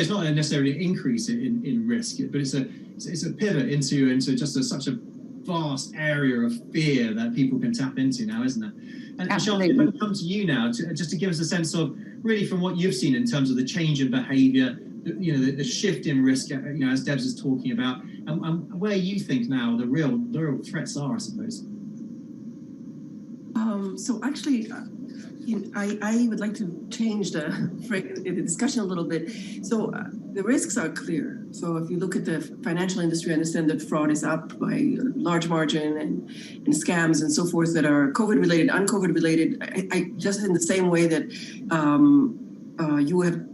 it's not necessarily an increase in risk, but it's a pivot into just such a vast area of fear that people can tap into now, isn't it? And Shani, I'm going to come to you now just to give us a sense of really from what you've seen in terms of the change in behaviour, the shift in risk, as Debs is talking about, and where you think now the real threats are, I suppose. So actually, I would like to change the discussion a little bit. So the risks are clear. So if you look at the financial industry, I understand that fraud is up by a large margin and scams and so forth that are COVID-related, un-COVID-related. I just in the same way that you have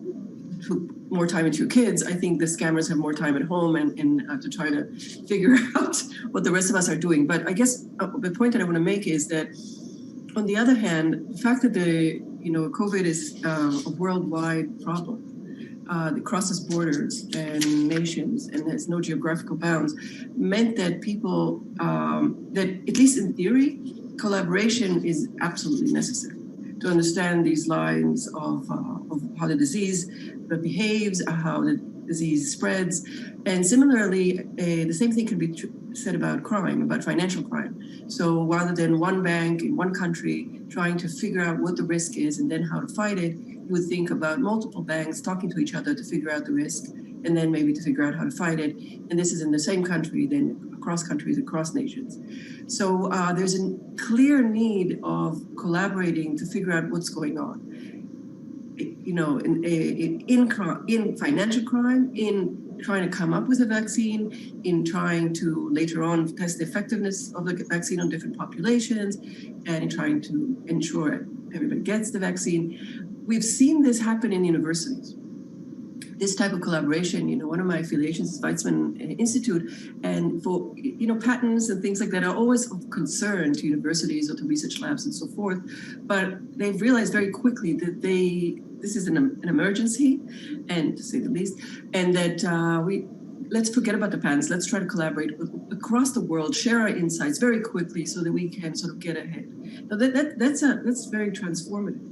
put more time into your kids, I think the scammers have more time at home and to try to figure out what the rest of us are doing. But I guess the point that I want to make is that on the other hand, the fact that COVID is a worldwide problem that crosses borders and nations and has no geographical bounds meant that people, that at least in theory, collaboration is absolutely necessary to understand these lines of how the disease behaves, how the disease spreads. And similarly, the same thing can be said about crime, about financial crime. So rather than one bank in one country trying to figure out what the risk is and then how to fight it, you would think about multiple banks talking to each other to figure out the risk and then maybe to figure out how to fight it. And this is in the same country, then across countries, across nations. So there's a clear need of collaborating to figure out what's going on. In financial crime, in trying to come up with a vaccine, in trying to later on test the effectiveness of the vaccine on different populations, and in trying to ensure everybody gets the vaccine. We've seen this happen in universities. This type of collaboration, one of my affiliations is Weizmann Institute, and for, patents and things like that are always of concern to universities or to research labs and so forth, but they've realized very quickly that this is an emergency, and to say the least, and that let's forget about the patents, let's try to collaborate across the world, share our insights very quickly so that we can sort of get ahead. Now that's very transformative.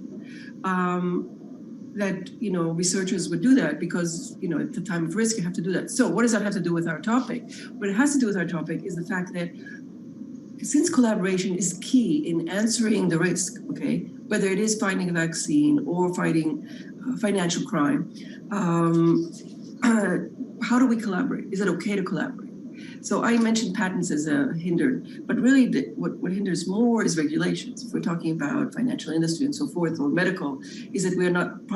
That researchers would do that because at the time of risk you have to do that. So what does that have to do with our topic? What it has to do with our topic is the fact that since collaboration is key in answering the risk, okay, whether it is finding a vaccine or fighting financial crime, how do we collaborate? Is it okay to collaborate? So I mentioned patents as a hinder, but really what hinders more is regulations. If we're talking about financial industry and so forth, or medical, is that we're not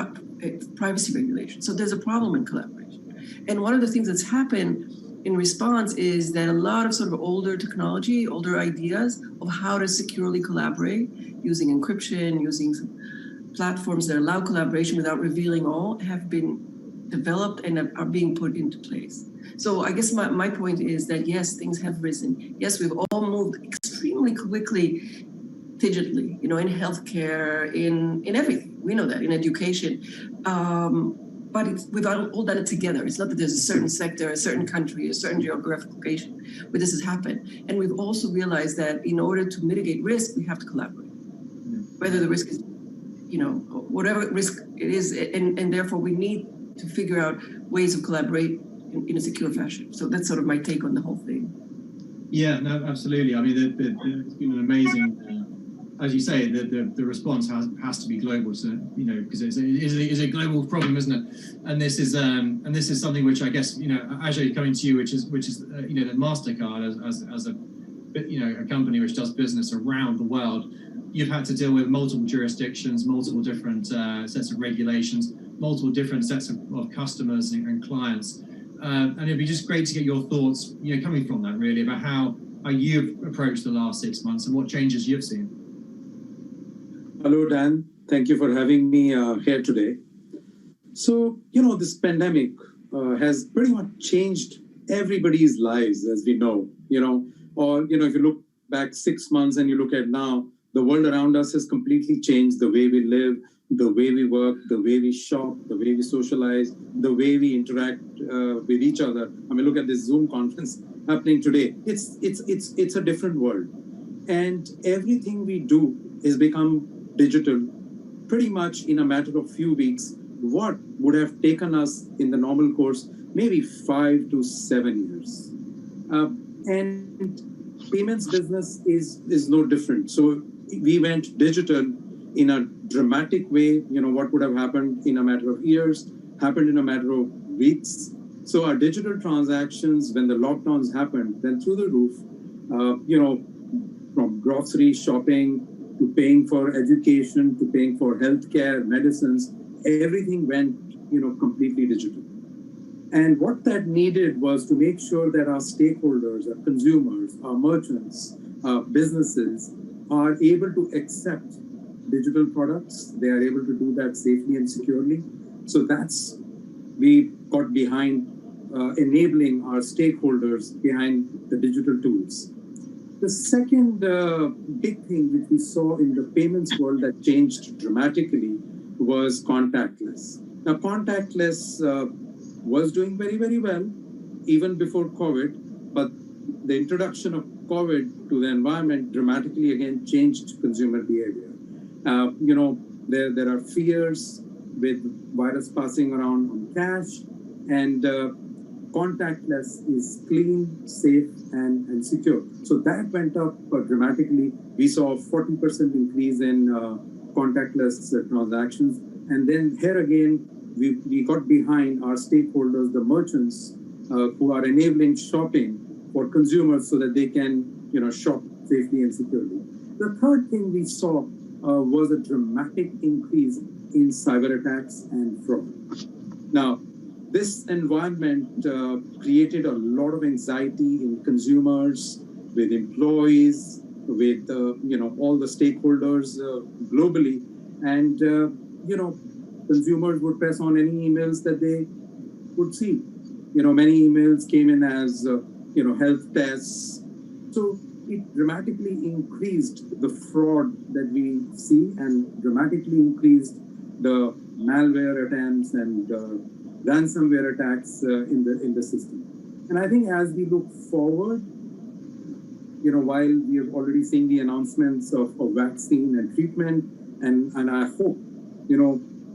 privacy regulation. So there's a problem in collaboration. And one of the things that's happened in response is that a lot of sort of older technology, older ideas of how to securely collaborate using encryption, using platforms that allow collaboration without revealing all, have been developed and are being put into place. So I guess my point is that, yes, things have risen. Yes, we've all moved extremely quickly digitally, in healthcare, in everything. We know that, in education. But we've all done it together. It's not that there's a certain sector, a certain country, a certain geographic location where this has happened. And we've also realized that in order to mitigate risk, we have to collaborate. Whether the risk is, whatever risk it is, and therefore we need to figure out ways of collaborate in a secure fashion. So that's sort of my take on the whole thing. Yeah, no, absolutely. I mean, it's been an amazing, as you say, the response has to be global. So because it is a global problem, isn't it? And this is something which I guess Ajay, coming to you, which is the Mastercard as a company which does business around the world. You've had to deal with multiple jurisdictions, multiple different sets of regulations, multiple different sets of customers and clients. And it'd be just great to get your thoughts, coming from that really, about how you've approached the last 6 months and what changes you've seen. Hello, Dan. Thank you for having me here today. So, this pandemic has pretty much changed everybody's lives, as we know, or, if you look back 6 months and you look at now, the world around us has completely changed the way we live, the way we work, the way we shop, the way we socialize, the way we interact with each other. I mean, look at this Zoom conference happening today. It's a different world. And everything we do is become digital pretty much in a matter of few weeks. what would have taken us in the normal course maybe 5 to 7 years. And payments business is no different. So we went digital in a dramatic way. What would have happened in a matter of years happened in a matter of weeks. So our digital transactions, when the lockdowns happened, went through the roof. From grocery shopping to paying for education to paying for healthcare, medicines, everything went completely digital. And what that needed was to make sure that our stakeholders, our consumers, our merchants, our businesses are able to accept digital products. They are able to do that safely and securely. So we got behind enabling our stakeholders behind the digital tools. The second big thing which we saw in the payments world that changed dramatically was contactless. Now, contactless was doing very, very well even before COVID, but the introduction of COVID to the environment dramatically again changed consumer behavior. There are fears with virus passing around on cash, and contactless is clean, safe, and secure. So that went up dramatically. We saw a 40% increase in contactless transactions. And then here again, we got behind our stakeholders, the merchants, who are enabling shopping for consumers so that they can shop safely and securely. The third thing we saw was a dramatic increase in cyber attacks and fraud. Now, this environment created a lot of anxiety in consumers, with employees, with all the stakeholders globally, and consumers would press on any emails that they would see. Many emails came in as health tests. So it dramatically increased the fraud that we see, and dramatically increased the malware attempts and ransomware attacks in the system. And I think as we look forward, while we have already seen the announcements of vaccine and treatment, and I hope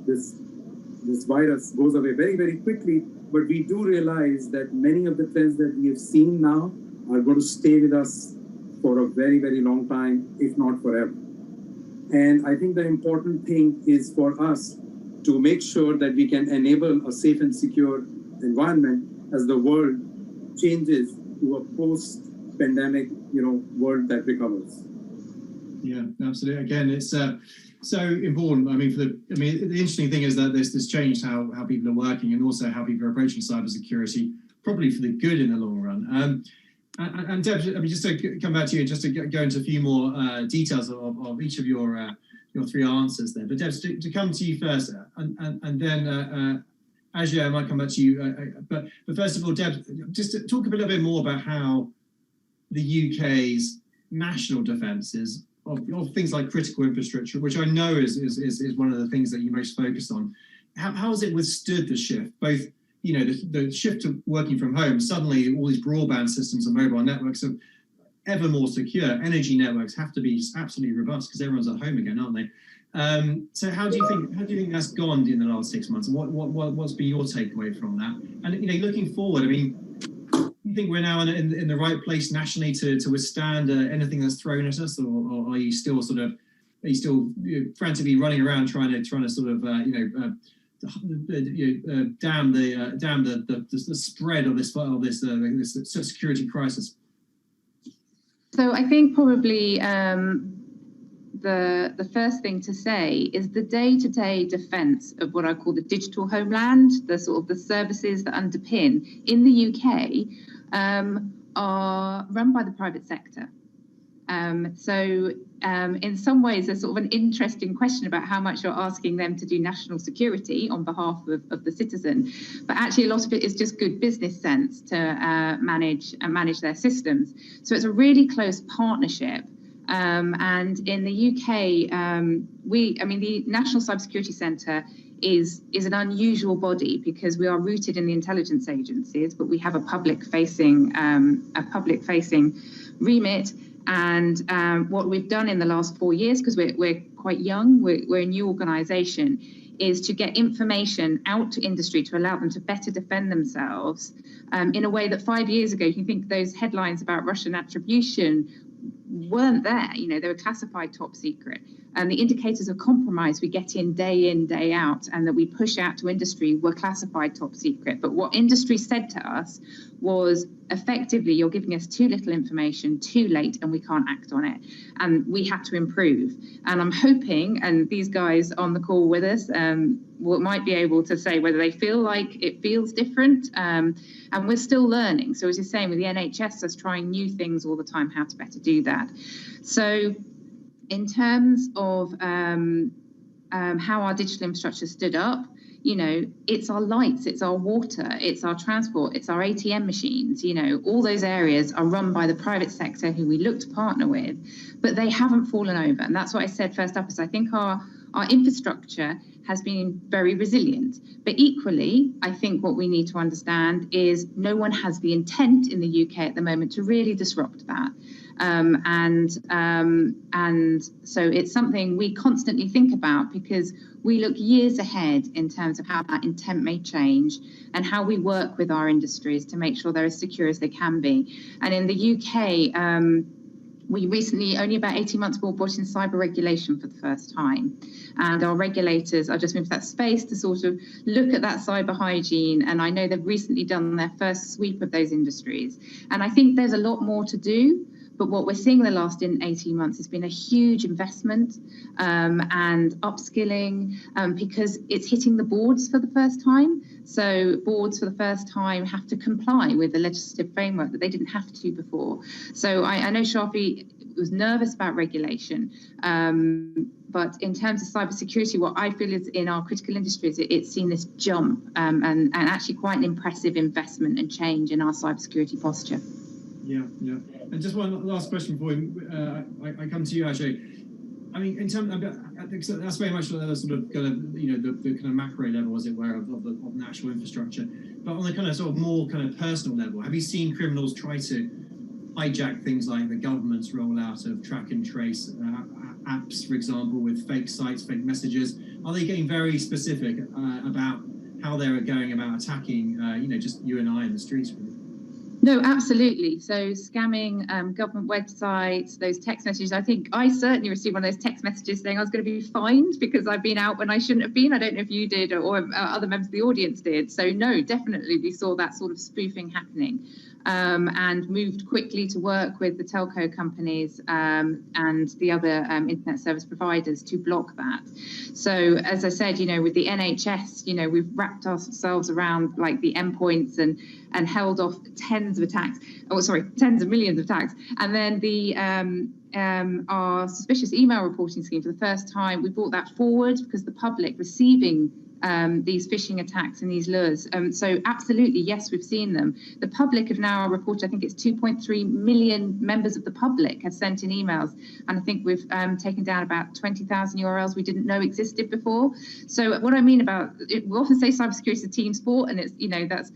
this virus goes away very, very quickly, but we do realize that many of the trends that we have seen now are going to stay with us for a very, very long time, if not forever. And I think the important thing is for us to make sure that we can enable a safe and secure environment as the world changes to a post-pandemic, world that recovers. Yeah, absolutely. Again, it's so important. The interesting thing is that this changed how people are working, and also how people are approaching cybersecurity, probably for the good in the long run. And Deb, just to come back to you, just to go into a few more details of each of your three answers there. But Deb, to come to you first, and then Ajay, I might come back to you. But first of all, Deb, just to talk a little bit more about how the UK's national defences of things like critical infrastructure, which I know is one of the things that you most focus on. How has it withstood the shift? Both, the shift to working from home. Suddenly, all these broadband systems and mobile networks are ever more secure. Energy networks have to be absolutely robust because everyone's at home again, aren't they? So how do you think that's gone in the last 6 months? What's been your takeaway from that? And looking forward, do you think we're now in the right place nationally to withstand anything that's thrown at us, or are you still frantically running around trying to sort of dam the spread of this security crisis? So I think probably the first thing to say is the day-to-day defence of what I call the digital homeland, the sort of the services that underpin in the UK are run by the private sector. So in some ways, there's sort of an interesting question about how much you're asking them to do national security on behalf of the citizen. But actually, a lot of it is just good business sense to manage their systems. So it's a really close partnership. And in the UK, the National Cybersecurity Centre is an unusual body because we are rooted in the intelligence agencies, but we have a public-facing remit. And what we've done in the last 4 years, because we're quite young, we're a new organisation, is to get information out to industry to allow them to better defend themselves in a way that 5 years ago, you can think those headlines about Russian attribution weren't there. You know, they were classified top secret. And the indicators of compromise we get in, day out, and that we push out to industry were classified top secret. But what industry said to us was, effectively, you're giving us too little information, too late, and we can't act on it. And we have to improve. And I'm hoping, and these guys on the call with us might be able to say whether they feel like it feels different. And we're still learning. So as you're saying, with the NHS, us trying new things all the time, how to better do that. So in terms of how our digital infrastructure stood up, you know, it's our lights, it's our water, it's our transport, it's our ATM machines. You know, all those areas are run by the private sector who we look to partner with, but they haven't fallen over. And that's what I said first up, is I think our infrastructure has been very resilient. But equally, I think what we need to understand is no one has the intent in the UK at the moment to really disrupt that. And so it's something we constantly think about, because we look years ahead in terms of how that intent may change and how we work with our industries to make sure they're as secure as they can be. And in the UK, we recently, only about 18 months ago, brought in cyber regulation for the first time. And our regulators are just moving to that space to sort of look at that cyber hygiene. And I know they've recently done their first sweep of those industries. And I think there's a lot more to do. But what we're seeing in the last 18 months has been a huge investment and upskilling, because it's hitting the boards for the first time. So boards for the first time have to comply with the legislative framework that they didn't have to before. So I know Shafi was nervous about regulation. But in terms of cybersecurity, what I feel is in our critical industries, it's seen this jump and actually quite an impressive investment and change in our cybersecurity posture. Yeah. And just one last question before I come to you, Ajay. I mean, in terms, I think that's very much sort of the kind of macro level, as it were, of national infrastructure. But on the kind of sort of more kind of personal level, have you seen criminals try to hijack things like the government's rollout of track and trace apps, for example, with fake sites, fake messages? Are they getting very specific about how they're going about attacking, just you and I in the streets, really? No, absolutely. So scamming government websites, those text messages. I think I certainly received one of those text messages saying I was going to be fined because I've been out when I shouldn't have been. I don't know if you did or other members of the audience did. So no, definitely we saw that sort of spoofing happening. And moved quickly to work with the telco companies and the other internet service providers to block that. So as I said, with the NHS, we've wrapped ourselves around like the endpoints and held off tens of millions of attacks. And then our suspicious email reporting scheme, for the first time, we brought that forward because the public receiving these phishing attacks and these lures. So absolutely, yes, we've seen them. The public have now reported, I think it's 2.3 million members of the public have sent in emails. And I think we've taken down about 20,000 URLs we didn't know existed before. So what I mean about it, we often say cybersecurity is a team sport, and it's, that's,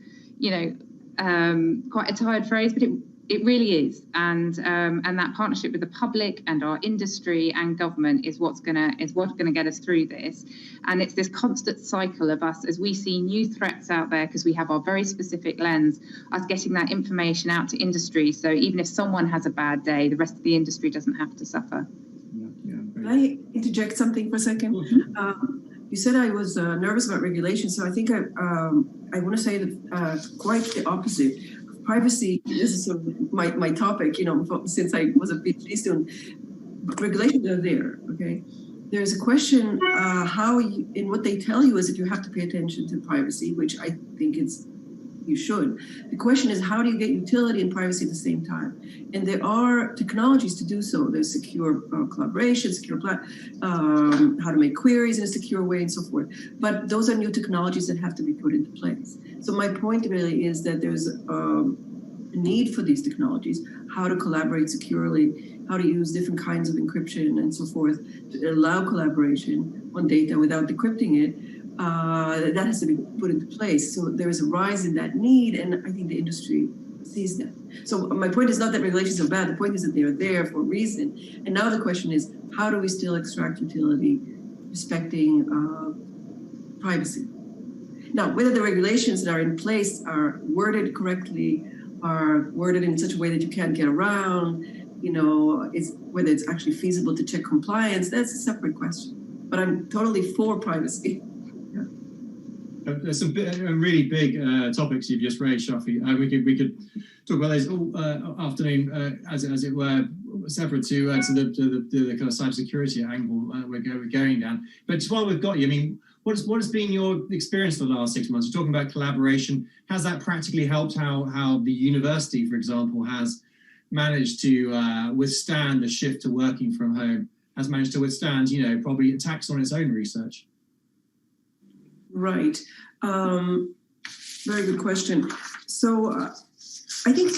quite a tired phrase, but it really is, and that partnership with the public and our industry and government is what's gonna get us through this. And it's this constant cycle of us, as we see new threats out there, because we have our very specific lens, us getting that information out to industry. So even if someone has a bad day, the rest of the industry doesn't have to suffer. Can I interject something for a second? You said I was nervous about regulation, so I think I want to say that quite the opposite. Privacy, this is sort of my topic, since I was a PhD student. Regulations are there, okay? There's a question and what they tell you is that you have to pay attention to privacy, which I think you should. The question is, how do you get utility and privacy at the same time? And there are technologies to do so. There's secure collaboration, how to make queries in a secure way and so forth. But those are new technologies that have to be put into place. So my point really is that there's a need for these technologies, how to collaborate securely, how to use different kinds of encryption and so forth to allow collaboration on data without decrypting it. That has to be put into place. So there is a rise in that need, and I think the industry sees that. So my point is not that regulations are bad. The point is that they are there for a reason. And now the question is, how do we still extract utility, respecting privacy. Now, whether the regulations that are in place are worded correctly, are worded in such a way that you can't get around, whether it's actually feasible to check compliance, that's a separate question. But I'm totally for privacy. Yeah. There's some really big topics you've just raised, Shafi. We could talk about those all afternoon, as it were, separate to the kind of cybersecurity angle we're going down. But just while we've got you, I mean, what has been your experience for the last 6 months? You're talking about collaboration. Has that practically helped how the university, for example, has managed to withstand the shift to working from home, has managed to withstand, probably attacks on its own research? Right. Very good question. So I think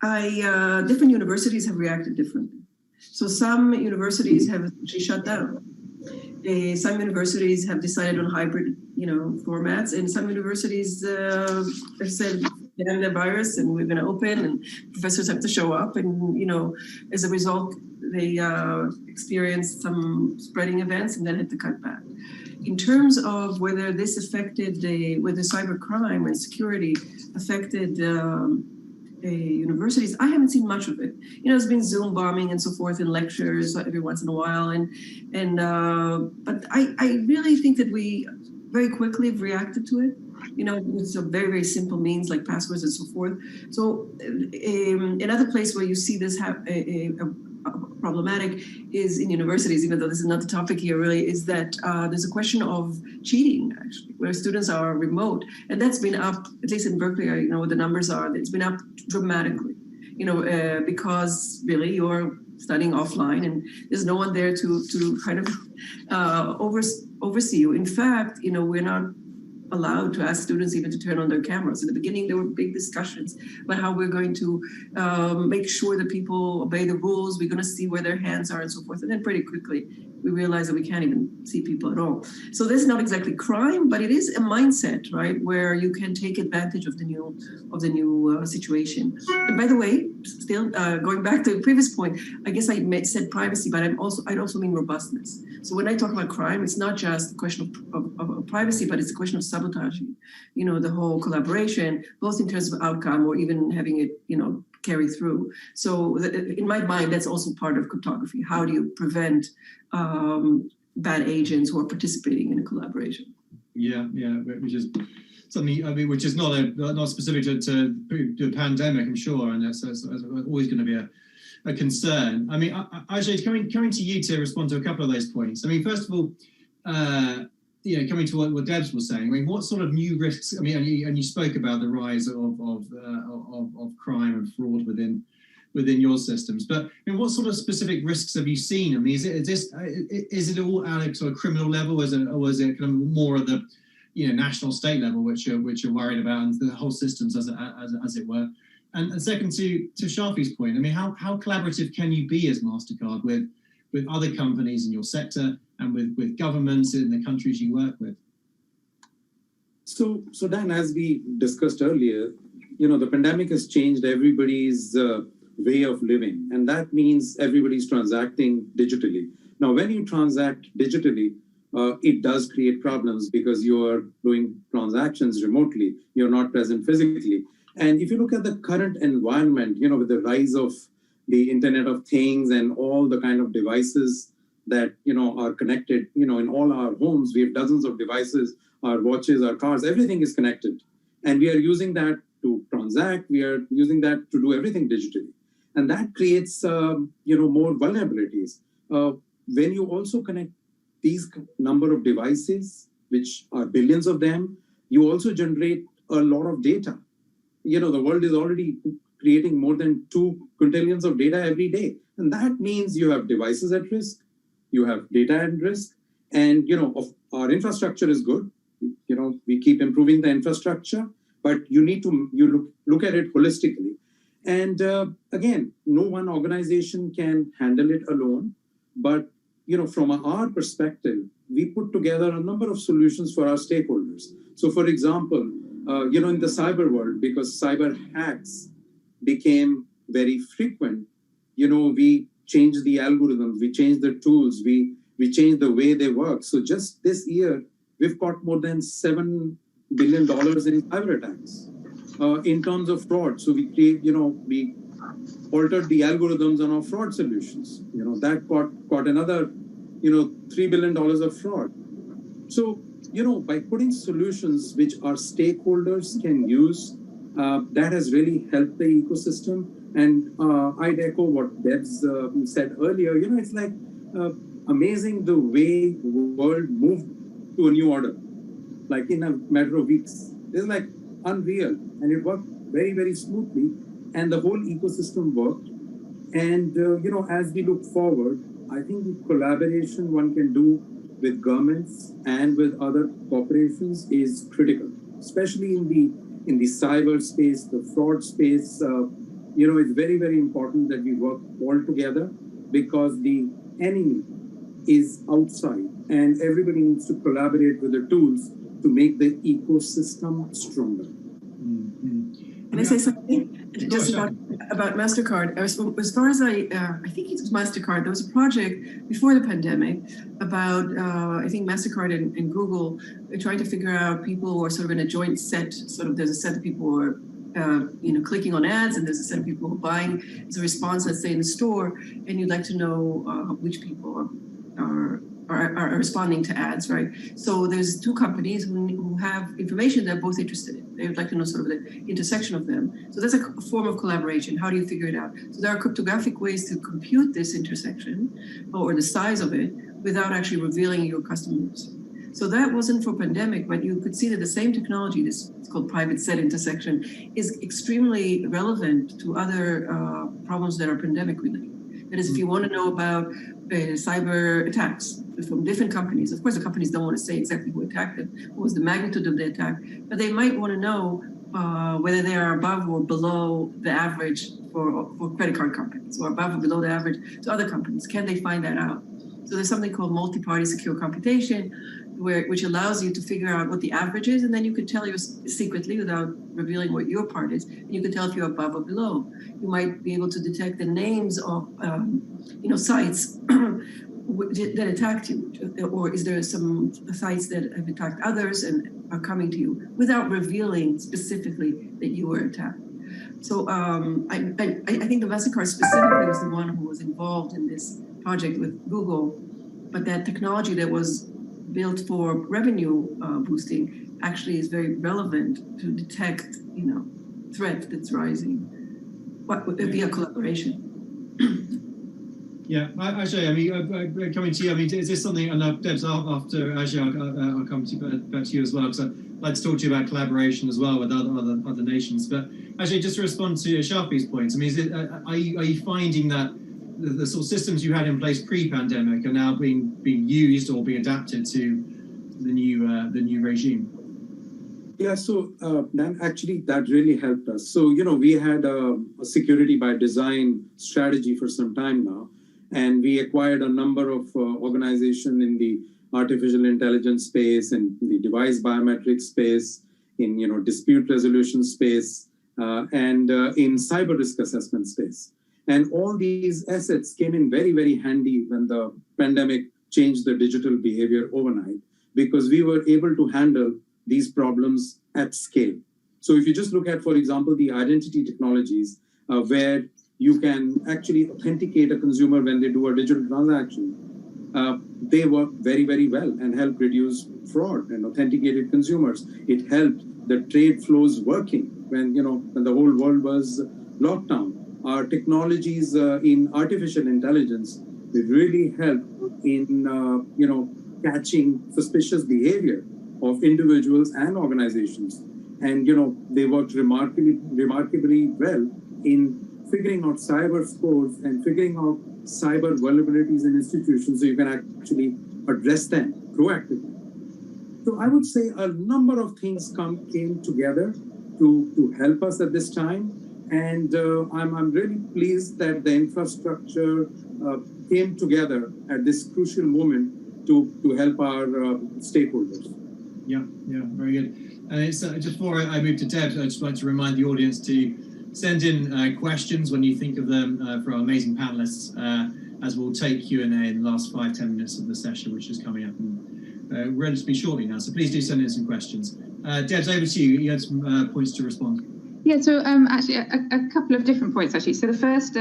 different universities have reacted differently. So some universities have actually shut down. Some universities have decided on hybrid, formats, and some universities have said, "Damn the virus, and we're going to open," and professors have to show up, and as a result, they experienced some spreading events and then had to cut back. In terms of whether this affected whether cybercrime and security affected universities, I haven't seen much of it. There's been Zoom bombing and so forth in lectures every once in a while, but I really think that we very quickly have reacted to it. With some very, very simple means like passwords and so forth. So another place where you see this problematic is in universities, even though this is not the topic here really, is that there's a question of cheating, actually, where students are remote. And that's been up, at least in Berkeley, I know what the numbers are, it's been up dramatically, because really you're studying offline and there's no one there to kind of oversee you. In fact, we're not allowed to ask students even to turn on their cameras. In the beginning, there were big discussions about how we're going to make sure that people obey the rules. We're going to see where their hands are and so forth. And then pretty quickly, we realized that we can't even see people at all. So this is not exactly crime, but it is a mindset, right, where you can take advantage of the new situation. And by the way, still going back to the previous point, I guess I said privacy, but I'd also mean robustness. So when I talk about crime, it's not just a question of privacy, but it's a question of sabotaging, the whole collaboration, both in terms of outcome or even having it, carry through. So in my mind, that's also part of cryptography. How do you prevent bad agents who are participating in a collaboration? Yeah, which is something, which is not specific to the pandemic, I'm sure, and that's always going to be a concern. I mean, Ajay, coming to you to respond to a couple of those points. I mean, first of all, coming to what Debs was saying, I mean, what sort of new risks? I mean, and you spoke about the rise of crime and fraud within your systems, but what sort of specific risks have you seen? I mean, is it all at a sort of criminal level, or is it kind of more at the national state level, which you're worried about, and the whole systems as it were? And second, to Shafi's point, I mean, how collaborative can you be as MasterCard with other companies in your sector and with governments in the countries you work with? So Dan, as we discussed earlier, the pandemic has changed everybody's way of living, and that means everybody's transacting digitally. Now, when you transact digitally, it does create problems because you are doing transactions remotely. You're not present physically. And if you look at the current environment, with the rise of the Internet of Things and all the kind of devices that, are connected, in all our homes, we have dozens of devices, our watches, our cars, everything is connected. And we are using that to transact. We are using that to do everything digitally. And that creates, more vulnerabilities. When you also connect these number of devices, which are billions of them, you also generate a lot of data. The world is already creating more than 2 quintillions of data every day. And that means you have devices at risk, you have data at risk, and, our infrastructure is good. We keep improving the infrastructure, but you need to look at it holistically. And again, no one organization can handle it alone. But, from our perspective, we put together a number of solutions for our stakeholders. So, for example, in the cyber world, because cyber hacks became very frequent, we changed the algorithms, we changed the tools, we changed the way they work. So just this year, we've got more than $7 billion in cyber attacks. In terms of fraud, so we altered the algorithms on our fraud solutions. That got another, $3 billion of fraud. So, by putting solutions which our stakeholders can use, that has really helped the ecosystem. And I'd echo what Debs said earlier. It's like amazing the way the world moved to a new order, like in a matter of weeks. It's like unreal, and it worked very, very smoothly, and the whole ecosystem worked. And as we look forward, I think the collaboration one can do with governments and with other corporations is critical, especially in the cyber space, the fraud space. It's very, very important that we work all together, because the enemy is outside, and everybody needs to collaborate with the tools to make the ecosystem stronger. Can I say something just about MasterCard? As far as I think it was MasterCard, there was a project before the pandemic about, I think MasterCard and Google trying to figure out people who are sort of in a joint set, there's a set of people who are clicking on ads, and there's a set of people who are buying as a response, let's say in the store, and you'd like to know which people are responding to ads, right? So there's two companies who have information they're both interested in. They would like to know sort of the intersection of them. So that's a form of collaboration. How do you figure it out? So there are cryptographic ways to compute this intersection or the size of it without actually revealing your customers. So that wasn't for pandemic, but you could see that the same technology, it's called private set intersection, is extremely relevant to other problems that are pandemic related. That is, if you want to know about cyber attacks from different companies, of course the companies don't want to say exactly who attacked them, what was the magnitude of the attack, but they might want to know whether they are above or below the average for credit card companies, or above or below the average to other companies. Can they find that out? So there's something called multi-party secure computation, which allows you to figure out what the average is, and then you can tell you secretly without revealing what your part is. And you can tell if you're above or below. You might be able to detect the names of sites that attacked you, or is there some sites that have attacked others and are coming to you without revealing specifically that you were attacked. So I think the MasterCard specifically was the one who was involved in this project with Google, but that technology that was built for revenue boosting actually is very relevant to detect, threat that's rising via collaboration. Yeah, Ajay, I'm coming to you. Is this something, and Debs, after Ajay, I'll come back to you as well, because I'd like to talk to you about collaboration as well with other nations. But Ajay, just to respond to Shafi's points, are you finding that the sort of systems you had in place pre-pandemic are now being used or being adapted to the new regime? Yeah, so Dan, actually that really helped us. So we had a security by design strategy for some time now, and we acquired a number of organizations in the artificial intelligence space, and the device biometrics space, in dispute resolution space, and in cyber risk assessment space. And all these assets came in very, very handy when the pandemic changed the digital behavior overnight, because we were able to handle these problems at scale. So if you just look at, for example, the identity technologies, where you can actually authenticate a consumer when they do a digital transaction, they work very, very well and help reduce fraud and authenticated consumers. It helped the trade flows working when the whole world was locked down. Our technologies in artificial intelligence, they really help in catching suspicious behavior of individuals and organizations, and they worked remarkably well in figuring out cyber scores and figuring out cyber vulnerabilities in institutions, so you can actually address them proactively. So I would say a number of things came together to help us at this time. And I'm really pleased that the infrastructure came together at this crucial moment to help our stakeholders. Yeah, very good. And it's just before I move to Debs, I'd just like to remind the audience to send in questions when you think of them for our amazing panelists, as we'll take Q&A in the last 5-10 minutes of the session, which is coming up in relatively shortly now. So please do send in some questions. Debs, over to you. You had some points to respond. Yeah, so actually a couple of different points actually. So the first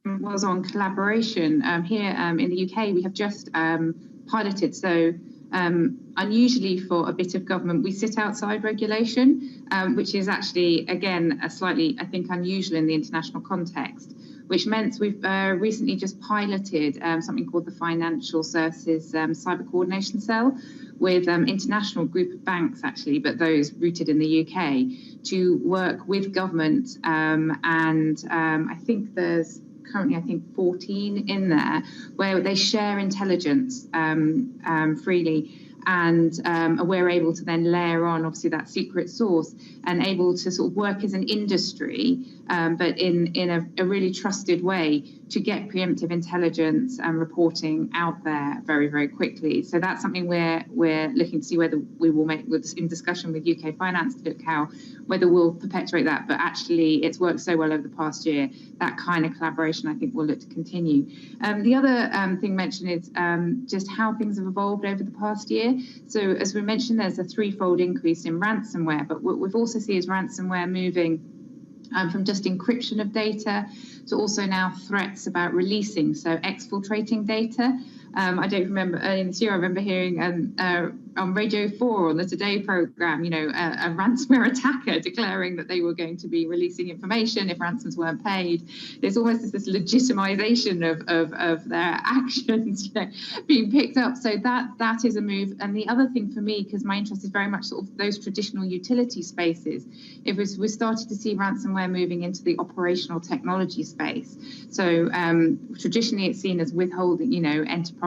was on collaboration. Here in the UK, we have just piloted. So unusually for a bit of government, we sit outside regulation, which is actually, again, a slightly, I think, unusual in the international context, which meant we've recently just piloted something called the Financial Services Cyber Coordination Cell with international group of banks, actually, but those rooted in the UK, to work with government. And I think there's currently, 14 in there, where they share intelligence freely. And we're able to then layer on, obviously, that secret source and able to sort of work as an industry, but in a really trusted way to get preemptive intelligence and reporting out there very, very quickly. So that's something we're looking to see whether we will make, in discussion with UK Finance, to look whether we'll perpetuate that. But actually, it's worked so well over the past year, that kind of collaboration, I think, will look to continue. The other thing mentioned is just how things have evolved over the past year. So as we mentioned, there's a threefold increase in ransomware, but what we've also seen is ransomware moving from just encryption of data to also now threats about releasing, so exfiltrating data. I don't remember, earlier this year, I remember hearing on Radio 4 on the Today programme, a ransomware attacker declaring that they were going to be releasing information if ransoms weren't paid. There's almost this legitimization of their actions being picked up. So that is a move. And the other thing for me, because my interest is very much sort of those traditional utility spaces, we started to see ransomware moving into the operational technology space. So traditionally it's seen as withholding, enterprise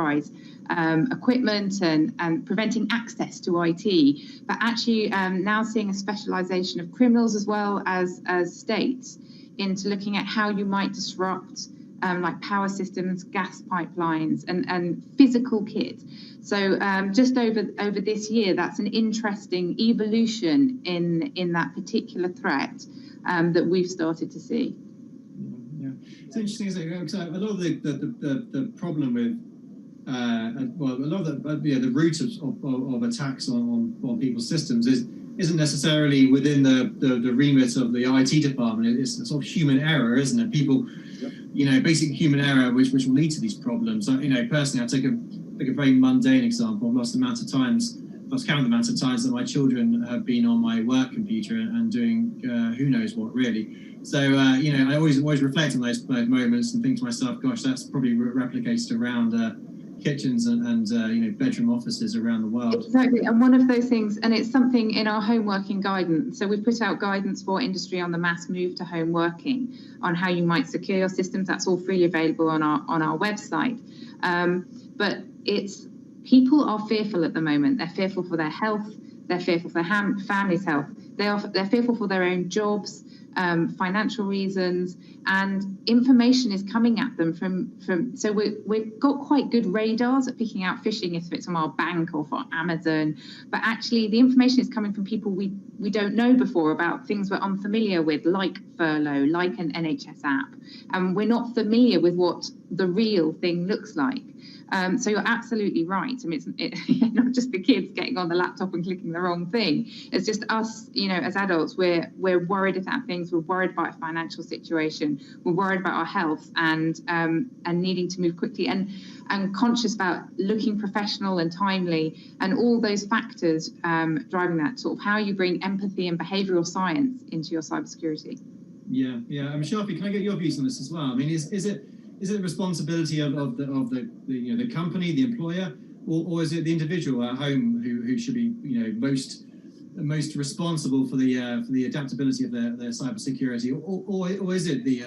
equipment and preventing access to IT, but actually now seeing a specialization of criminals as well as states into looking at how you might disrupt like power systems, gas pipelines, and physical kit. So just over this year, that's an interesting evolution in that particular threat that we've started to see. Yeah, it's interesting, isn't it? Because a lot of the problem with a lot of the root of attacks on people's systems isn't necessarily within the remit of the IT department. It's a sort of human error, isn't it? People, basic human error, which will lead to these problems. Personally, I take a very mundane example. I've lost count the amount of times that my children have been on my work computer and doing who knows what, really. So I always reflect on those moments and think to myself, gosh, that's probably replicated around kitchens and bedroom offices around the world. Exactly, and one of those things, and it's something in our home working guidance. So we've put out guidance for industry on the mass move to home working, on how you might secure your systems. That's all freely available on our website. But people are fearful at the moment. They're fearful for their health. They're fearful for their family's health. They're fearful for their own jobs, financial reasons, and information is coming at them from. So we've got quite good radars at picking out phishing if it's from our bank or for Amazon, but actually the information is coming from people we don't know before about things we're unfamiliar with, like furlough, like an NHS app, and we're not familiar with what the real thing looks like. So you're absolutely right. I mean, it's not just the kids getting on the laptop and clicking the wrong thing. It's just us, as adults, we're worried about things. We're worried about a financial situation. We're worried about our health and needing to move quickly and conscious about looking professional and timely and all those factors driving that. Sort of how you bring empathy and behavioural science into your cybersecurity. Yeah. Shafi, can I get your views on this as well? I mean, is it the responsibility of the company, the employer, or is it the individual at home who should be most responsible for the adaptability of their cybersecurity, or is it the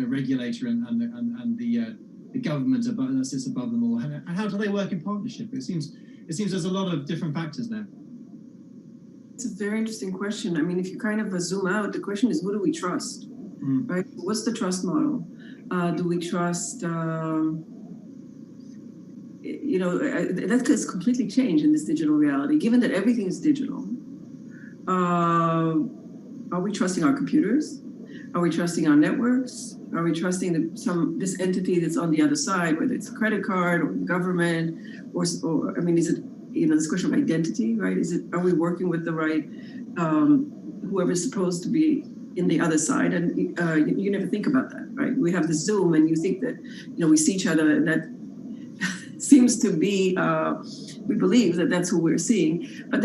regulator and the government that sits above them all? And how do they work in partnership? It seems there's a lot of different factors there. It's a very interesting question. I mean, if you kind of zoom out, the question is, who do we trust? Right? What's the trust model? Do we trust, that has completely changed in this digital reality, given that everything is digital. Are we trusting our computers? Are we trusting our networks? Are we trusting this entity that's on the other side, whether it's a credit card or the government, or I mean, is it this question of identity, right? Are we working with the right, whoever's supposed to be in the other side? And you never think about that, right? We have the Zoom and you think that, we see each other, and that seems to be, we believe that that's who we're seeing. But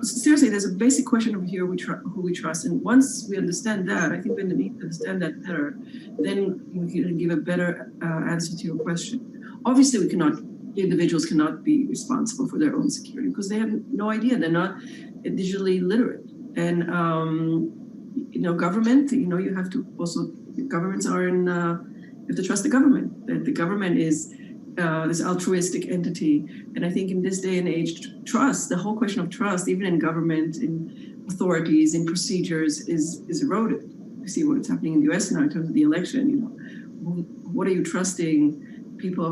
seriously, there's a basic question over here, who we trust. And once we understand that, I think we need to understand that better, then we can give a better answer to your question. Obviously, individuals cannot be responsible for their own security because they have no idea. They're not digitally literate. And, government, you have to also, governments are you have to trust the government. That the government is this altruistic entity. And I think in this day and age, trust, the whole question of trust, even in government, in authorities, in procedures, is eroded. We see what's happening in the US now in terms of the election. What are you trusting? People,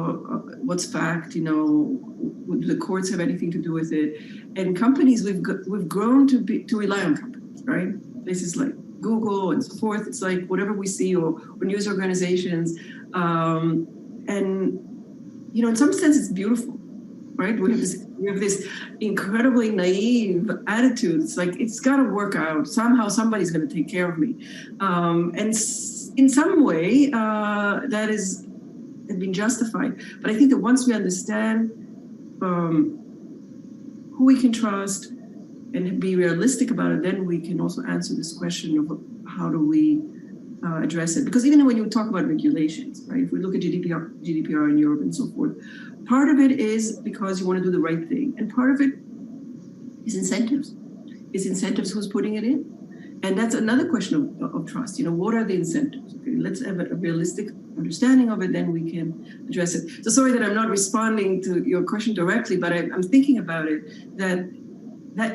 what's fact? Would the courts have anything to do with it? And companies, we've grown to rely on companies, right? Places like Google and so forth. It's like whatever we see, or news organizations, and in some sense, it's beautiful, right? We have this incredibly naive attitude. It's like it's got to work out somehow. Somebody's going to take care of me, and in some way, that has been justified. But I think that once we understand who we can trust and be realistic about it, then we can also answer this question of how do we address it. Because even when you talk about regulations, right? If we look at GDPR in Europe and so forth, part of it is because you want to do the right thing, and part of it is incentives. Is incentives who's putting it in? And that's another question of trust. What are the incentives? Okay, let's have a realistic understanding of it, then we can address it. So sorry that I'm not responding to your question directly, but I'm thinking about it, that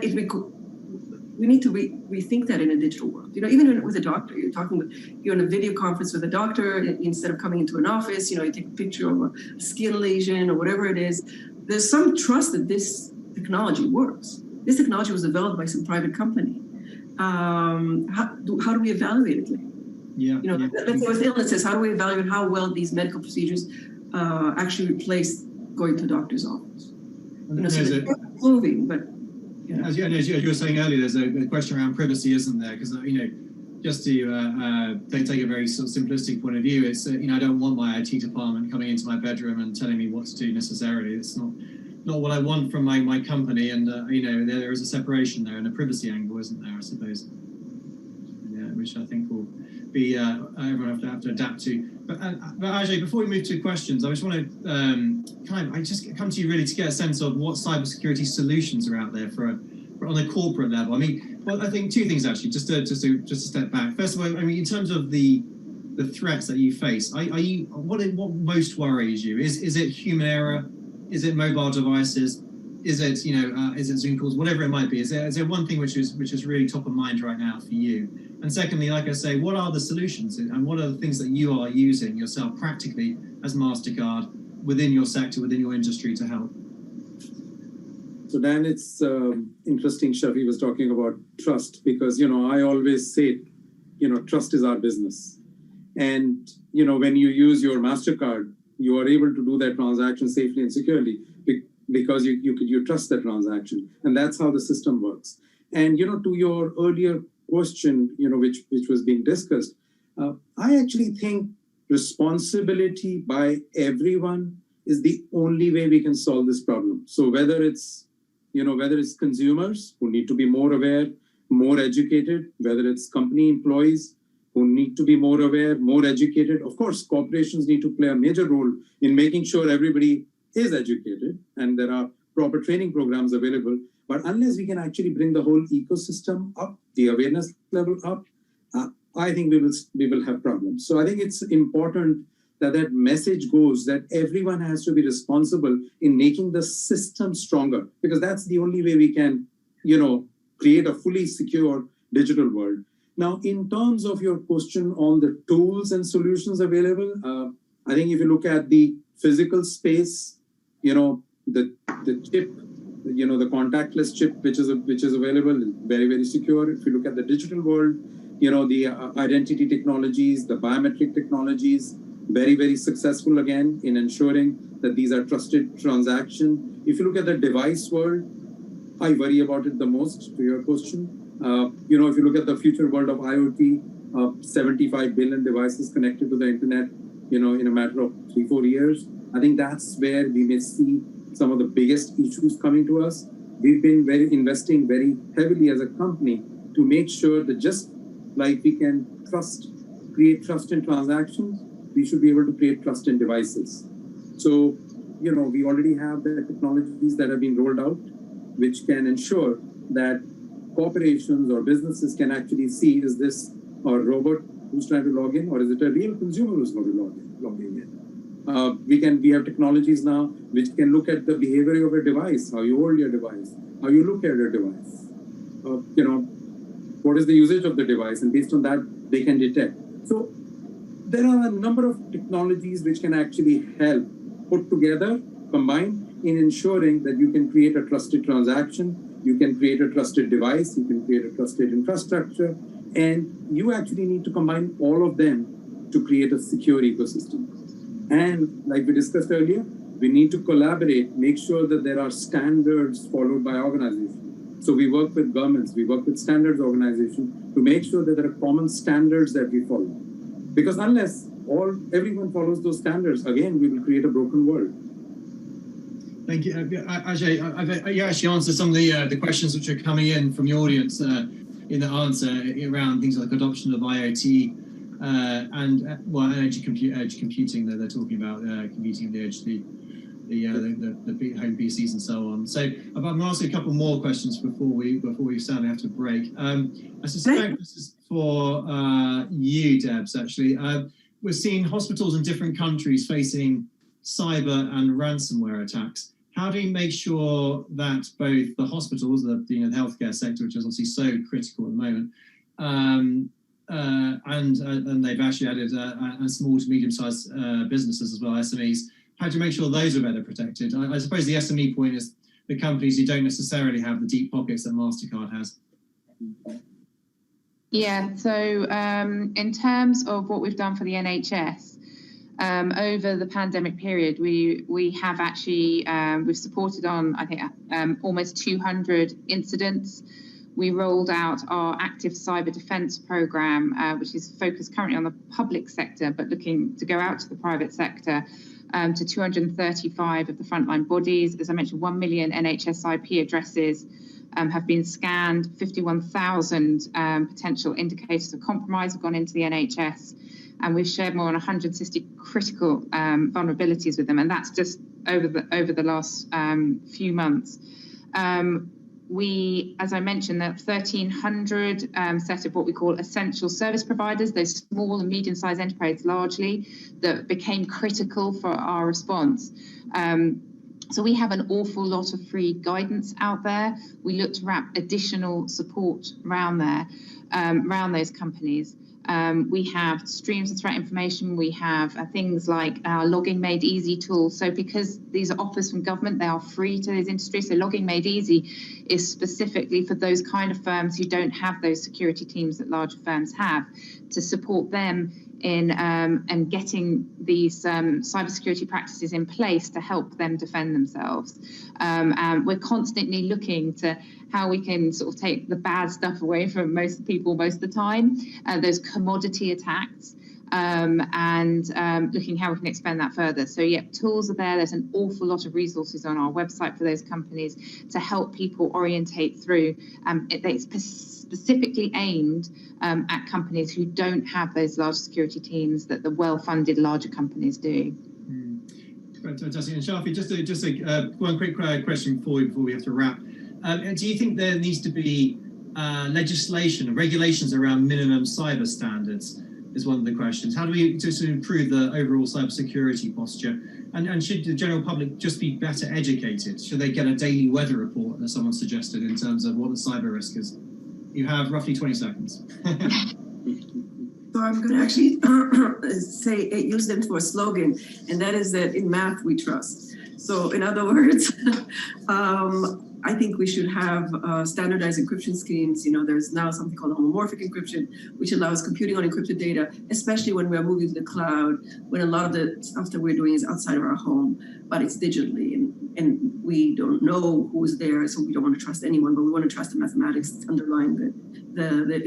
if we need to rethink that in a digital world. Even with a doctor, you're in a video conference with a doctor, instead of coming into an office, you take a picture of a skin lesion or whatever it is. There's some trust that this technology works. This technology was developed by some private company. How do we evaluate it later? Let's say with illnesses, how do we evaluate how well these medical procedures actually replace going to a doctor's office? So they're moving, but as you were saying earlier, there's a question around privacy, isn't there? Because just to take a very sort of simplistic point of view, it's I don't want my IT department coming into my bedroom and telling me what to do necessarily. It's not what I want from my company, and there is a separation there and a privacy angle, isn't there? I suppose, which I think will be everyone have to adapt to. But Ajay, before we move to questions, I just want to I just come to you really to get a sense of what cybersecurity solutions are out there for on a corporate level. I think two things actually. Just to step back. First of all, in terms of the threats that you face, what most worries you? Is it human error? Is it mobile devices? Is it is it Zoom calls? Whatever it might be. Is there one thing which is really top of mind right now for you? And secondly, like I say, what are the solutions and what are the things that you are using yourself practically as MasterCard within your sector, within your industry to help? So Dan, it's interesting Shafi was talking about trust, because I always say trust is our business, and when you use your MasterCard, you are able to do that transaction safely and securely because you trust the transaction, and that's how the system works. And to your earlier question, which was being discussed, I actually think responsibility by everyone is the only way we can solve this problem. So whether it's consumers who need to be more aware, more educated, whether it's company employees who need to be more aware, more educated. Of course, corporations need to play a major role in making sure everybody is educated and there are proper training programs available. But unless we can actually bring the whole ecosystem up, the awareness level up, I think we will have problems. So I think it's important that message goes that everyone has to be responsible in making the system stronger, because that's the only way we can, create a fully secure digital world. Now, in terms of your question on the tools and solutions available, I think if you look at the physical space, the chip, the contactless chip, which is available, very, very secure. If you look at the digital world, the identity technologies, the biometric technologies, very, very successful again in ensuring that these are trusted transactions. If you look at the device world, I worry about it the most, to your question. If you look at the future world of IoT, 75 billion devices connected to the internet, in a matter of 3-4 years, I think that's where we may see some of the biggest issues coming to us. We've been investing very heavily as a company to make sure that just like we can create trust in transactions, we should be able to create trust in devices. So, we already have the technologies that have been rolled out, which can ensure that corporations or businesses can actually see, is this a robot who's trying to log in, or is it a real consumer who's going to logging in? We have technologies now which can look at the behavior of a device, how you hold your device, how you look at your device, what is the usage of the device, and based on that, they can detect. So there are a number of technologies which can actually help put together, combine, in ensuring that you can create a trusted transaction, you can create a trusted device, you can create a trusted infrastructure, and you actually need to combine all of them to create a secure ecosystem. And like we discussed earlier, we need to collaborate, make sure that there are standards followed by organizations. So we work with governments, we work with standards organizations to make sure that there are common standards that we follow. Because unless everyone follows those standards, again, we will create a broken world. Thank you. Ajay, you actually answered some of the questions which are coming in from the audience in the answer around things like adoption of IoT and edge computing that they're talking about, computing the edge, the home PCs and so on. So I'm going to ask you a couple more questions before we sadly have to break. I suspect this is for you, Debs, actually. We're seeing hospitals in different countries facing cyber and ransomware attacks. How do you make sure that both the hospitals, the healthcare sector, which is obviously so critical at the moment, and they've actually added small to medium-sized businesses as well, SMEs, how do you make sure those are better protected? I suppose the SME point is the companies who don't necessarily have the deep pockets that MasterCard has. Yeah, so in terms of what we've done for the NHS, over the pandemic period, we have actually, we've supported on, I think, almost 200 incidents. We rolled out our active cyber defense program, which is focused currently on the public sector, but looking to go out to the private sector, to 235 of the frontline bodies. As I mentioned, 1 million NHS IP addresses have been scanned, 51,000 potential indicators of compromise have gone into the NHS, and we've shared more than 160 critical vulnerabilities with them, and that's just over the last few months. We, as I mentioned, there are 1,300 set of what we call essential service providers, those small and medium-sized enterprises largely, that became critical for our response. So we have an awful lot of free guidance out there. We look to wrap additional support around there, around those companies. We have streams of threat information. We have things like our Logging Made Easy tool. So because these are offers from government, they are free to those industries. So Logging Made Easy is specifically for those kind of firms who don't have those security teams that larger firms have, to support them in getting these cybersecurity practices in place to help them defend themselves. And we're constantly looking to how we can sort of take the bad stuff away from most people most of the time, those commodity attacks, and looking how we can expand that further. So yeah, tools are there. There's an awful lot of resources on our website for those companies to help people orientate through. It's specifically aimed at companies who don't have those large security teams that the well-funded larger companies do. Fantastic. And Shafi, just one quick question for you before we have to wrap. Do you think there needs to be legislation and regulations around minimum cyber standards? Is one of the questions. How do we just improve the overall cybersecurity posture? And should the general public just be better educated? Should they get a daily weather report, as someone suggested, in terms of what the cyber risk is? You have roughly 20 seconds. So I'm going to actually use them for a slogan, and that is that in math we trust. So in other words, I think we should have standardized encryption schemes. There's now something called homomorphic encryption, which allows computing on encrypted data, especially when we're moving to the cloud, when a lot of the stuff that we're doing is outside of our home, but it's digitally, and we don't know who's there, so we don't want to trust anyone, but we want to trust the mathematics underlying the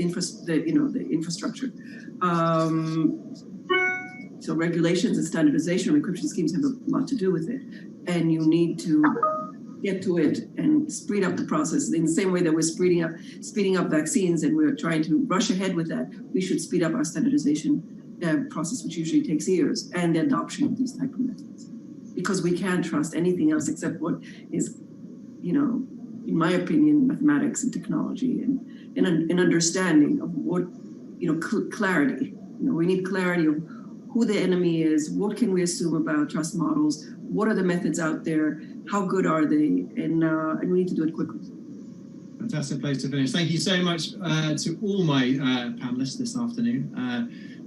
infrastructure. So regulations and standardization of encryption schemes have a lot to do with it, and you need to get to it and speed up the process. In the same way that we're speeding up vaccines and we're trying to rush ahead with that, we should speed up our standardization process, which usually takes years, and the adoption of these type of methods. Because we can't trust anything else except what is, in my opinion, mathematics and technology and an understanding of what, clarity. We need clarity of who the enemy is, what can we assume about trust models, what are the methods out there, how good are they, and we need to do it quickly. Fantastic place to finish. Thank you so much to all my panelists this afternoon.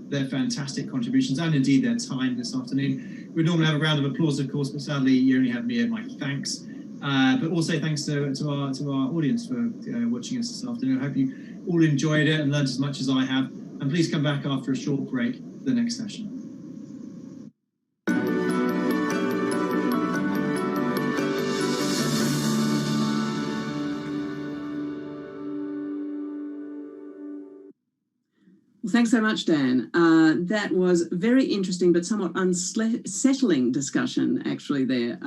Their fantastic contributions and indeed their time this afternoon. We'd normally have a round of applause, of course, but sadly you only have me and my thanks. But also thanks to our audience for watching us this afternoon. I hope you all enjoyed it and learned as much as I have. And please come back after a short break for the next session. Well, thanks so much, Dan. That was very interesting but somewhat unsettling discussion actually there.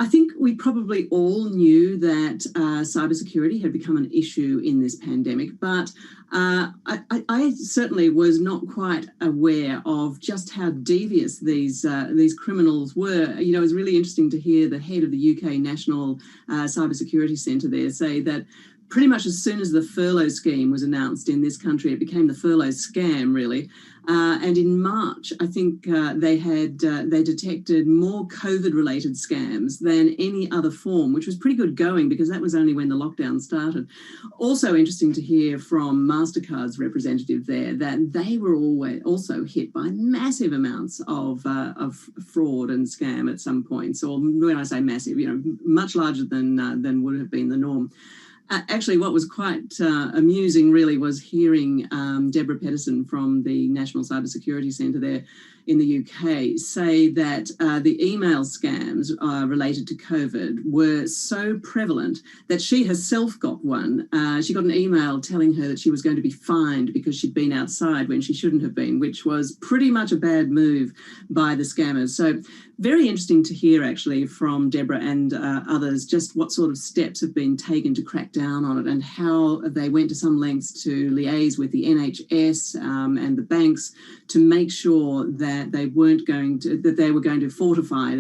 I think we probably all knew that cybersecurity had become an issue in this pandemic, but I certainly was not quite aware of just how devious these criminals were. It was really interesting to hear the head of the UK National Cybersecurity Centre there say that pretty much as soon as the furlough scheme was announced in this country, it became the furlough scam, really. And in March, I think they detected more COVID-related scams than any other form, which was pretty good going because that was only when the lockdown started. Also interesting to hear from MasterCard's representative there that they were also hit by massive amounts of fraud and scam at some points. Or when I say massive, much larger than would have been the norm. Actually, what was quite amusing really was hearing Deborah Pedersen from the National Cybersecurity Centre there in the UK say that the email scams related to COVID were so prevalent that she herself got one. She got an email telling her that she was going to be fined because she'd been outside when she shouldn't have been, which was pretty much a bad move by the scammers. So very interesting to hear actually from Deborah and others just what sort of steps have been taken to crack down on it and how they went to some lengths to liaise with the NHS and the banks to make sure that they were going to fortify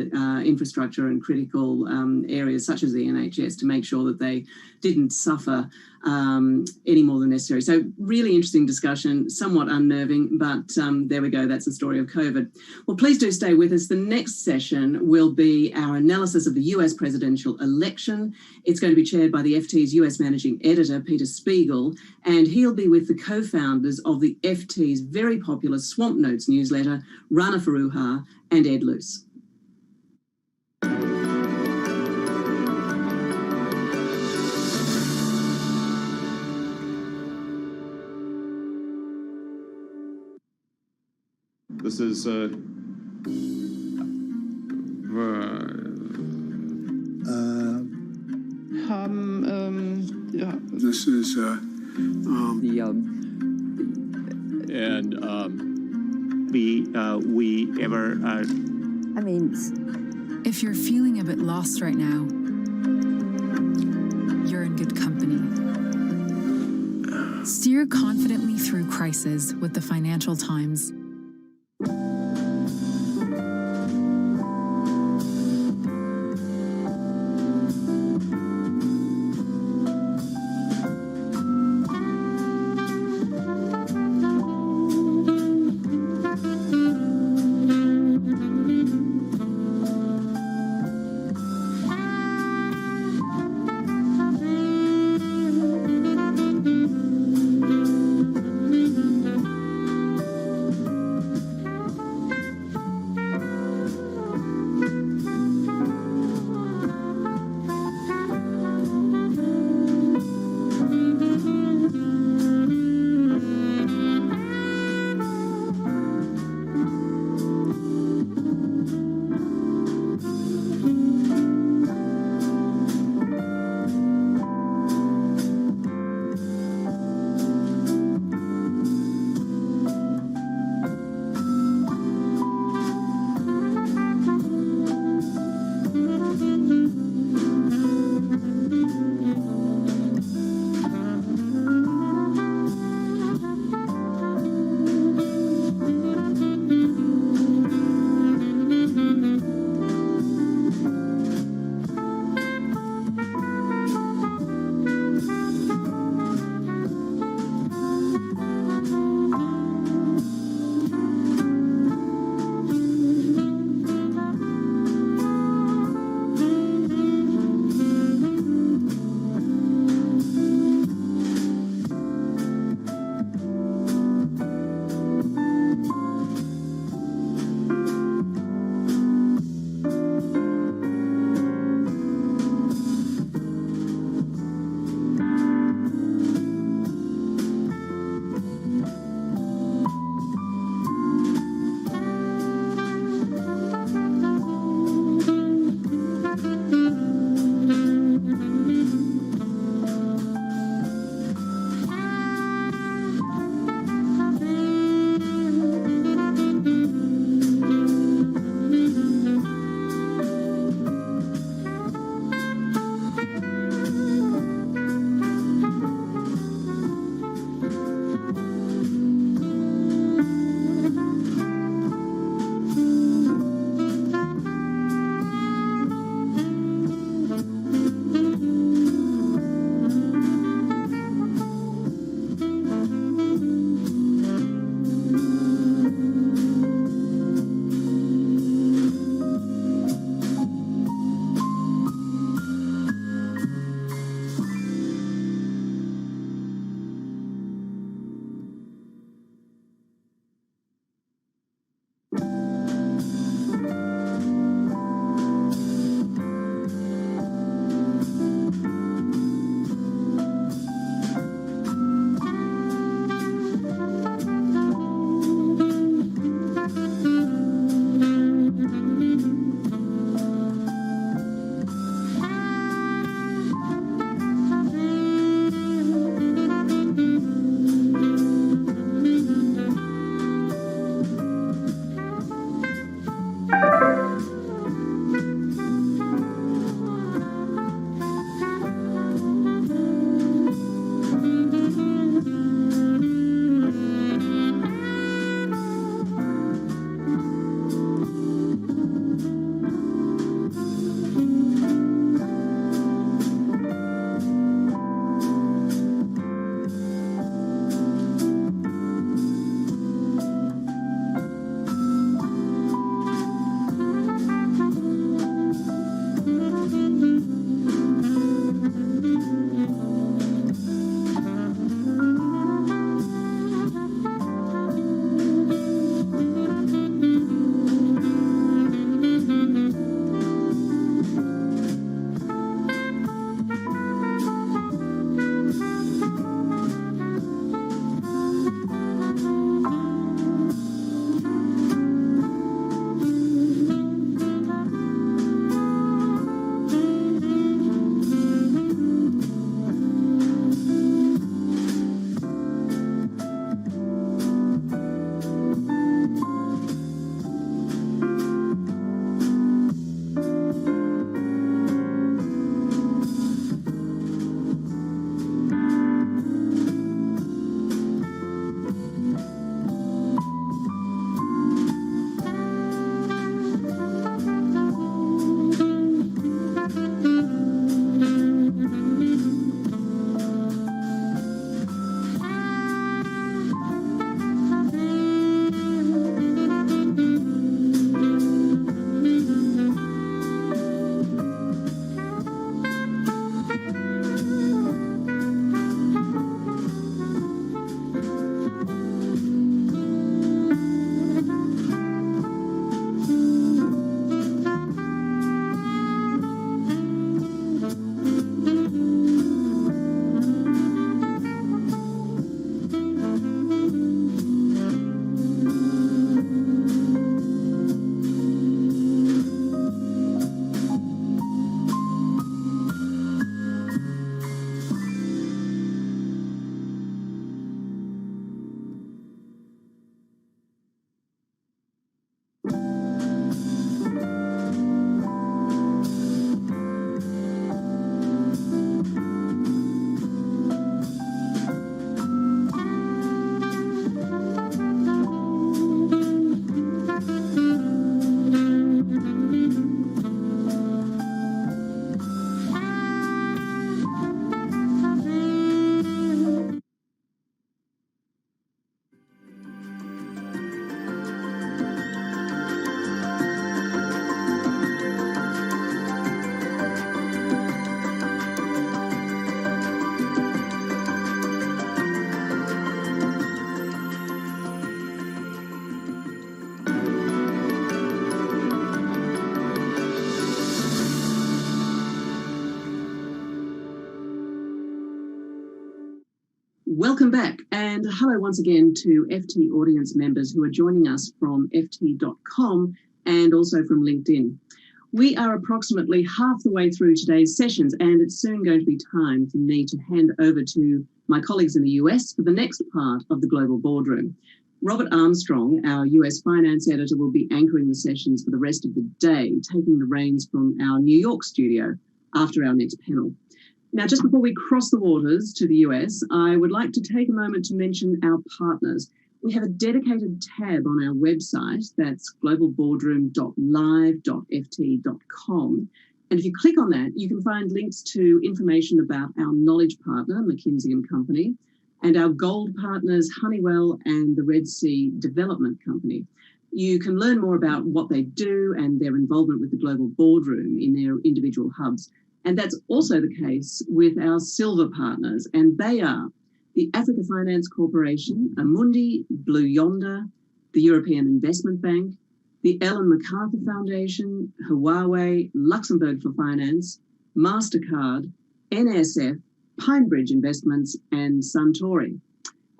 infrastructure and critical areas such as the NHS to make sure that they didn't suffer any more than necessary. So really interesting discussion, somewhat unnerving, but there we go. That's the story of COVID. Well, please do stay with us. The next session will be our analysis of the US presidential election. It's going to be chaired by the FT's US managing editor, Peter Spiegel, and he'll be with the co-founders of the FT's very popular Swamp Notes newsletter, Rana Faruha and Ed Luce. This is This is we ever I mean, if you're feeling a bit lost right now, you're in good company. Steer confidently through crisis with the Financial Times. Welcome back, and hello once again to FT audience members who are joining us from ft.com and also from LinkedIn. We are approximately half the way through today's sessions, and it's soon going to be time for me to hand over to my colleagues in the US for the next part of the Global Boardroom. Robert Armstrong, our US finance editor, will be anchoring the sessions for the rest of the day, taking the reins from our New York studio after our next panel. Now, just before we cross the waters to the US, I would like to take a moment to mention our partners. We have a dedicated tab on our website, that's globalboardroom.live.ft.com. And if you click on that, you can find links to information about our knowledge partner, McKinsey & Company, and our gold partners, Honeywell and the Red Sea Development Company. You can learn more about what they do and their involvement with the Global Boardroom in their individual hubs. And that's also the case with our silver partners, and they are the Africa Finance Corporation, Amundi, Blue Yonder, the European Investment Bank, the Ellen MacArthur Foundation, Huawei, Luxembourg for Finance, MasterCard, NSF, Pinebridge Investments, and Suntory.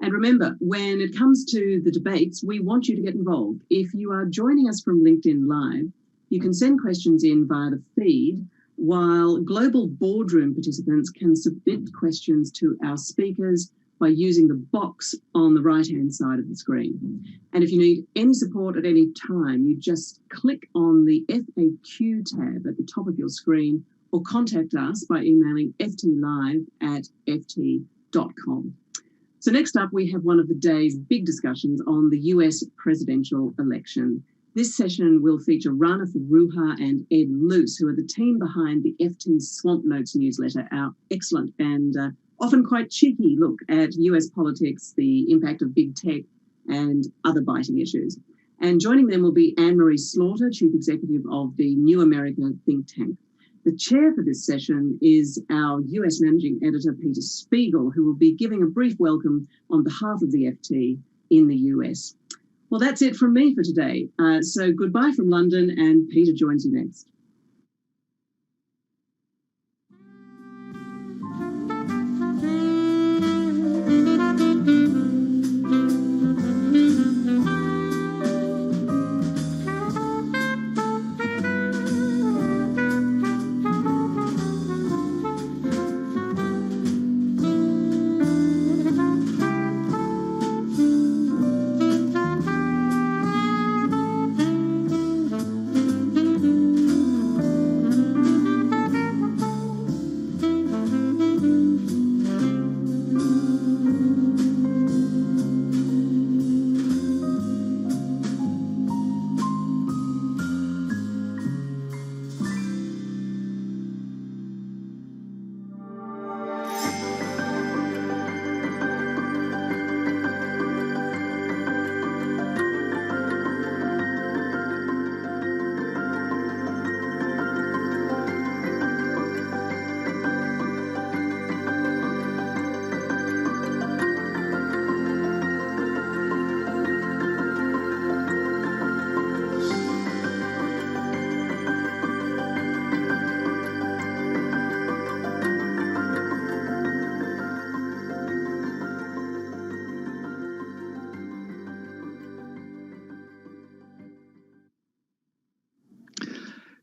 And remember, when it comes to the debates, we want you to get involved. If you are joining us from LinkedIn Live, you can send questions in via the feed, while Global Boardroom participants can submit questions to our speakers by using the box on the right-hand side of the screen. And if you need any support at any time, you just click on the FAQ tab at the top of your screen or contact us by emailing ftlive@ft.com. So next up, we have one of the day's big discussions on the US presidential election. This session will feature Rana Faruha and Ed Luce, who are the team behind the FT Swamp Notes newsletter, our excellent and often quite cheeky look at US politics, the impact of big tech, and other biting issues. And joining them will be Anne-Marie Slaughter, Chief Executive of the New America think tank. The chair for this session is our US Managing Editor, Peter Spiegel, who will be giving a brief welcome on behalf of the FT in the US. Well, that's it from me for today. So goodbye from London, and Peter joins you next.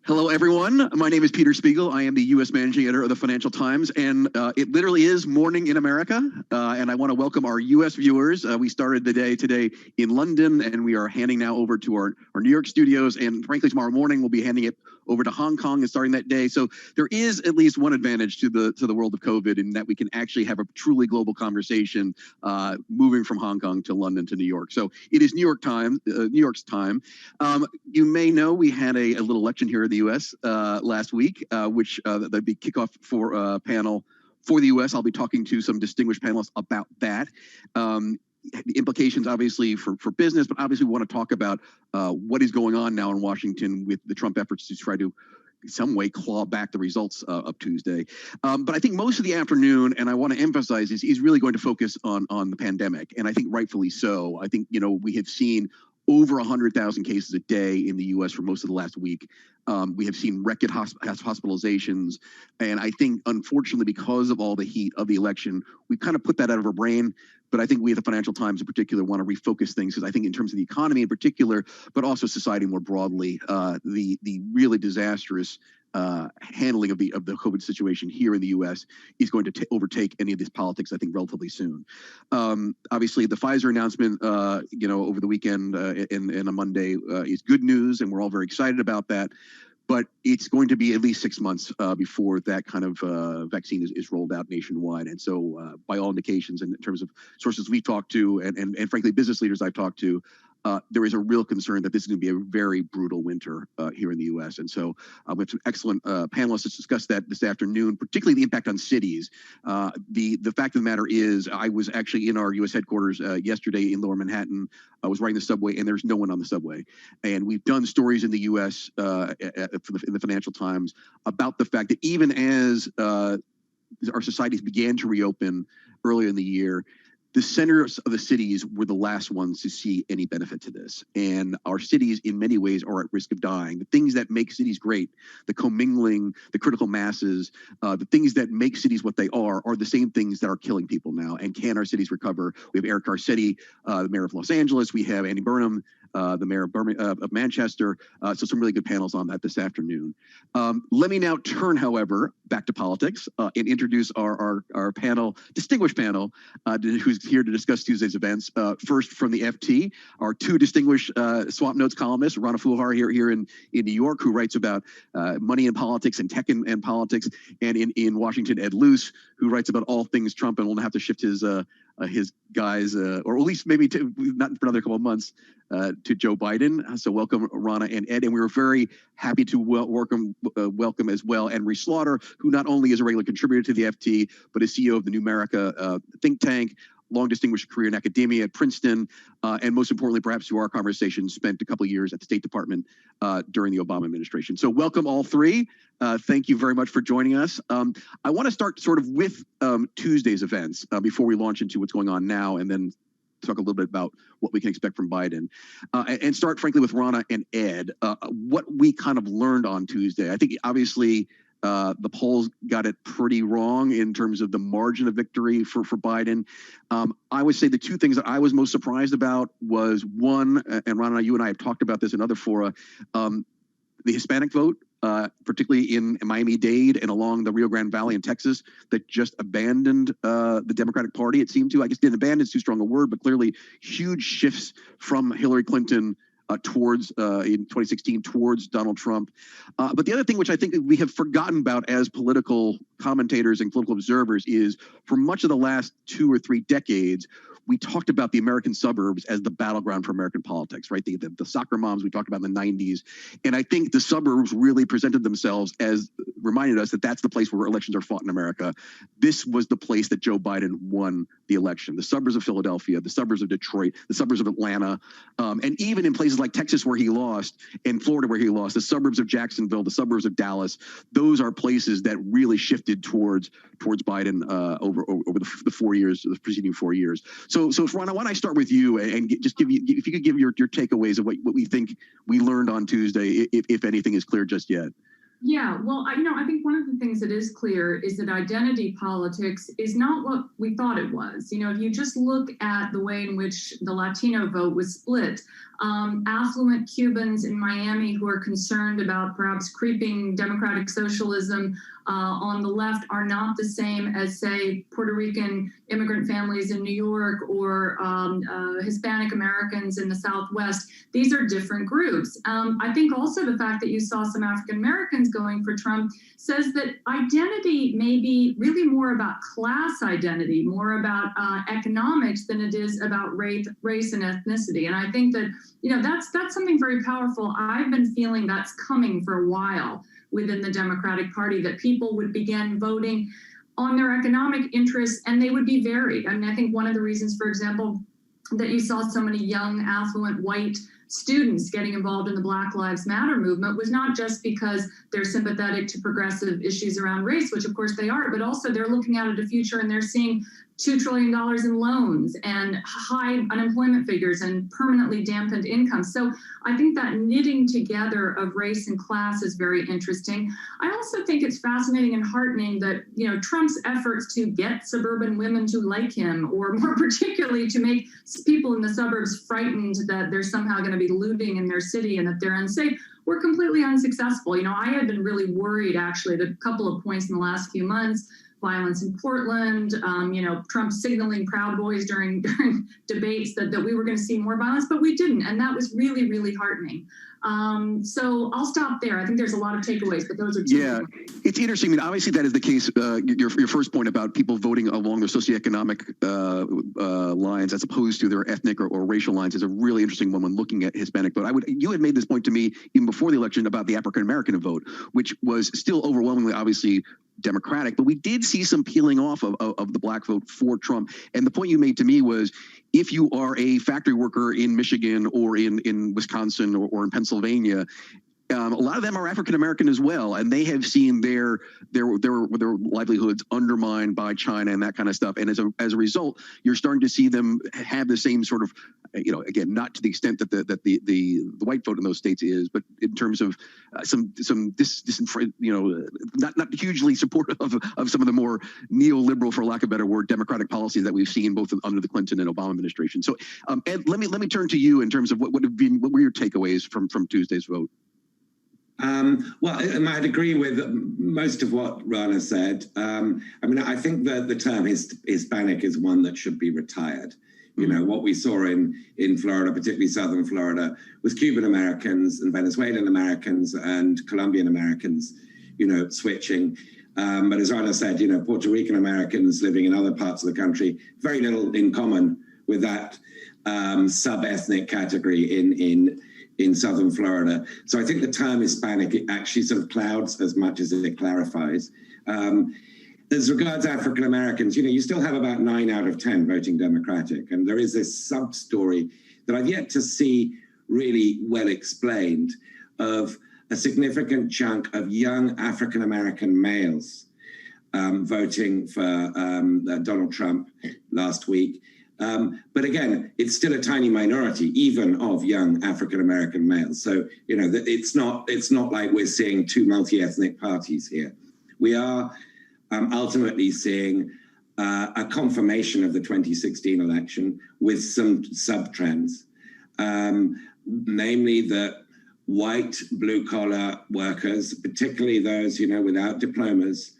Hello, everyone. My name is Peter Spiegel. I am the U.S. Managing Editor of the Financial Times, and it literally is morning in America, and I want to welcome our U.S. viewers. We started the day today in London, and we are handing now over to our New York studios, and frankly, tomorrow morning we'll be handing it over to Hong Kong and starting that day. So there is at least one advantage to the world of COVID in that we can actually have a truly global conversation moving from Hong Kong to London to New York. So it is New York's time. You may know we had a little election here in the U.S. Last week, which the big kickoff for panel for the U.S. I'll be talking to some distinguished panelists about that. The implications, obviously, for business, but obviously we want to talk about what is going on now in Washington with the Trump efforts to try to, in some way, claw back the results of Tuesday. But I think most of the afternoon, and I want to emphasize, is really going to focus on the pandemic, and I think rightfully so. I think, we have seen over 100,000 cases a day in the U.S. for most of the last week. We have seen record hospitalizations. And I think, unfortunately, because of all the heat of the election, we've kind of put that out of our brain. But I think we at the Financial Times in particular want to refocus things, because I think in terms of the economy in particular, but also society more broadly, the really disastrous handling of the COVID situation here in the U.S. is going to overtake any of this politics, I think, relatively soon. Obviously, the Pfizer announcement, over the weekend and a Monday is good news, and we're all very excited about that. But it's going to be at least 6 months before that kind of vaccine is rolled out nationwide. And so by all indications, and in terms of sources we've talked to and frankly, business leaders I've talked to, there is a real concern that this is going to be a very brutal winter here in the U.S. And so we have some excellent panelists to discuss that this afternoon, particularly the impact on cities. The fact of the matter is, I was actually in our U.S. headquarters yesterday in Lower Manhattan. I was riding the subway, and there's no one on the subway. And we've done stories in the U.S. In the Financial Times about the fact that even as our societies began to reopen earlier in the year, the centers of the cities were the last ones to see any benefit to this. And our cities, in many ways, are at risk of dying. The things that make cities great, the commingling, the critical masses, the things that make cities what they are the same things that are killing people now. And can our cities recover? We have Eric Garcetti, the mayor of Los Angeles. We have Andy Burnham, the mayor of Manchester. So some really good panels on that this afternoon. Let me now turn, however, back to politics and introduce our panel, distinguished panel, who's here to discuss Tuesday's events. First, from the FT, our two distinguished Swap Notes columnists, Rana Fuhar here in New York, who writes about money and politics and tech and politics, and in Washington, Ed Luce, who writes about all things Trump, and will have to shift his guys, or at least maybe not for another couple of months, to Joe Biden. So welcome, Rana and Ed. And we were very happy to welcome as well Henry Slaughter, who not only is a regular contributor to the FT, but is CEO of the New America think tank, long distinguished career in academia at Princeton, and most importantly, perhaps to our conversation, spent a couple of years at the State Department during the Obama administration. So welcome all three. Thank you very much for joining us. I want to start sort of with Tuesday's events before we launch into what's going on now, and then talk a little bit about what we can expect from Biden, and start frankly with Rana and Ed. What we kind of learned on Tuesday. I think obviously the polls got it pretty wrong in terms of the margin of victory for Biden. I would say the two things that I was most surprised about was one, and Rana, you and I have talked about this in other fora, the Hispanic vote, particularly in Miami-Dade and along the Rio Grande Valley in Texas, that just abandoned the Democratic Party. It seemed to, I guess, didn't abandon is too strong a word, but clearly huge shifts from Hillary Clinton towards in 2016 towards Donald Trump. But the other thing which I think we have forgotten about as political commentators and political observers is for much of the last 2 or 3 decades, we talked about the American suburbs as the battleground for American politics, right? The soccer moms we talked about in the 90s. And I think the suburbs really presented themselves as reminded us that that's the place where elections are fought in America. This was the place that Joe Biden won the election. The suburbs of Philadelphia, the suburbs of Detroit, the suburbs of Atlanta, and even in places like Texas where he lost, and Florida where he lost, the suburbs of Jacksonville, the suburbs of Dallas, those are places that really shifted towards Biden over the 4 years, the preceding 4 years. So Rana, why don't I start with you and just if you could give your takeaways of what we think we learned on Tuesday, if anything is clear just yet. Yeah, well, I think one of the things that is clear is that identity politics is not what we thought it was. If you just look at the way in which the Latino vote was split, affluent Cubans in Miami who are concerned about perhaps creeping democratic socialism on the left are not the same as, say, Puerto Rican immigrant families in New York or Hispanic Americans in the Southwest. These are different groups. I think also the fact that you saw some African Americans going for Trump says that identity may be really more about class identity, more about economics than it is about race and ethnicity. And I think that, that's something very powerful. I've been feeling that's coming for a while within the Democratic Party, that people would begin voting on their economic interests, and they would be varied. I mean, I think one of the reasons, for example, that you saw so many young, affluent, white students getting involved in the Black Lives Matter movement was not just because they're sympathetic to progressive issues around race, which of course they are, but also they're looking out at the future and they're seeing $2 trillion in loans and high unemployment figures and permanently dampened income. So I think that knitting together of race and class is very interesting. I also think it's fascinating and heartening that, you know, Trump's efforts to get suburban women to like him, or more particularly to make people in the suburbs frightened that there's somehow going to be looting in their city and that they're unsafe, were completely unsuccessful. You know, I had been really worried actually at a couple of points in the last few months. Violence in Portland, you know, Trump signaling Proud Boys during debates that we were going to see more violence, but we didn't. And that was really, really heartening. So I'll stop there. I think there's a lot of takeaways, but those are two. Yeah, it's interesting. I mean, obviously, that is the case. Your first point about people voting along their socioeconomic lines as opposed to their ethnic or racial lines is a really interesting one when looking at Hispanic vote. You had made this point to me even before the election about the African American vote, which was still overwhelmingly, obviously, Democratic, but we did see some peeling off of the black vote for Trump. And the point you made to me was, if you are a factory worker in Michigan or in Wisconsin or in Pennsylvania, a lot of them are African American as well, and they have seen their livelihoods undermined by China and that kind of stuff. And as a result, you're starting to see them have the same sort of, you know, again, not to the extent that the white vote in those states is, but in terms of not hugely supportive of some of the more neoliberal, for lack of a better word, democratic policies that we've seen both under the Clinton and Obama administration. So, Ed, let me turn to you in terms of what were your takeaways from Tuesday's vote. Well, I'd agree with most of what Rana said. I mean, I think that the term Hispanic is one that should be retired. You know, what we saw in Florida, particularly southern Florida, was Cuban Americans and Venezuelan Americans and Colombian Americans, you know, switching. But as Rana said, you know, Puerto Rican Americans living in other parts of the country, very little in common with that sub-ethnic category in southern Florida. So I think the term Hispanic, it actually sort of clouds as much as it clarifies. As regards African Americans, you know, you still have about 9 out of 10 voting Democratic. And there is this sub-story that I've yet to see really well explained of a significant chunk of young African American males voting for Donald Trump last week. But again, it's still a tiny minority, even of young African American males. So, you know, it's not like we're seeing two multi-ethnic parties here. We are ultimately seeing a confirmation of the 2016 election with some sub-trends, namely that white blue-collar workers, particularly those, you know, without diplomas,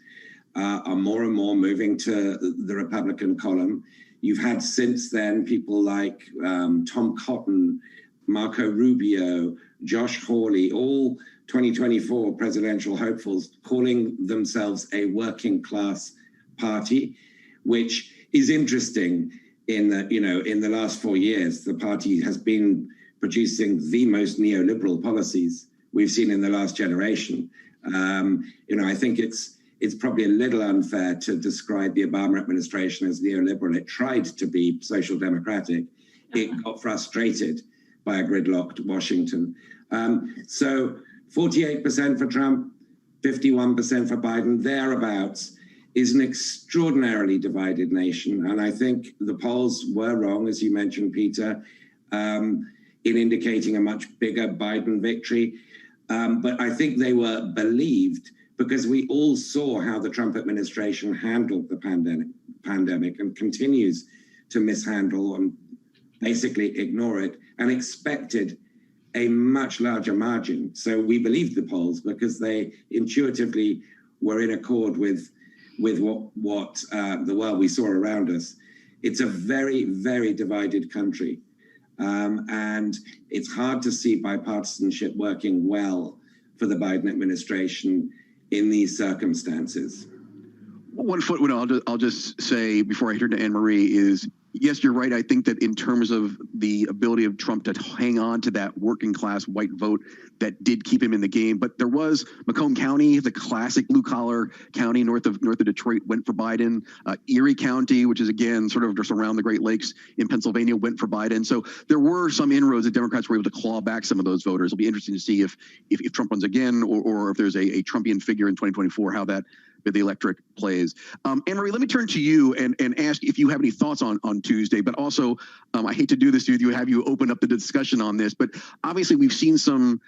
are more and more moving to the Republican column. You've had since then people like Tom Cotton, Marco Rubio, Josh Hawley, all 2024 presidential hopefuls calling themselves a working class party, which is interesting in that, you know, in the last 4 years, the party has been producing the most neoliberal policies we've seen in the last generation. You know, I think it's probably a little unfair to describe the Obama administration as neoliberal. It tried to be social democratic. It got frustrated by a gridlocked Washington. So 48% for Trump, 51% for Biden, thereabouts, is an extraordinarily divided nation. And I think the polls were wrong, as you mentioned, Peter, in indicating a much bigger Biden victory. But I think they were believed because we all saw how the Trump administration handled the pandemic and continues to mishandle and basically ignore it, and expected a much larger margin. So we believed the polls because they intuitively were in accord with what the world we saw around us. It's a very, very divided country. And it's hard to see bipartisanship working well for the Biden administration in these circumstances. One footnote I'll just say before I turn to Anne Marie is, yes, you're right. I think that in terms of the ability of Trump to hang on to that working class white vote, that did keep him in the game. But there was Macomb County, the classic blue collar county north of Detroit, went for Biden. Erie County, which is again sort of just around the Great Lakes in Pennsylvania, went for Biden. So there were some inroads that Democrats were able to claw back some of those voters. It'll be interesting to see if Trump runs again, or if there's a Trumpian figure in 2024, how that the electric plays. Anne-Marie, let me turn to you and ask if you have any thoughts on Tuesday, but also I hate to do this with you, have you open up the discussion on this, but obviously we've seen some,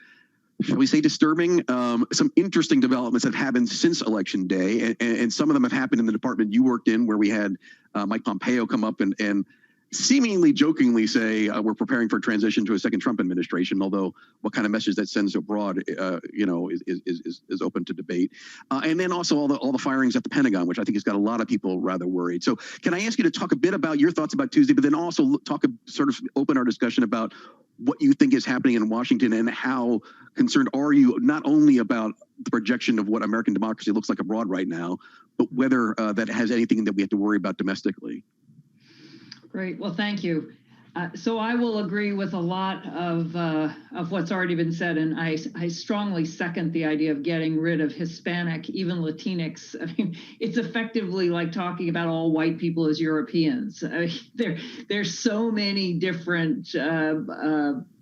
shall we say, disturbing, some interesting developments that have happened since Election Day, and some of them have happened in the department you worked in, where we had Mike Pompeo come up and seemingly jokingly say we're preparing for a transition to a second Trump administration, although what kind of message that sends abroad, is open to debate. And then also all the firings at the Pentagon, which I think has got a lot of people rather worried. So can I ask you to talk a bit about your thoughts about Tuesday, but then also sort of open our discussion about what you think is happening in Washington, and how concerned are you not only about the projection of what American democracy looks like abroad right now, but whether that has anything that we have to worry about domestically? Great. Well, thank you. So I will agree with a lot of what's already been said, and I strongly second the idea of getting rid of Hispanic, even Latinx. I mean, it's effectively like talking about all white people as Europeans. I mean, there's so many different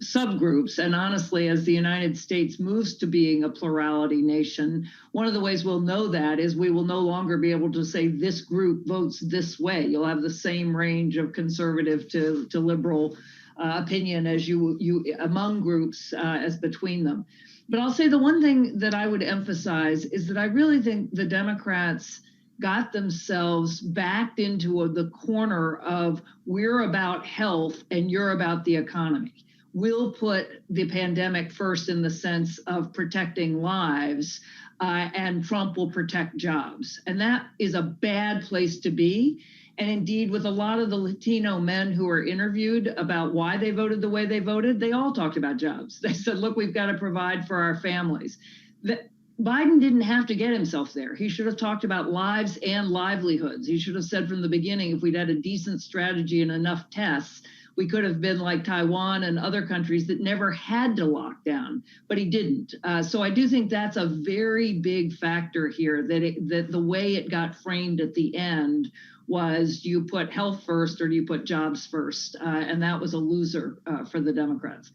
subgroups, and honestly, as the United States moves to being a plurality nation, one of the ways we'll know that is we will no longer be able to say this group votes this way. You'll have the same range of conservative to liberal opinion as you among groups as between them. But I'll say the one thing that I would emphasize is that I really think the Democrats got themselves backed into the corner of we're about health and you're about the economy. We'll put the pandemic first in the sense of protecting lives, and Trump will protect jobs. And that is a bad place to be. And indeed, with a lot of the Latino men who were interviewed about why they voted the way they voted, they all talked about jobs. They said, look, we've got to provide for our families. Biden didn't have to get himself there. He should have talked about lives and livelihoods. He should have said from the beginning, if we'd had a decent strategy and enough tests, we could have been like Taiwan and other countries that never had to lock down, but he didn't. So I do think that's a very big factor here, that the way it got framed at the end was, do you put health first or do you put jobs first? And that was a loser for the Democrats.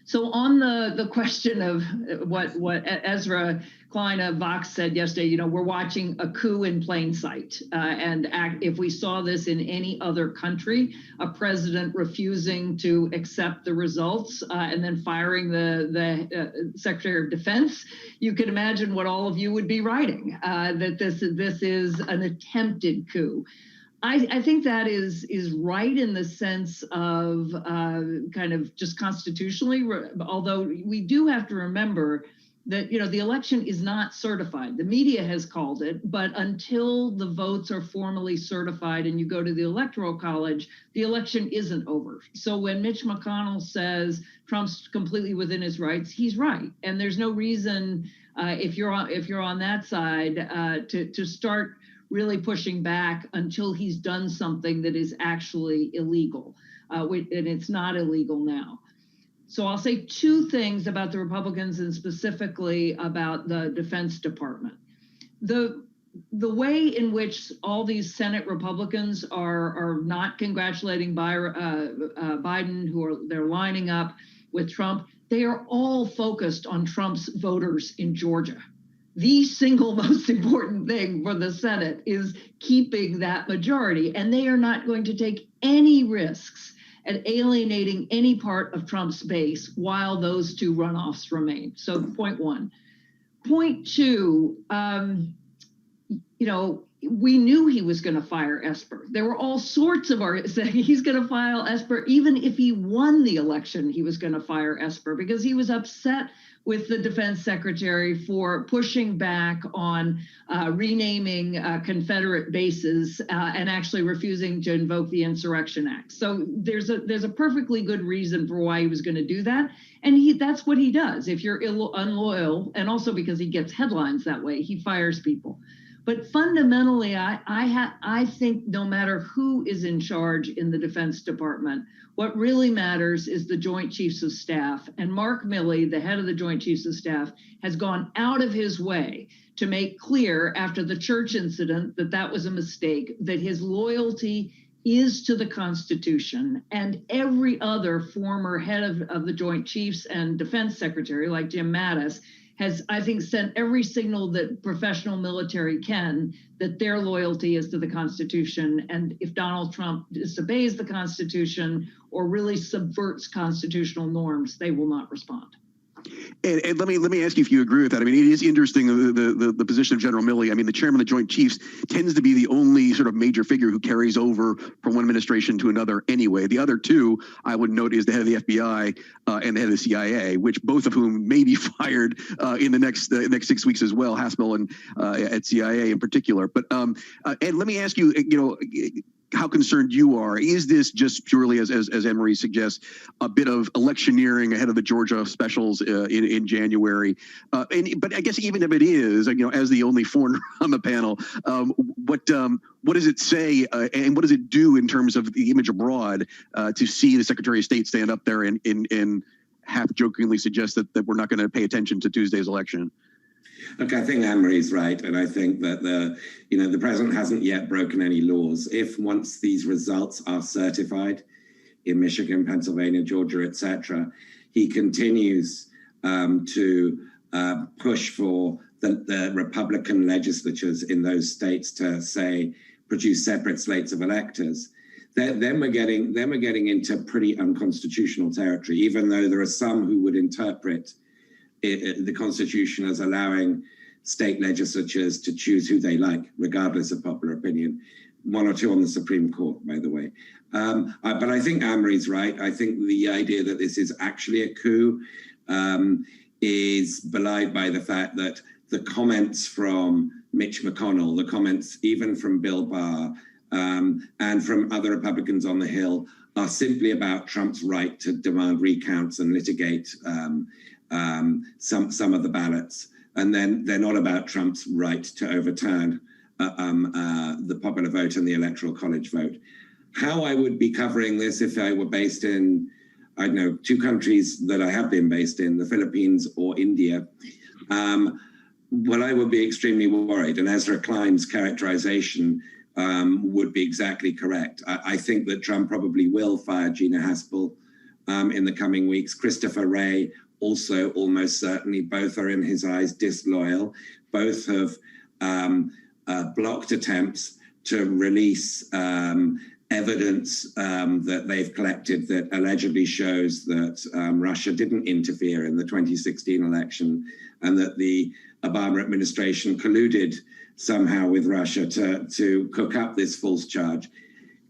So on the question of what Ezra Klein of Vox said yesterday, we're watching a coup in plain sight. If we saw this in any other country, a president refusing to accept the results and then firing the Secretary of Defense, you can imagine what all of you would be writing, that this is an attempted coup. I think that is right in the sense of kind of just constitutionally, although we do have to remember that, the election is not certified. The media has called it, but until the votes are formally certified and you go to the Electoral College, the election isn't over. So when Mitch McConnell says Trump's completely within his rights, he's right. And there's no reason, if you're on that side, to start really pushing back until he's done something that is actually illegal, and it's not illegal now. So I'll say two things about the Republicans and specifically about the Defense Department. The way in which all these Senate Republicans are not congratulating Biden, they're lining up with Trump, they are all focused on Trump's voters in Georgia. The single most important thing for the Senate is keeping that majority, and they are not going to take any risks at alienating any part of Trump's base while those two runoffs remain. So point one. Point two, we knew he was going to fire Esper. There were all sorts of arguments saying he's going to fire Esper. Even if he won the election, he was going to fire Esper because he was upset with the defense secretary for pushing back on renaming Confederate bases and actually refusing to invoke the Insurrection Act. So there's a perfectly good reason for why he was going to do that. And that's what he does. If you're unloyal, and also because he gets headlines that way, he fires people. But fundamentally, I think no matter who is in charge in the Defense Department, what really matters is the Joint Chiefs of Staff. And Mark Milley, the head of the Joint Chiefs of Staff, has gone out of his way to make clear after the church incident that was a mistake, that his loyalty is to the Constitution. And every other former head of the Joint Chiefs and Defense Secretary, like Jim Mattis, has, I think, sent every signal that professional military can, that their loyalty is to the Constitution. And if Donald Trump disobeys the Constitution or really subverts constitutional norms, they will not respond. And let me ask you if you agree with that. I mean, it is interesting, the position of General Milley. I mean, the chairman of the Joint Chiefs tends to be the only sort of major figure who carries over from one administration to another anyway. The other two, I would note, is the head of the FBI and the head of the CIA, which both of whom may be fired in the next 6 weeks as well, Haspel and at CIA in particular. But Ed, let me ask you, how concerned you are. Is this just purely, as Anne-Marie suggests, a bit of electioneering ahead of the Georgia specials in January? But I guess even if it is, as the only foreigner on the panel, what does it say and what does it do in terms of the image abroad to see the Secretary of State stand up there and half jokingly suggest that we're not going to pay attention to Tuesday's election? Look, I think Anne-Marie's right, and I think that the president hasn't yet broken any laws. If once these results are certified in Michigan, Pennsylvania, Georgia, etc., he continues to push for the Republican legislatures in those states to produce separate slates of electors. Then we're getting into pretty unconstitutional territory, even though there are some who would interpret the Constitution as allowing state legislatures to choose who they like, regardless of popular opinion. One or two on the Supreme Court, by the way. But I think Anne-Marie's right. I think the idea that this is actually a coup is belied by the fact that the comments from Mitch McConnell, the comments even from Bill Barr, and from other Republicans on the Hill are simply about Trump's right to demand recounts and litigate some of the ballots, and then they're not about Trump's right to overturn the popular vote and the Electoral College vote. How I would be covering this if I were based in, I don't know, two countries that I have been based in, the Philippines or India, well, I would be extremely worried, and Ezra Klein's characterization would be exactly correct. I think that Trump probably will fire Gina Haspel in the coming weeks. Christopher Wray also almost certainly. Both are in his eyes disloyal. Both have blocked attempts to release evidence that they've collected that allegedly shows that Russia didn't interfere in the 2016 election and that the Obama administration colluded somehow with Russia to cook up this false charge.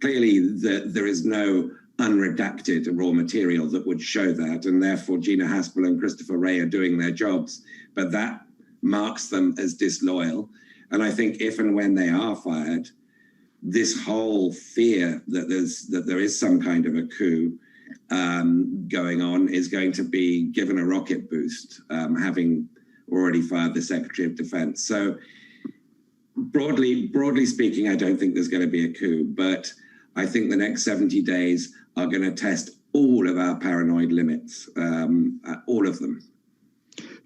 Clearly, there is no unredacted raw material that would show that, and therefore Gina Haspel and Christopher Wray are doing their jobs, but that marks them as disloyal. And I think if and when they are fired, this whole fear that there is some kind of a coup going on is going to be given a rocket boost, having already fired the Secretary of Defense. So broadly speaking, I don't think there's going to be a coup, but I think the next 70 days are going to test all of our paranoid limits, all of them.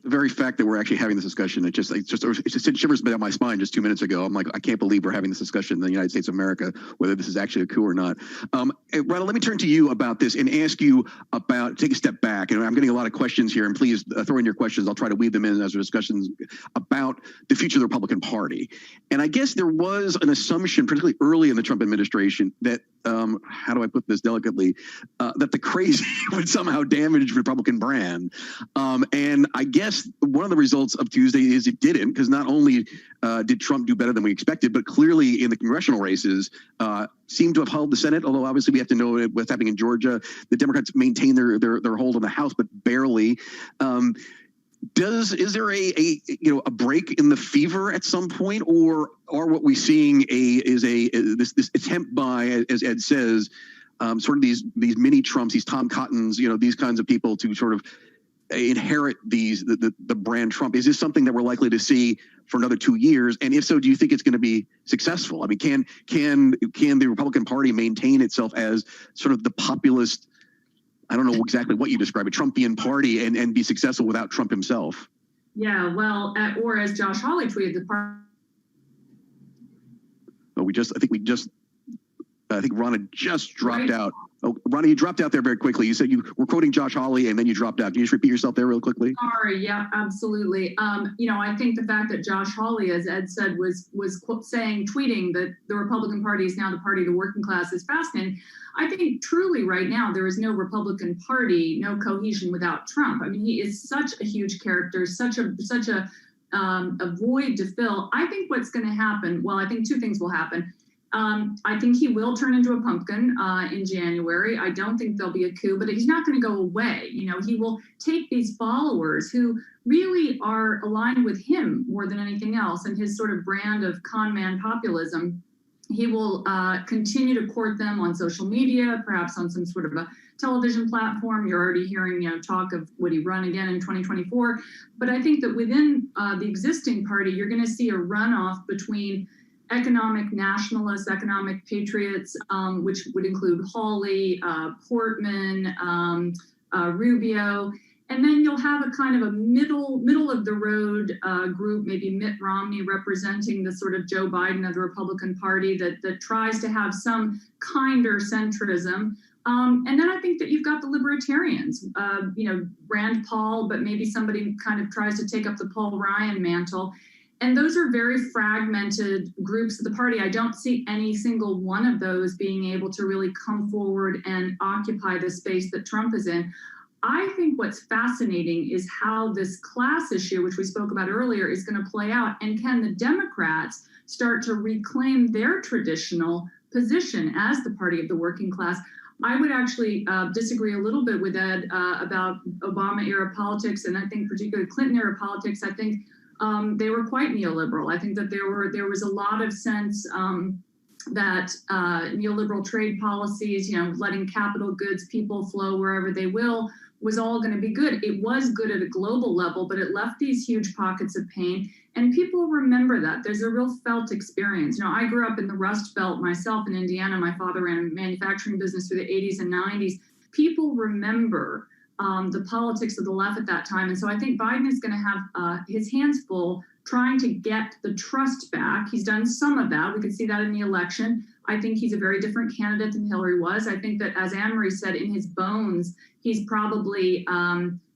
The very fact that we're actually having this discussion, it just sent shivers down my spine just 2 minutes ago. I'm like, I can't believe we're having this discussion in the United States of America, whether this is actually a coup or not. Ronald, let me turn to you about this and ask you about, take a step back. And I'm getting a lot of questions here, and please throw in your questions. I'll try to weave them in as our discussions about the future of the Republican Party. And I guess there was an assumption, particularly early in the Trump administration, that, how do I put this delicately, that the crazy would somehow damage the Republican brand. And I guess one of the results of Tuesday is it didn't, because not only did Trump do better than we expected, but clearly in the congressional races seemed to have held the Senate, although obviously we have to know what's happening in Georgia. The Democrats maintain their hold on the House, but barely. Is there a break in the fever at some point, or are what we're seeing this attempt by, as Ed says, sort of these mini Trumps, these Tom Cottons, these kinds of people to sort of inherit the brand Trump? Is this something that we're likely to see for another 2 years? And if so, do you think it's going to be successful? I mean, can the Republican Party maintain itself as sort of the populist, I don't know exactly what you describe, a Trumpian party, and be successful without Trump himself? Yeah, well, or as Josh Hawley tweeted, I think Ron had just dropped out. Oh, Ronnie, you dropped out there very quickly. You said you were quoting Josh Hawley and then you dropped out. Can you just repeat yourself there real quickly? Sorry, yeah, absolutely. I think the fact that Josh Hawley, as Ed said, was tweeting that the Republican Party is now the party of the working class is fascinating. I think truly right now there is no Republican Party, no cohesion without Trump. I mean, he is such a huge character, such a void to fill. I think what's going to happen, well, I think two things will happen. I think he will turn into a pumpkin in January. I don't think there'll be a coup, but he's not going to go away. He will take these followers who really are aligned with him more than anything else and his sort of brand of con man populism. He will continue to court them on social media, perhaps on some sort of a television platform. You're already hearing talk of would he run again in 2024. But I think that within the existing party, you're going to see a runoff between economic nationalists, economic patriots, which would include Hawley, Portman, Rubio. And then you'll have a kind of a middle of the road group, maybe Mitt Romney representing the sort of Joe Biden of the Republican Party that tries to have some kinder centrism. And then I think that you've got the libertarians, Rand Paul, but maybe somebody kind of tries to take up the Paul Ryan mantle. And those are very fragmented groups of the party. I don't see any single one of those being able to really come forward and occupy the space that Trump is in. I think what's fascinating is how this class issue, which we spoke about earlier, is going to play out. And can the Democrats start to reclaim their traditional position as the party of the working class? I would actually disagree a little bit with Ed about Obama-era politics, and I think particularly Clinton-era politics. I think they were quite neoliberal. I think that there was a lot of sense that neoliberal trade policies, letting capital goods, people flow wherever they will, was all going to be good. It was good at a global level, but it left these huge pockets of pain. And people remember that. There's a real felt experience. I grew up in the Rust Belt myself in Indiana. My father ran a manufacturing business through the 80s and 90s. People remember the politics of the left at that time. And so I think Biden is going to have his hands full trying to get the trust back. He's done some of that. We could see that in the election. I think he's a very different candidate than Hillary was. I think that, as Anne-Marie said, in his bones, he's probably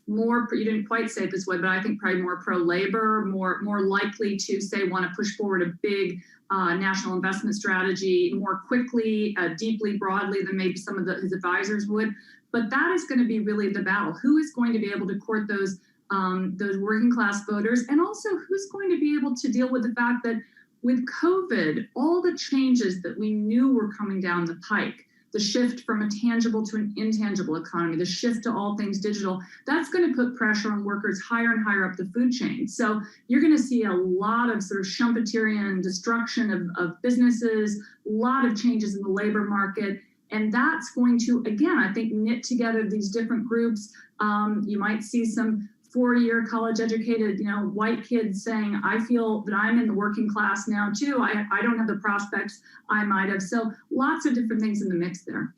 more, you didn't quite say it this way, but I think probably more pro-labor, more likely to say want to push forward a big national investment strategy more quickly, deeply, broadly than maybe some of his advisors would. But that is going to be really the battle. Who is going to be able to court those working class voters? And also who's going to be able to deal with the fact that with COVID, all the changes that we knew were coming down the pike, the shift from a tangible to an intangible economy, the shift to all things digital, that's going to put pressure on workers higher and higher up the food chain. So you're going to see a lot of sort of Schumpeterian destruction of businesses, a lot of changes in the labor market. And that's going to, again, I think, knit together these different groups. You might see some 4-year college educated, white kids saying, I feel that I'm in the working class now too. I don't have the prospects I might have. So lots of different things in the mix there.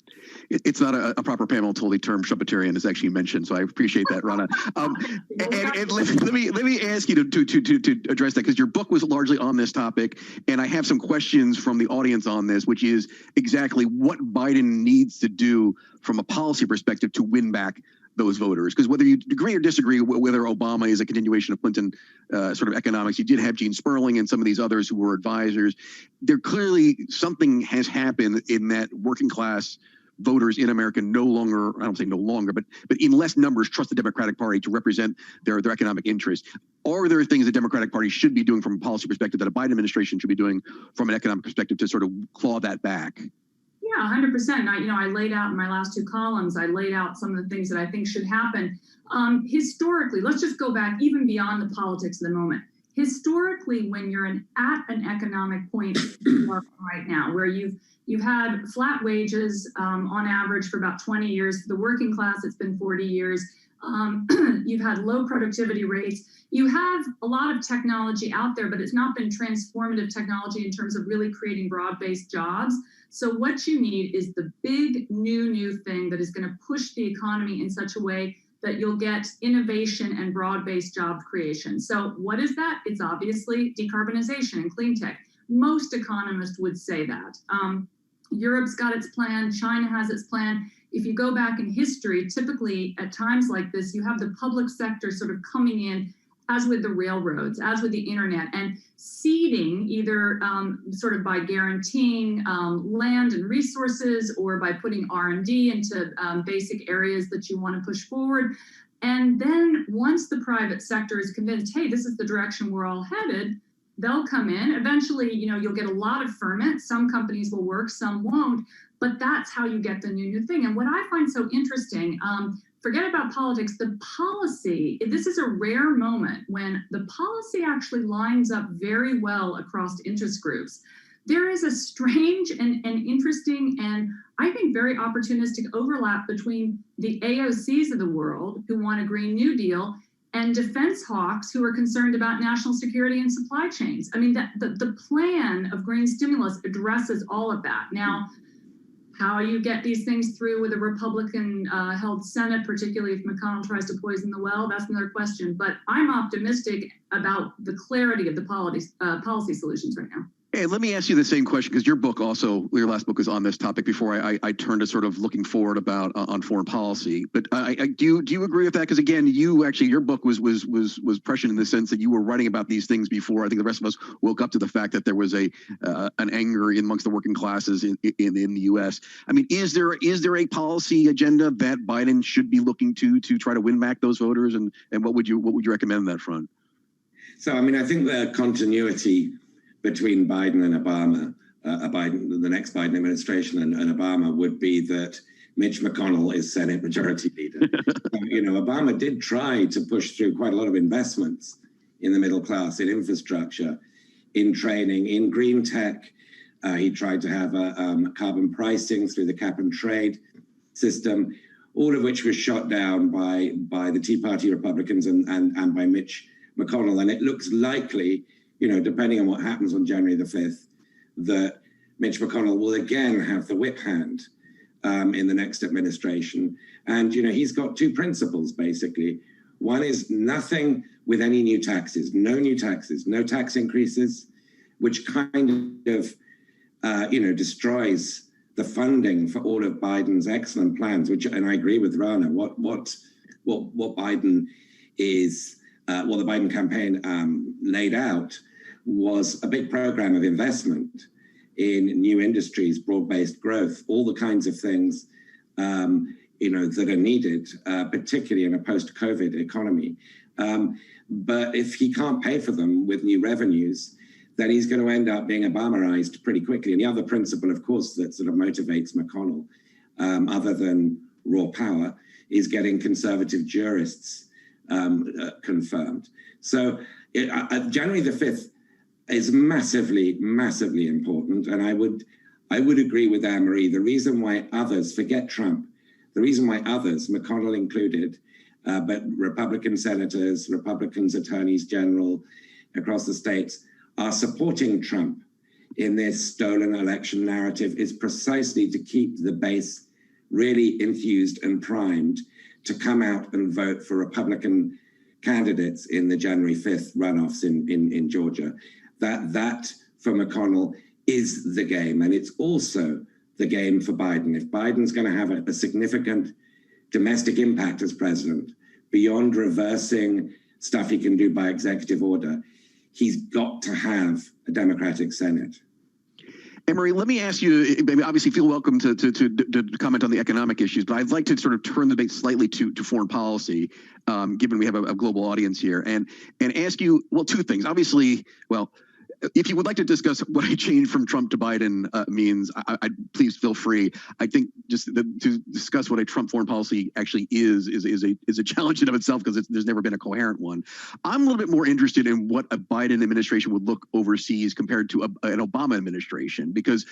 It's not a proper panel until the term Schumpeterian is actually mentioned. So I appreciate that, Rana. And let me ask you to address that, because your book was largely on this topic. And I have some questions from the audience on this, which is exactly what Biden needs to do from a policy perspective to win back those voters. Because whether you agree or disagree whether Obama is a continuation of Clinton sort of economics, you did have Gene Sperling and some of these others who were advisors. There clearly something has happened in that working class voters in America no longer, I don't say no longer, but in less numbers trust the Democratic Party to represent their economic interests. Are there things the Democratic Party should be doing from a policy perspective that a Biden administration should be doing from an economic perspective to sort of claw that back? Yeah, 100%. I laid out in my last 2 columns, I laid out some of the things that I think should happen. Historically, let's just go back even beyond the politics of the moment. Historically, when you're at an economic point right now, where you've had flat wages on average for about 20 years, for the working class, it's been 40 years. You've had low productivity rates. You have a lot of technology out there, but it's not been transformative technology in terms of really creating broad-based jobs. So what you need is the big new thing that is going to push the economy in such a way that you'll get innovation and broad-based job creation. So what is that? It's obviously decarbonization and clean tech. Most economists would say that. Europe's got its plan. China has its plan. if you go back in history, typically at times like this, you have the public sector sort of coming in, as with the railroads, as with the internet, and seeding either sort of by guaranteeing land and resources, or by putting R&D into basic areas that you want to push forward. And then once the private sector is convinced, hey, this is the direction we're all headed, they'll come in. Eventually, you'll get a lot of ferment. Some companies will work, some won't, but that's how you get the new thing. And what I find so interesting, forget about politics, the policy, this is a rare moment when the policy actually lines up very well across interest groups. There is a strange and interesting and I think very opportunistic overlap between the AOCs of the world who want a Green New Deal and defense hawks who are concerned about national security and supply chains. I mean, the plan of green stimulus addresses all of that. Now, how you get these things through with a Republican-held Senate, particularly if McConnell tries to poison the well, that's another question. But I'm optimistic about the clarity of the policy solutions right now. Hey, let me ask you the same question, because your last book is on this topic before I turn to sort of looking forward about on foreign policy. But do you agree with that? Because again, your book was prescient in the sense that you were writing about these things before I think the rest of us woke up to the fact that there was an anger amongst the working classes in the U.S. I mean, is there a policy agenda that Biden should be looking to try to win back those voters? And what would you recommend on that front? So, I mean, I think the continuity between Biden and Obama, the next Biden administration and Obama, would be that Mitch McConnell is Senate Majority Leader. Obama did try to push through quite a lot of investments in the middle class, in infrastructure, in training, in green tech. He tried to have carbon pricing through the cap and trade system, all of which was shot down by the Tea Party Republicans and by Mitch McConnell. And it looks likely, depending on what happens on January the 5th, that Mitch McConnell will again have the whip hand in the next administration. And, he's got two principles, basically. One is nothing with any new taxes, no tax increases, which kind of, destroys the funding for all of Biden's excellent plans, and I agree with Rana, what Biden is, what the Biden campaign laid out was a big program of investment in new industries, broad-based growth, all the kinds of things, that are needed, particularly in a post-COVID economy. But if he can't pay for them with new revenues, then he's going to end up being Obamaized pretty quickly. And the other principle, of course, that sort of motivates McConnell, other than raw power, is getting conservative jurists confirmed. So January the 5th is massively, massively important. And I would agree with Anne-Marie. The reason why others, forget Trump, the reason why others, McConnell included, but Republican senators, Republicans attorneys general across the states are supporting Trump in this stolen election narrative is precisely to keep the base really enthused and primed to come out and vote for Republican candidates in the January 5th runoffs in Georgia. That for McConnell is the game. And it's also the game for Biden. If Biden's going to have a significant domestic impact as president, beyond reversing stuff he can do by executive order, he's got to have a Democratic Senate. Anne-Marie, let me ask you, obviously feel welcome to comment on the economic issues, but I'd like to sort of turn the debate slightly to foreign policy, given we have a global audience here, and ask you, well, two things. Obviously, well, if you would like to discuss what a change from Trump to Biden means, I'd please feel free. I think just to discuss what a Trump foreign policy actually is a challenge in of itself, because there's never been a coherent one. I'm a little bit more interested in what a Biden administration would look overseas compared to an Obama administration, because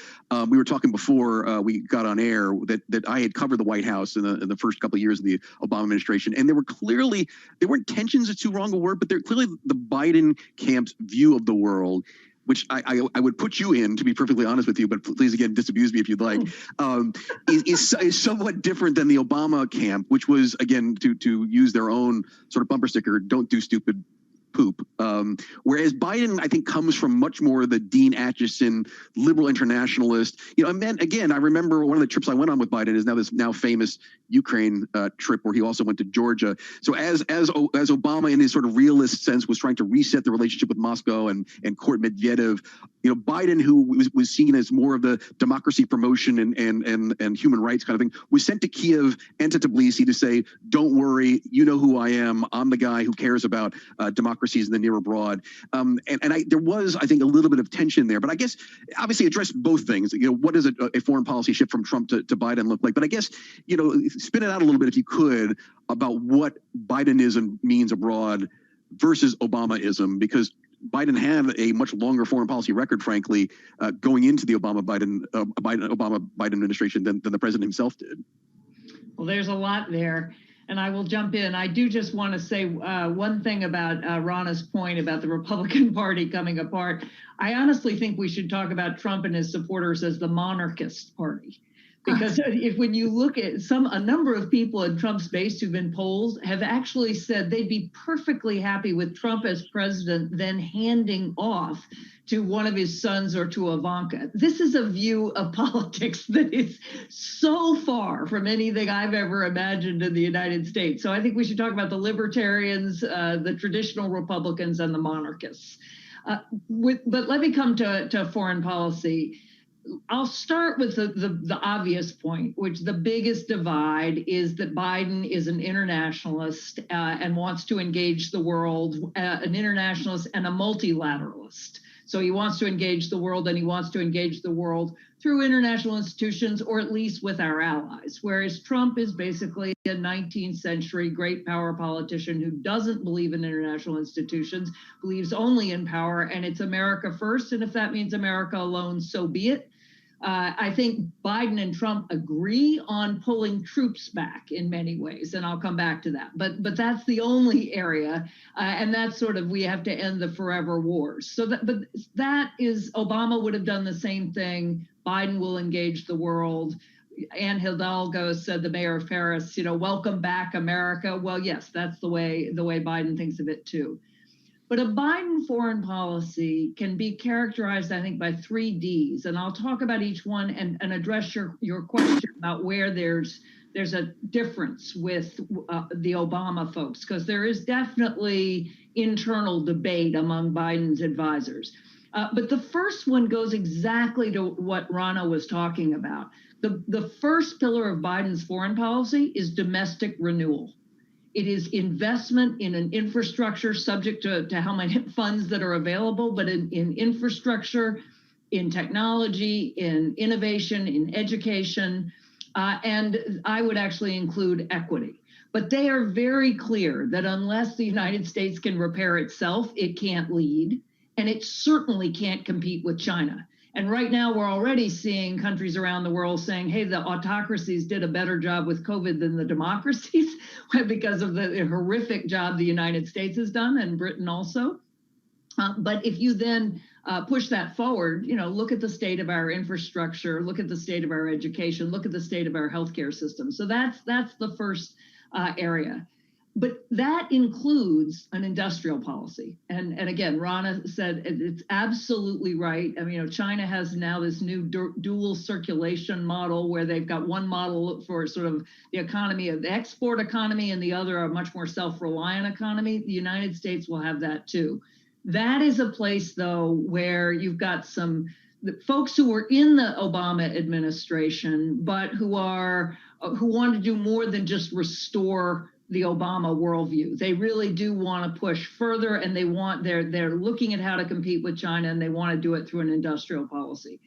we were talking before we got on air that I had covered the White House in the first couple of years of the Obama administration, and there weren't tensions, it's too wrong a word, but they're clearly the Biden camp's view of the world, which I would put you in, to be perfectly honest with you, but please, again, disabuse me if you'd like, is somewhat different than the Obama camp, which was, again, to use their own sort of bumper sticker, don't do stupid poop. Whereas Biden, I think, comes from much more the Dean Acheson liberal internationalist. And then again, I remember one of the trips I went on with Biden is now this now famous Ukraine trip where he also went to Georgia. So as Obama, in his sort of realist sense, was trying to reset the relationship with Moscow and court Medvedev, Biden, who was seen as more of the democracy promotion and human rights kind of thing, was sent to Kiev and to Tbilisi to say, don't worry, you know who I am. I'm the guy who cares about democracies in the near abroad. There was, I think, a little bit of tension there. But I guess, obviously, address both things. What does a foreign policy shift from Trump to Biden look like? But I guess, spin it out a little bit, if you could, about what Bidenism means abroad versus Obamaism, because Biden had a much longer foreign policy record, frankly, going into the Obama-Biden administration than the president himself did. Well, there's a lot there, and I will jump in. I do just want to say one thing about Rana's point about the Republican Party coming apart. I honestly think we should talk about Trump and his supporters as the monarchist party. Because when you look at a number of people in Trump's base who've been polled have actually said they'd be perfectly happy with Trump as president, then handing off to one of his sons or to Ivanka. This is a view of politics that is so far from anything I've ever imagined in the United States. So I think we should talk about the libertarians, the traditional Republicans, and the monarchists. But let me come to foreign policy. I'll start with the obvious point, which the biggest divide is that Biden is an internationalist and wants to engage the world, an internationalist and a multilateralist. So he wants to engage the world, and he wants to engage the world through international institutions, or at least with our allies. Whereas Trump is basically a 19th century great power politician who doesn't believe in international institutions, believes only in power, and it's America first. And if that means America alone, so be it. I think Biden and Trump agree on pulling troops back in many ways, and I'll come back to that. But that's the only area, and that's sort of, we have to end the forever wars. But that is, Obama would have done the same thing. Biden will engage the world. Anne Hidalgo said, the mayor of Paris, welcome back, America. Well, yes, that's the way Biden thinks of it too. But a Biden foreign policy can be characterized, I think, by 3 Ds. And I'll talk about each one and address your question about where there's a difference with the Obama folks, because there is definitely internal debate among Biden's advisors. But the first one goes exactly to what Rana was talking about. The first pillar of Biden's foreign policy is domestic renewal. It is investment in an infrastructure subject to how many funds that are available, but in infrastructure, in technology, in innovation, in education, and I would actually include equity. But they are very clear that unless the United States can repair itself, it can't lead, and it certainly can't compete with China. And right now, we're already seeing countries around the world saying, hey, the autocracies did a better job with COVID than the democracies because of the horrific job the United States has done, and Britain also. But if you then push that forward, look at the state of our infrastructure, look at the state of our education, look at the state of our healthcare system. So that's the first area. But that includes an industrial policy. And again, Rana said it's absolutely right. I mean, China has now this new dual circulation model where they've got one model for sort of the economy, of the export economy, and the other a much more self-reliant economy. The United States will have that too. That is a place, though, where you've got some folks who were in the Obama administration, but who want to do more than just restore the Obama worldview. They really do want to push further, and they're looking at how to compete with China, and they want to do it through an industrial policy.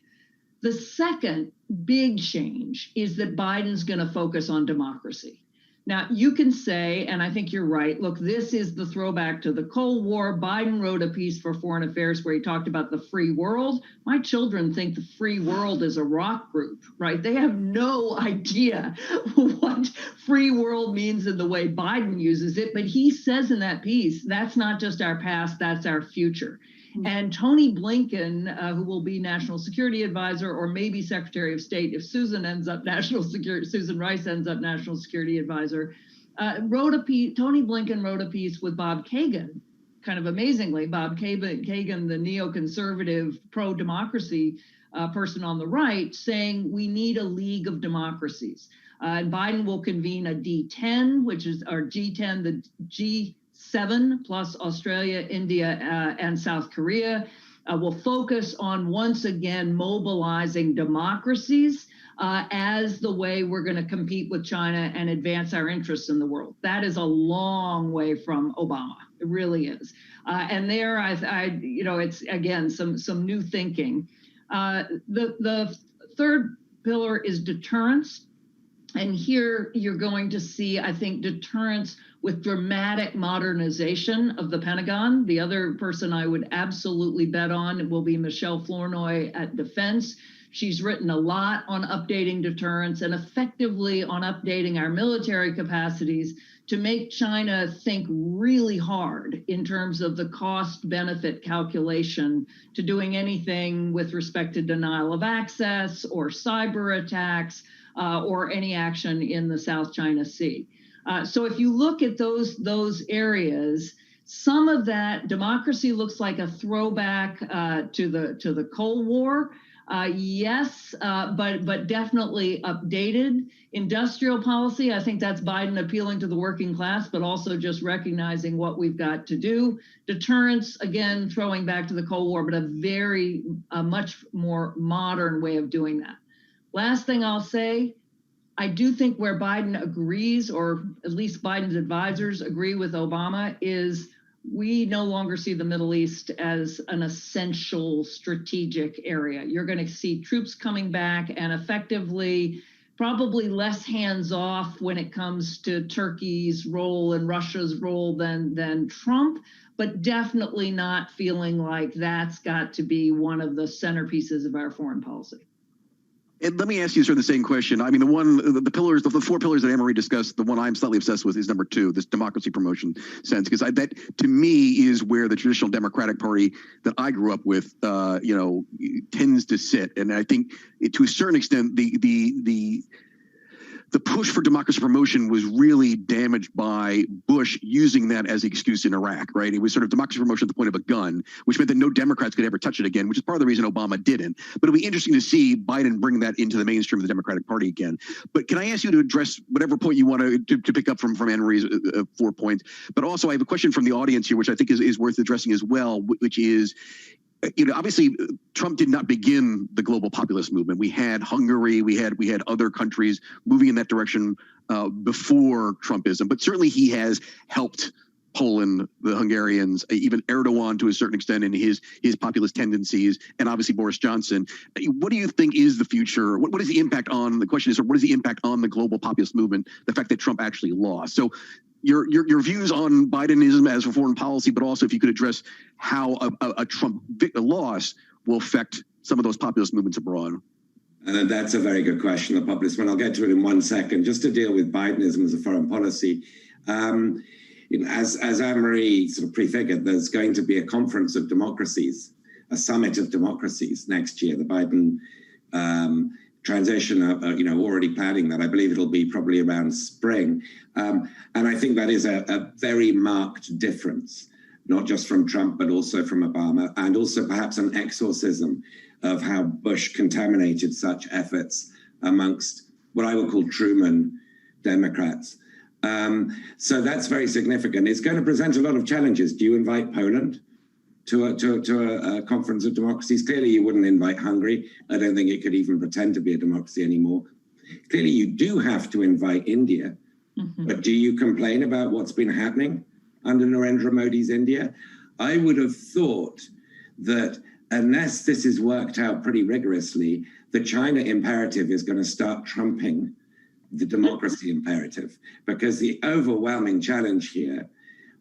The second big change is that Biden's going to focus on democracy. Now, you can say, and I think you're right, look, this is the throwback to the Cold War. Biden wrote a piece for Foreign Affairs where he talked about the free world. My children think the free world is a rock group, right? They have no idea what free world means in the way Biden uses it. But he says in that piece, that's not just our past, that's our future. And Tony Blinken, who will be National Security Advisor, or maybe Secretary of State if Susan Rice ends up National Security Advisor, Tony Blinken wrote a piece with Bob Kagan kind of amazingly, Bob Kagan, the neoconservative pro-democracy person on the right, saying we need a league of democracies. And Biden will convene a D10, which is our G10, the G7 plus Australia, India, and South Korea. Will focus on once again mobilizing democracies as the way we're going to compete with China and advance our interests in the world. That is a long way from Obama. It really is. And there, it's again some new thinking. The third pillar is deterrence. And here you're going to see, I think, deterrence with dramatic modernization of the Pentagon. The other person I would absolutely bet on will be Michelle Flournoy at Defense. She's written a lot on updating deterrence and effectively on updating our military capacities to make China think really hard in terms of the cost-benefit calculation to doing anything with respect to denial of access or cyber attacks, or any action in the South China Sea. So if you look at those areas, some of that democracy looks like a throwback to the Cold War. Yes, but definitely updated. Industrial policy, I think that's Biden appealing to the working class, but also just recognizing what we've got to do. Deterrence, again, throwing back to the Cold War, but a much more modern way of doing that. Last thing I'll say, I do think where Biden agrees, or at least Biden's advisors agree with Obama, is we no longer see the Middle East as an essential strategic area. You're going to see troops coming back and effectively probably less hands-off when it comes to Turkey's role and Russia's role than Trump, but definitely not feeling like that's got to be one of the centerpieces of our foreign policy. And let me ask you sort of the same question. I mean, the pillars, the four pillars that Anne-Marie discussed, the one I'm slightly obsessed with is number 2, this democracy promotion sense, because that to me is where the traditional Democratic Party that I grew up with, tends to sit. And I think to a certain extent, the push for democracy promotion was really damaged by Bush using that as the excuse in Iraq, right? It was sort of democracy promotion at the point of a gun, which meant that no Democrats could ever touch it again, which is part of the reason Obama didn't. But it'll be interesting to see Biden bring that into the mainstream of the Democratic Party again. But can I ask you to address whatever point you want to pick up from Anne-Marie's 4 points? But also I have a question from the audience here, which I think is worth addressing as well, which is, obviously Trump did not begin the global populist movement. We had Hungary, we had other countries moving in that direction before Trumpism, but certainly he has helped Poland, the Hungarians, even Erdogan to a certain extent in his populist tendencies, and obviously Boris Johnson. What do you think is the future? What is the impact on, the question is, what is the impact on the global populist movement, the fact that Trump actually lost? So your views on Bidenism as a foreign policy, but also if you could address how a Trump loss will affect some of those populist movements abroad. That's a very good question, the populist one. I'll get to it in 1 second. Just to deal with Bidenism as a foreign policy, as Anne-Marie sort of prefigured, there's going to be a conference of democracies, a summit of democracies next year. The Biden transition, already planning that. I believe it'll be probably around spring. And I think that is a very marked difference, not just from Trump, but also from Obama, and also perhaps an exorcism of how Bush contaminated such efforts amongst what I will call Truman Democrats. So that's very significant. It's going to present a lot of challenges. Do you invite Poland to a conference of democracies? Clearly, you wouldn't invite Hungary. I don't think it could even pretend to be a democracy anymore. Clearly, you do have to invite India. Mm-hmm. But do you complain about what's been happening under Narendra Modi's India? I would have thought that unless this is worked out pretty rigorously, the China imperative is going to start trumping the democracy imperative, because the overwhelming challenge here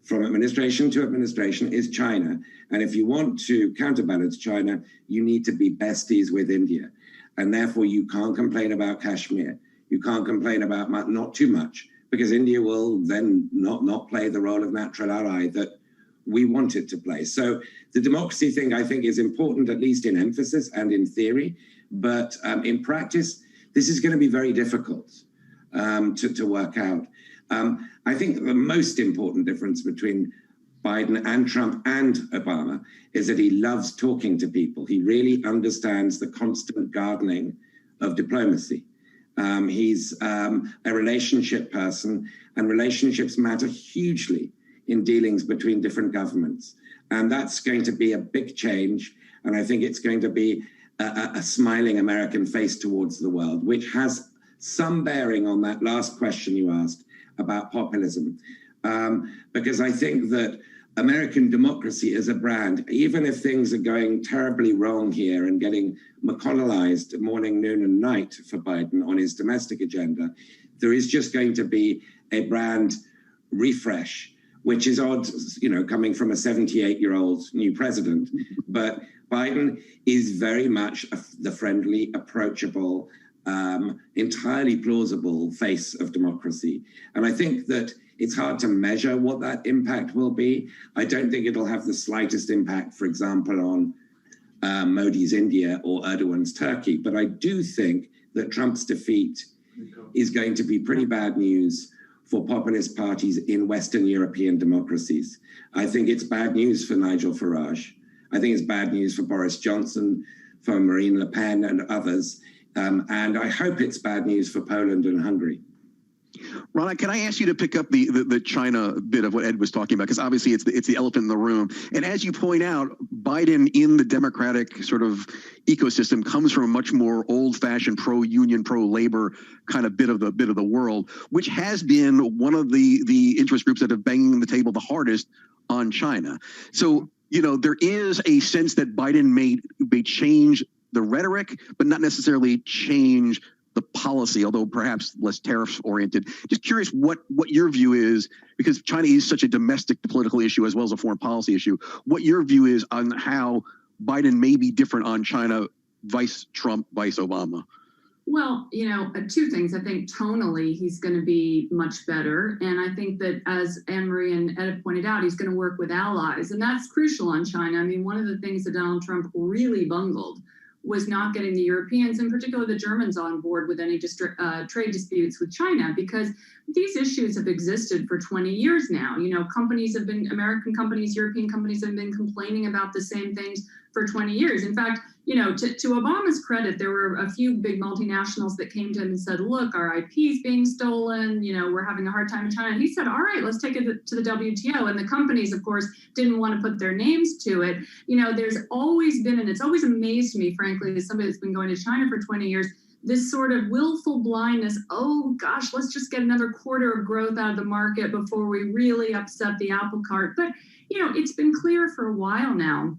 from administration to administration is China. And if you want to counterbalance China, you need to be besties with India. And therefore, you can't complain about Kashmir. You can't complain about not too much, because India will then not play the role of natural ally that we want it to play. So the democracy thing, I think, is important, at least in emphasis and in theory. But in practice, this is going to be very difficult to work out. I think the most important difference between Biden and Trump and Obama is that he loves talking to people. He really understands the constant gardening of diplomacy. He's a relationship person, and relationships matter hugely in dealings between different governments. And that's going to be a big change. And I think it's going to be a smiling American face towards the world, which has some bearing on that last question you asked about populism. Because I think that American democracy as a brand, even if things are going terribly wrong here and getting McConnellized morning, noon, and night for Biden on his domestic agenda, there is just going to be a brand refresh, which is odd, coming from a 78-year-old new president. But Biden is very much the friendly, approachable, entirely plausible face of democracy. And I think that it's hard to measure what that impact will be. I don't think it'll have the slightest impact, for example, on Modi's India or Erdogan's Turkey. But I do think that Trump's defeat is going to be pretty bad news for populist parties in Western European democracies. I think it's bad news for Nigel Farage. I think it's bad news for Boris Johnson, for Marine Le Pen and others. And I hope it's bad news for Poland and Hungary. Rana, can I ask you to pick up the China bit of what Ed was talking about? Because obviously it's the elephant in the room. And as you point out, Biden in the Democratic sort of ecosystem comes from a much more old-fashioned pro-union, pro-labor kind of bit of the world, which has been one of the interest groups that have banged the table the hardest on China. So, there is a sense that Biden may change the rhetoric, but not necessarily change the policy, although perhaps less tariff oriented. Just curious what your view is, because China is such a domestic political issue as well as a foreign policy issue, what your view is on how Biden may be different on China, vice Trump, vice Obama. Well, two things. I think tonally he's going to be much better. And I think that, as Anne-Marie and Ed have pointed out, he's going to work with allies. And that's crucial on China. I mean, one of the things that Donald Trump really bungled was not getting the Europeans, in particular the Germans, on board with any trade disputes with China, because these issues have existed for 20 years now. American companies, European companies have been complaining about the same things for 20 years. In fact, to Obama's credit, there were a few big multinationals that came to him and said, look, our IP is being stolen, we're having a hard time in China. And he said, all right, let's take it to the WTO. And the companies, of course, didn't want to put their names to it. There's always been, and it's always amazed me, frankly, as somebody that's been going to China for 20 years, this sort of willful blindness. Oh gosh, let's just get another quarter of growth out of the market before we really upset the apple cart. But, it's been clear for a while now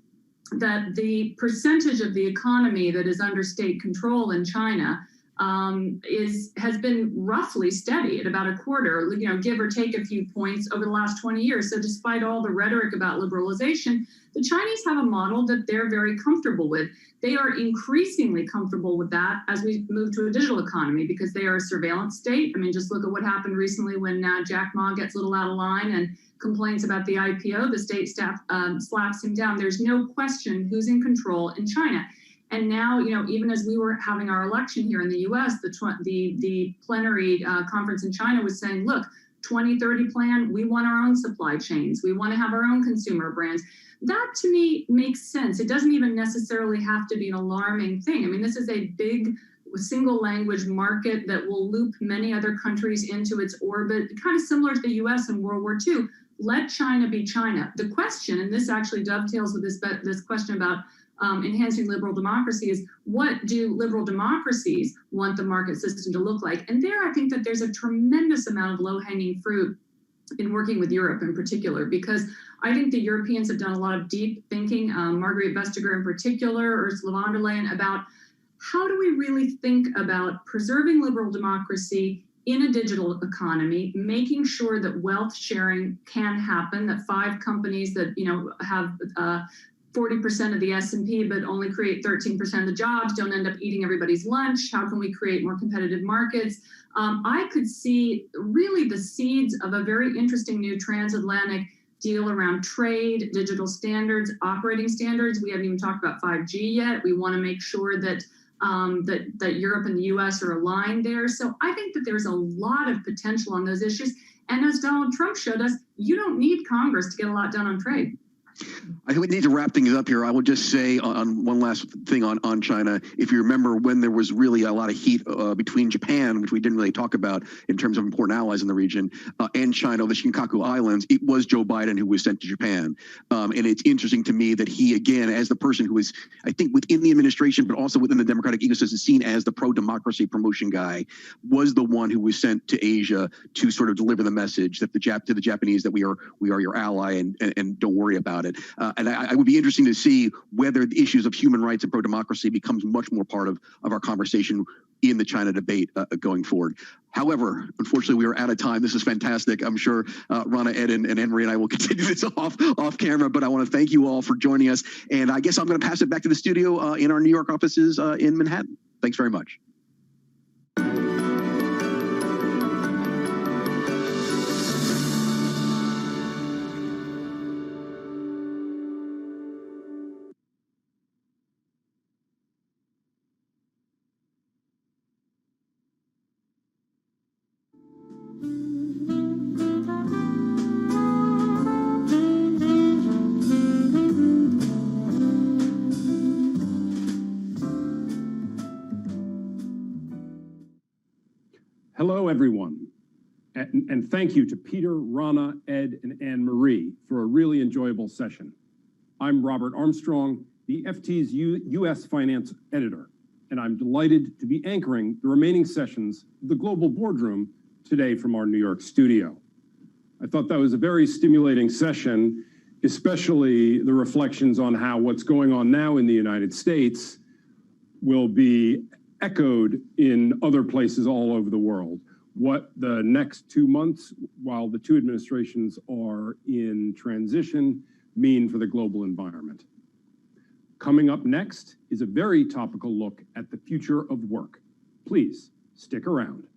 that the percentage of the economy that is under state control in China has been roughly steady at about a quarter, give or take a few points over the last 20 years. So despite all the rhetoric about liberalization, the Chinese have a model that they're very comfortable with. They are increasingly comfortable with that as we move to a digital economy, because they are a surveillance state. I mean, just look at what happened recently when Jack Ma gets a little out of line and complains about the IPO. The state staff slaps him down. There's no question who's in control in China. And now, even as we were having our election here in the U.S., the plenary conference in China was saying, look, 2030 plan, we want our own supply chains. We want to have our own consumer brands. That, to me, makes sense. It doesn't even necessarily have to be an alarming thing. I mean, this is a big single language market that will loop many other countries into its orbit, kind of similar to the U.S. in World War II. Let China be China. The question, and this actually dovetails with this question about enhancing liberal democracy, is what do liberal democracies want the market system to look like? And there, I think that there's a tremendous amount of low-hanging fruit in working with Europe in particular, because I think the Europeans have done a lot of deep thinking, Marguerite Vestager in particular, Ursula von der Leyen, about how do we really think about preserving liberal democracy in a digital economy, making sure that wealth sharing can happen, that 5 companies that have 40% of the S&P but only create 13% of the jobs don't end up eating everybody's lunch. How can we create more competitive markets? I could see really the seeds of a very interesting new transatlantic deal around trade, digital standards, operating standards. We haven't even talked about 5G yet. We want to make sure that that Europe and the US are aligned there. So I think that there's a lot of potential on those issues. And as Donald Trump showed us, you don't need Congress to get a lot done on trade. I think we need to wrap things up here. I will just say on one last thing on China. If you remember when there was really a lot of heat between Japan, which we didn't really talk about in terms of important allies in the region, and China, the Shinkaku Islands, it was Joe Biden who was sent to Japan. And it's interesting to me that he, again, as the person who is, I think, within the administration, but also within the democratic ecosystem, seen as the pro-democracy promotion guy, was the one who was sent to Asia to sort of deliver the message that to the Japanese that we are your ally and don't worry about it. And I would be interesting to see whether the issues of human rights and pro-democracy becomes much more part of our conversation in the China debate going forward. However, unfortunately, we are out of time. This is fantastic. I'm sure Rana, Ed, and Anne-Marie and I will continue this off camera, but I want to thank you all for joining us. And I guess I'm going to pass it back to the studio in our New York offices in Manhattan. Thanks very much. Hello, everyone, and thank you to Peter, Rana, Ed, and Anne-Marie for a really enjoyable session. I'm Robert Armstrong, the FT's U.S. Finance Editor, and I'm delighted to be anchoring the remaining sessions of the Global Boardroom today from our New York studio. I thought that was a very stimulating session, especially the reflections on how what's going on now in the United States will be echoed in other places all over the world. What the next 2 months, while the two administrations are in transition, mean for the global environment. Coming up next is a very topical look at the future of work. Please stick around.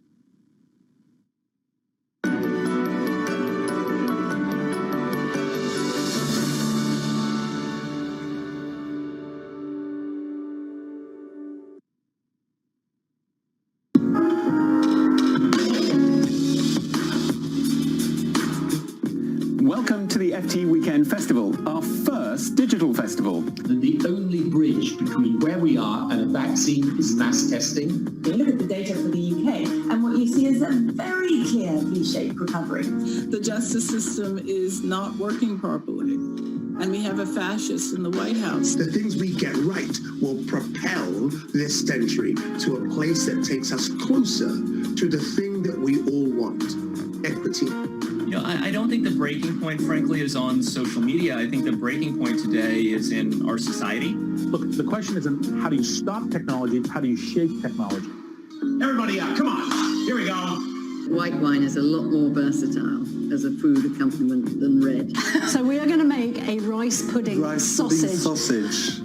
Welcome to the FT Weekend Festival, our first digital festival. The only bridge between where we are and a vaccine is mass testing. You look at the data for the UK, and what you see is a very clear V-shaped recovery. The justice system is not working properly, and we have a fascist in the White House. The things we get right will propel this century to a place that takes us closer to the thing that we all want, equity. You know, I don't think the breaking point, frankly, is on social media. I think the breaking point today is in our society. Look, the question isn't how do you stop technology, it's how do you shape technology. Everybody up, come on, here we go. White wine is a lot more versatile as a food accompaniment than red. So we are going to make a rice pudding sausage.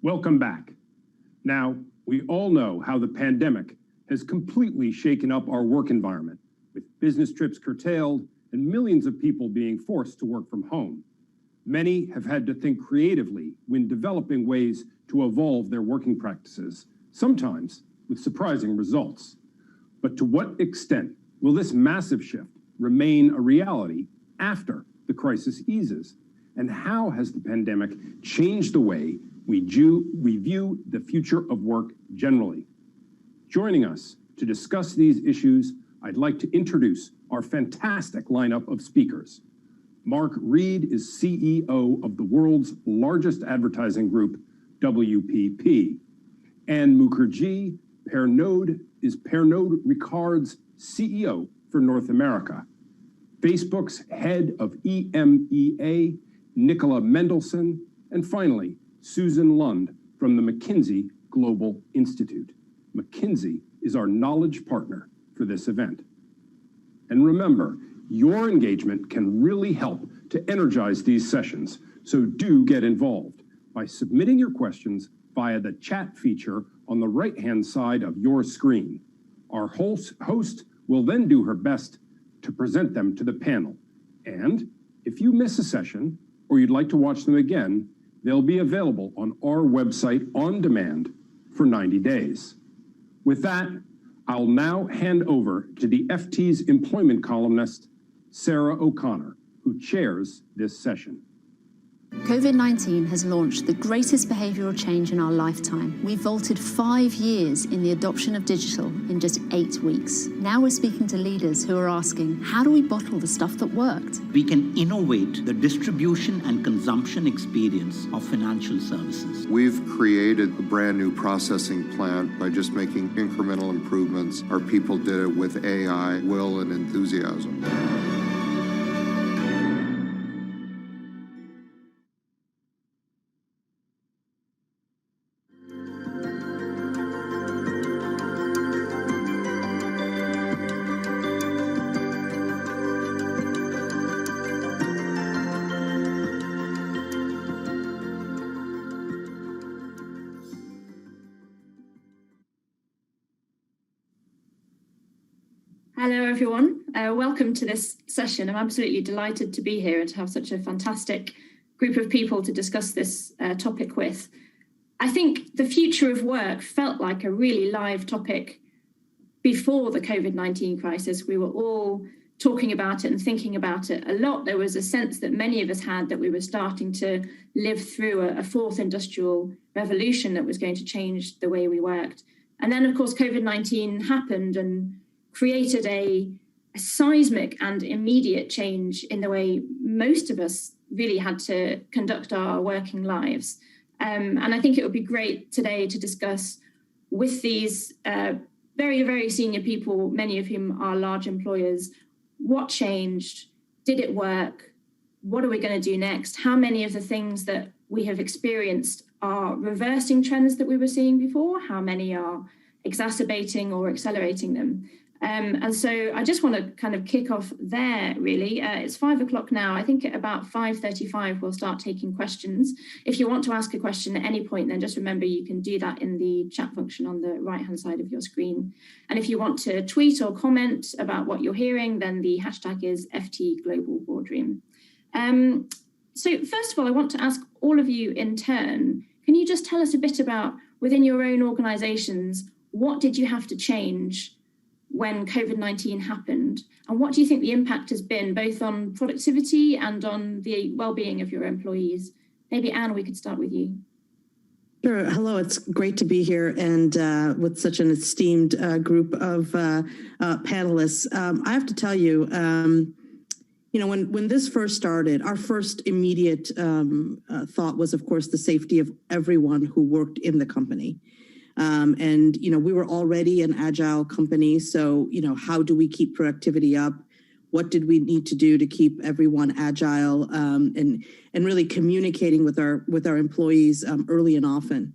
Welcome back. Now, we all know how the pandemic has completely shaken up our work environment, with business trips curtailed and millions of people being forced to work from home. Many have had to think creatively when developing ways to evolve their working practices, sometimes with surprising results. But to what extent will this massive shift remain a reality after the crisis eases? And how has the pandemic changed the way we view the future of work generally? Joining us to discuss these issues, I'd like to introduce our fantastic lineup of speakers. Mark Reed is CEO of the world's largest advertising group, WPP. Anne Mukherjee is Pernod Ricard's CEO for North America. Facebook's head of EMEA, Nicola Mendelsohn, and finally, Susan Lund from the McKinsey Global Institute. McKinsey is our knowledge partner for this event. And remember, your engagement can really help to energize these sessions, so do get involved by submitting your questions via the chat feature on the right-hand side of your screen. Our host will then do her best to present them to the panel. And if you miss a session or you'd like to watch them again, they'll be available on our website on demand for 90 days. With that, I'll now hand over to the FT's employment columnist, Sarah O'Connor, who chairs this session. COVID-19 has launched the greatest behavioural change in our lifetime. We vaulted 5 years in the adoption of digital in just 8 weeks. Now we're speaking to leaders who are asking, how do we bottle the stuff that worked? We can innovate the distribution and consumption experience of financial services. We've created a brand new processing plant by just making incremental improvements. Our people did it with AI, will, and enthusiasm. Hello, everyone. Welcome to this session. I'm absolutely delighted to be here and to have such a fantastic group of people to discuss this topic with. I think the future of work felt like a really live topic before the COVID-19 crisis. We were all talking about it and thinking about it a lot. There was a sense that many of us had that we were starting to live through a fourth industrial revolution that was going to change the way we worked. And then, of course, COVID-19 happened and created a seismic and immediate change in the way most of us really had to conduct our working lives. And I think it would be great today to discuss with these very, very senior people, many of whom are large employers, what changed, did it work, what are we going to do next, how many of the things that we have experienced are reversing trends that we were seeing before, how many are exacerbating or accelerating them. And so I just want to kind of kick off there, really. It's 5 o'clock now. I think at about 5:35, we'll start taking questions. If you want to ask a question at any point, then just remember you can do that in the chat function on the right-hand side of your screen. And if you want to tweet or comment about what you're hearing, then the hashtag is FT Global Boardroom. So first of all, I want to ask all of you in turn, can you just tell us a bit about, within your own organizations, what did you have to change when COVID-19 happened? And what do you think the impact has been, both on productivity and on the well-being of your employees? Maybe Anne, we could start with you. Sure. Hello, it's great to be here and with such an esteemed group of panelists. I have to tell you, when this first started, our first immediate thought was, of course, the safety of everyone who worked in the company. And we were already an agile company. So, how do we keep productivity up? What did we need to do to keep everyone agile and really communicating with our employees early and often?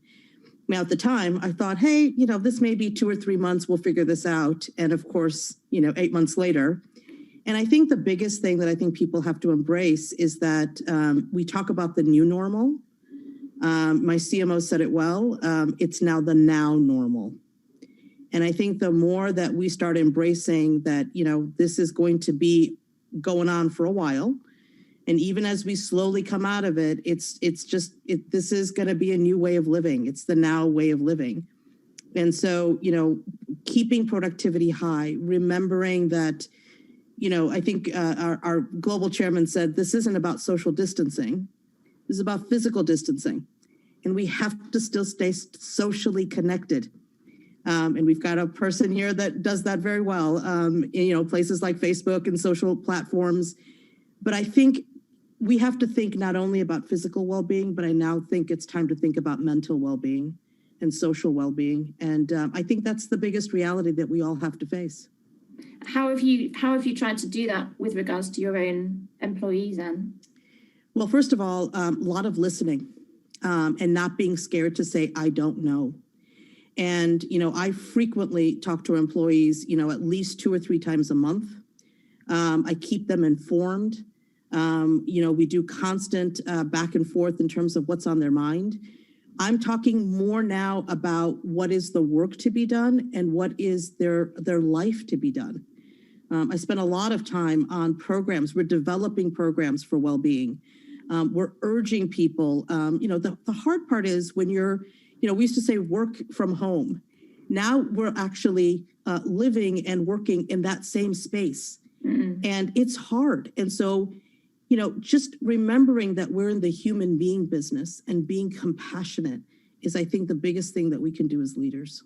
Now, at the time, I thought, hey, this may be 2 or 3 months, we'll figure this out. And of course, 8 months later. And I think the biggest thing that I think people have to embrace is that we talk about the new normal. My CMO said it well, it's now the now normal. And I think the more that we start embracing that, this is going to be going on for a while. And even as we slowly come out of it, this is going to be a new way of living. It's the now way of living. And so, keeping productivity high, remembering that, I think our global chairman said, this isn't about social distancing. This is about physical distancing. And we have to still stay socially connected. And we've got a person here that does that very well, places like Facebook and social platforms. But I think we have to think not only about physical well-being, but I now think it's time to think about mental well-being and social well-being. And I think that's the biggest reality that we all have to face. How have you tried to do that with regards to your own employees then? Well, first of all, a lot of listening and not being scared to say, I don't know. And, I frequently talk to employees, at least 2 or 3 times a month. I keep them informed. We do constant back and forth in terms of what's on their mind. I'm talking more now about what is the work to be done and what is their life to be done. I spend a lot of time on programs. We're developing programs for well-being. We're urging people. The hard part is when you're, we used to say work from home. Now we're actually living and working in that same space. Mm-hmm. And it's hard. And so, just remembering that we're in the human being business and being compassionate is, I think, the biggest thing that we can do as leaders.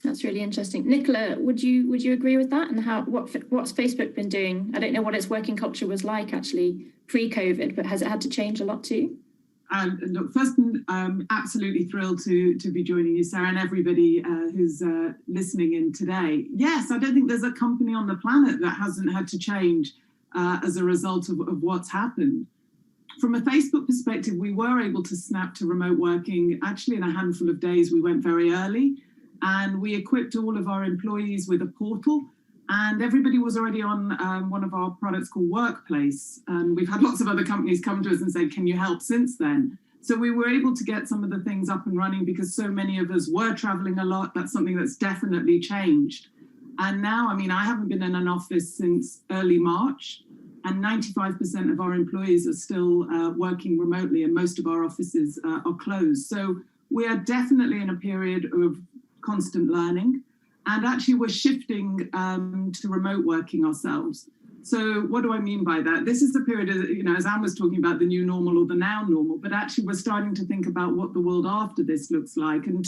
That's really interesting. Nicola, would you agree with that? And what's Facebook been doing? I don't know what its working culture was like actually pre-COVID, but has it had to change a lot too? Look, first, I'm absolutely thrilled to be joining you, Sarah, and everybody who's listening in today. Yes, I don't think there's a company on the planet that hasn't had to change as a result of what's happened. From a Facebook perspective, we were able to snap to remote working. Actually, in a handful of days, we went very early and we equipped all of our employees with a portal. And everybody was already on one of our products called Workplace. And we've had lots of other companies come to us and say, can you help since then? So we were able to get some of the things up and running because so many of us were traveling a lot. That's something that's definitely changed. And now, I haven't been in an office since early March. And 95% of our employees are still working remotely, and most of our offices are closed. So we are definitely in a period of constant learning. And actually, we're shifting to remote working ourselves. So what do I mean by that? This is the period, as Anne was talking about, the new normal or the now normal, but actually we're starting to think about what the world after this looks like. And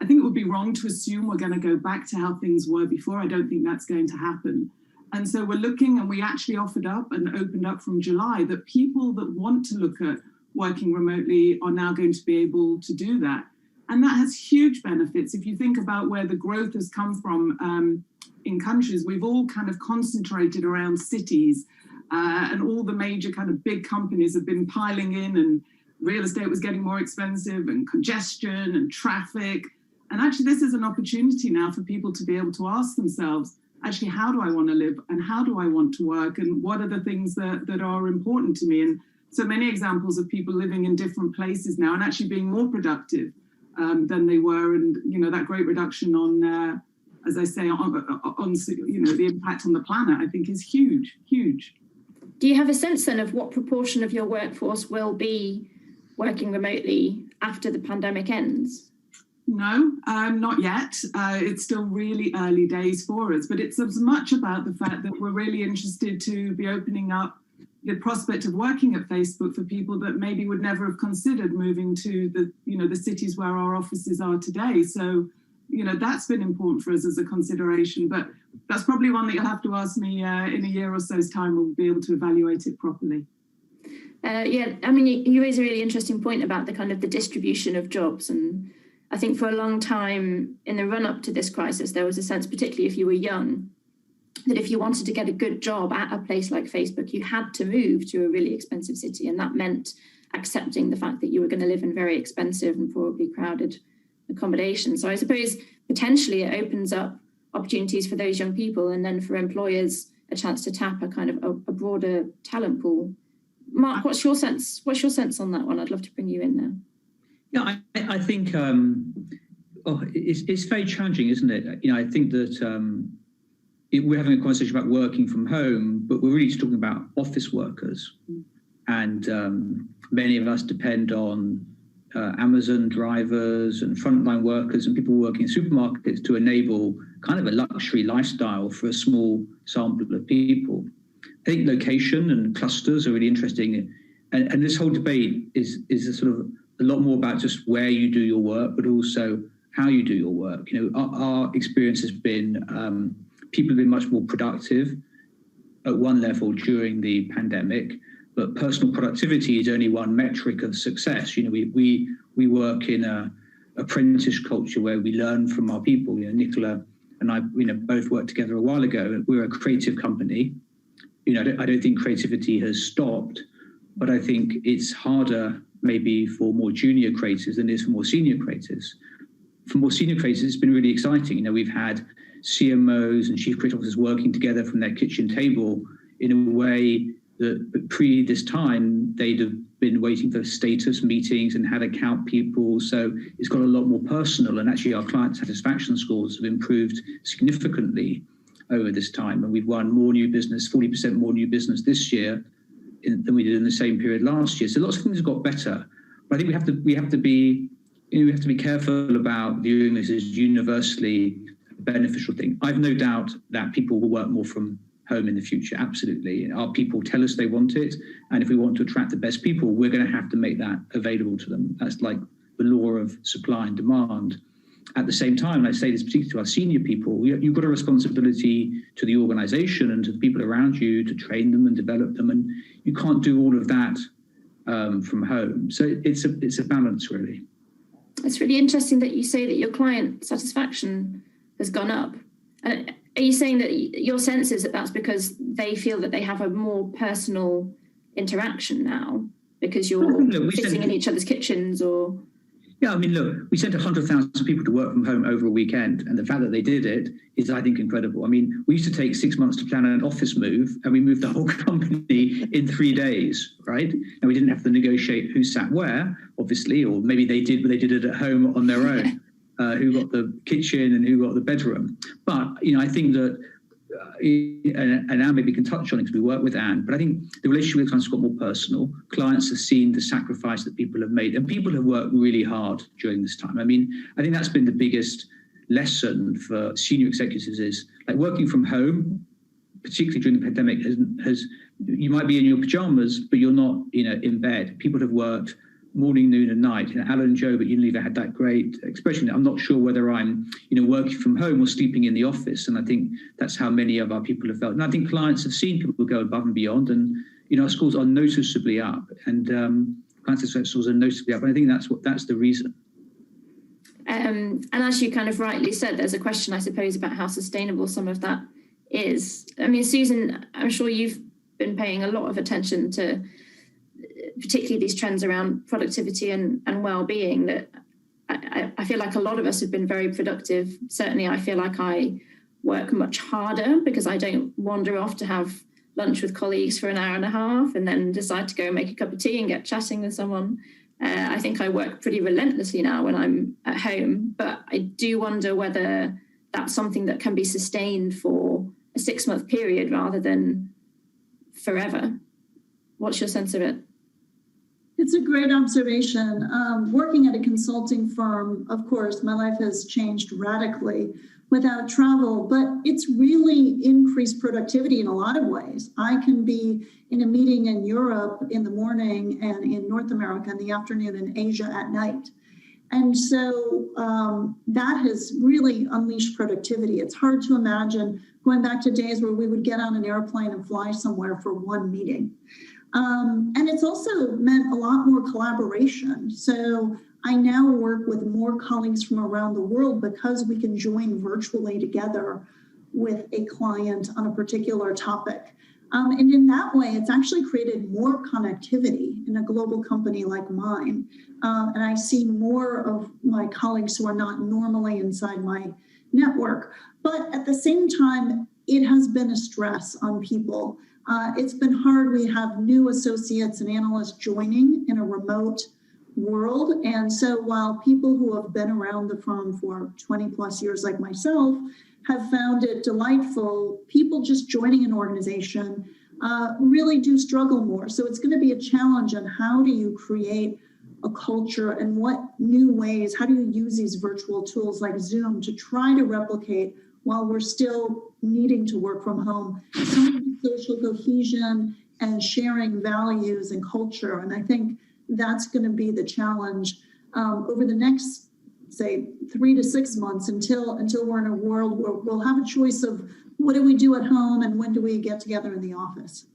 I think it would be wrong to assume we're going to go back to how things were before. I don't think that's going to happen. And so we're looking, and we actually offered up and opened up from July that people that want to look at working remotely are now going to be able to do that. And that has huge benefits. If you think about where the growth has come from in countries, we've all kind of concentrated around cities and all the major kind of big companies have been piling in, and real estate was getting more expensive and congestion and traffic. And actually, this is an opportunity now for people to be able to ask themselves, actually, how do I want to live and how do I want to work and what are the things that are important to me? And so many examples of people living in different places now and actually being more productive than they were. And, that great reduction on, as I say, on the impact on the planet, I think is huge, huge. Do you have a sense then of what proportion of your workforce will be working remotely after the pandemic ends? No, not yet. It's still really early days for us, but it's as much about the fact that we're really interested to be opening up the prospect of working at Facebook for people that maybe would never have considered moving to the cities where our offices are today. So, that's been important for us as a consideration. But That's probably one that you'll have to ask me in a year or so's time. We'll be able to evaluate it properly. Yeah, I mean, you raise a really interesting point about the kind of the distribution of jobs. And I think for a long time in the run up to this crisis, there was a sense, particularly if you were young, that if you wanted to get a good job at a place like Facebook, you had to move to a really expensive city. And that meant accepting the fact that you were going to live in very expensive and probably crowded accommodation. So I suppose potentially it opens up opportunities for those young people, and then for employers a chance to tap a kind of a broader talent pool. Mark, what's your sense on that one? I'd love to bring you in there. Yeah, I think it's very challenging, isn't it? You know, I think that we're having a conversation about working from home, but we're really talking about office workers, and many of us depend on Amazon drivers and frontline workers and people working in supermarkets to enable kind of a luxury lifestyle for a small sample of people. I think location and clusters are really interesting, and this whole debate is a sort of a lot more about just where you do your work, but also how you do your work. You know, our experience has been people have been much more productive at one level during the pandemic, but personal productivity is only one metric of success. You know, we work in a apprentice culture where we learn from our people. You know, Nicola and I, you know, both worked together a while ago. We're a creative company. You know, I don't think creativity has stopped, but I think it's harder maybe for more junior creators than it is for more senior creators. For more senior creators, it's been really exciting. You know, we've had CMOs and chief creative officers working together from their kitchen table in a way that pre this time, they'd have been waiting for status meetings and had account people. So it's got a lot more personal, and actually our client satisfaction scores have improved significantly over this time. And we've won more new business, 40% more new business this year than we did in the same period last year. So lots of things have got better. But I think we have to be careful about viewing this as universally a beneficial thing. I've no doubt that people will work more from home in the future. Absolutely. Our people tell us they want it. And if we want to attract the best people, we're going to have to make that available to them. That's like the law of supply and demand. At the same time, I say this particularly to our senior people, you've got a responsibility to the organization and to the people around you to train them and develop them. And you can't do all of that from home. So it's a balance, really. It's really interesting that you say that your client satisfaction has gone up. And are you saying that your sense is that that's because they feel that they have a more personal interaction now because you're sitting in each other's kitchens or... Yeah, I mean, look, we sent 100,000 people to work from home over a weekend, and the fact that they did it is, I think, incredible. I mean, we used to take 6 months to plan an office move, and we moved the whole company in 3 days, right? And we didn't have to negotiate who sat where, obviously, or maybe they did, but they did it at home on their own, who got the kitchen and who got the bedroom. But, you know, I think that, and Anne maybe can touch on it because we work with Anne, but I think the relationship with clients got more personal. Clients have seen the sacrifice that people have made, and people have worked really hard during this time. I mean, I think that's been the biggest lesson for senior executives is like working from home, particularly during the pandemic, has you might be in your pajamas, but you're not, you know, in bed. People have worked morning, noon, and night. You know, Alan and Joe at Unilever had that great expression. I'm not sure whether I'm, you know, working from home or sleeping in the office. And I think that's how many of our people have felt. And I think clients have seen people go above and beyond. And, you know, our scores are noticeably up. And client satisfaction scores are noticeably up. And I think that's the reason. And as you kind of rightly said, there's a question, I suppose, about how sustainable some of that is. I mean, Susan, I'm sure you've been paying a lot of attention to particularly these trends around productivity and well-being, that I feel like a lot of us have been very productive. Certainly, I feel like I work much harder because I don't wander off to have lunch with colleagues for an hour and a half and then decide to go and make a cup of tea and get chatting with someone. I think I work pretty relentlessly now when I'm at home, but I do wonder whether that's something that can be sustained for a 6-month period rather than forever. What's your sense of it? It's a great observation. Working at a consulting firm, of course, my life has changed radically without travel, but it's really increased productivity in a lot of ways. I can be in a meeting in Europe in the morning and in North America in the afternoon and Asia at night. And so that has really unleashed productivity. It's hard to imagine going back to days where we would get on an airplane and fly somewhere for one meeting. And it's also meant a lot more collaboration. So I now work with more colleagues from around the world because we can join virtually together with a client on a particular topic. And in that way, it's actually created more connectivity in a global company like mine. And I see more of my colleagues who are not normally inside my network. But at the same time, it has been a stress on people. It's been hard. We have new associates and analysts joining in a remote world. And so while people who have been around the firm for 20 plus years like myself have found it delightful, people just joining an organization really do struggle more. So it's going to be a challenge on how do you create a culture and what new ways, how do you use these virtual tools like Zoom to try to replicate while we're still needing to work from home, some of the social cohesion and sharing values and culture. And I think that's going to be the challenge over the next, say, 3 to 6 months until we're in a world where we'll have a choice of what do we do at home and when do we get together in the office.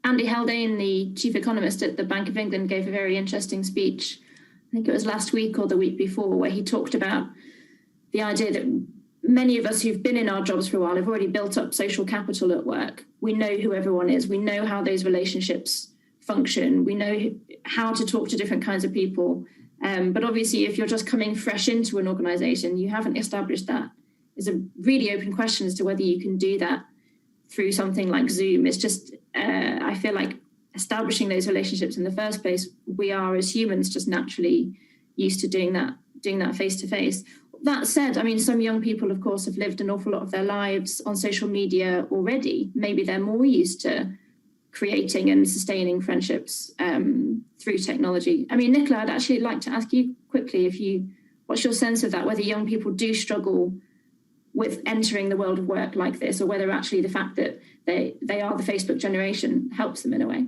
Andy Haldane, the chief economist at the Bank of England, gave a very interesting speech. I think it was last week or the week before, where he talked about the idea that many of us who've been in our jobs for a while have already built up social capital at work. We know who everyone is. We know how those relationships function. We know how to talk to different kinds of people. But obviously, if you're just coming fresh into an organization, you haven't established that. It's a really open question as to whether you can do that through something like Zoom. It's just, I feel like establishing those relationships in the first place, we are as humans just naturally used to doing that face to face. That said, I mean, some young people, of course, have lived an awful lot of their lives on social media already. Maybe they're more used to creating and sustaining friendships through technology. I mean, Nicola, I'd actually like to ask you quickly, what's your sense of that, whether young people do struggle with entering the world of work like this, or whether actually the fact that they are the Facebook generation helps them in a way?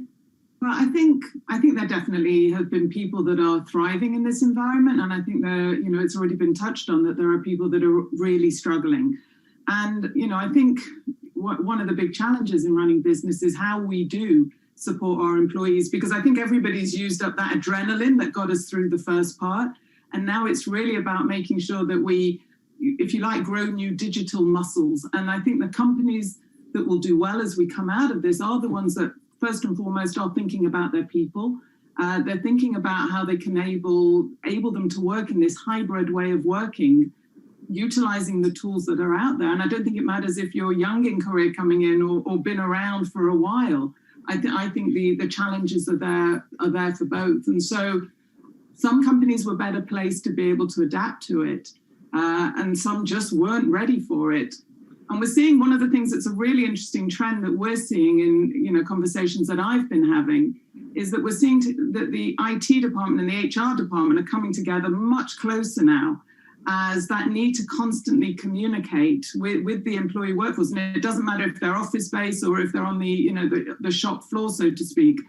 Well, I think there definitely have been people that are thriving in this environment, and I think it's already been touched on that there are people that are really struggling. And I think one of the big challenges in running business is how we do support our employees, because I think everybody's used up that adrenaline that got us through the first part, and now it's really about making sure that we, if you like, grow new digital muscles. And I think the companies that will do well as we come out of this are the ones that first and foremost are thinking about their people. They're thinking about how they can able them to work in this hybrid way of working, utilizing the tools that are out there. And I don't think it matters if you're young in career coming in or been around for a while. I think the challenges are there for both. And so some companies were better placed to be able to adapt to it, and some just weren't ready for it. And we're seeing one of the things that's a really interesting trend that we're seeing in conversations that I've been having is that we're seeing that the IT department and the HR department are coming together much closer now, as that need to constantly communicate with the employee workforce. And it doesn't matter if they're office-based or if they're on the shop floor, so to speak,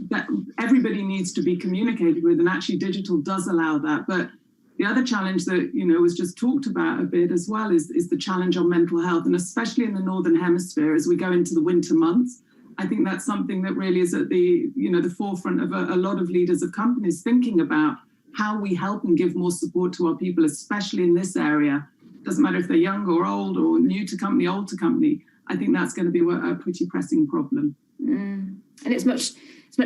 that everybody needs to be communicated with, and actually digital does allow that. But the other challenge that, was just talked about a bit as well is the challenge on mental health, and especially in the Northern Hemisphere as we go into the winter months. I think that's something that really is at the forefront of a lot of leaders of companies thinking about how we help and give more support to our people, especially in this area. Doesn't matter if they're young or old or new to company, old to company. I think that's going to be a pretty pressing problem. And it's much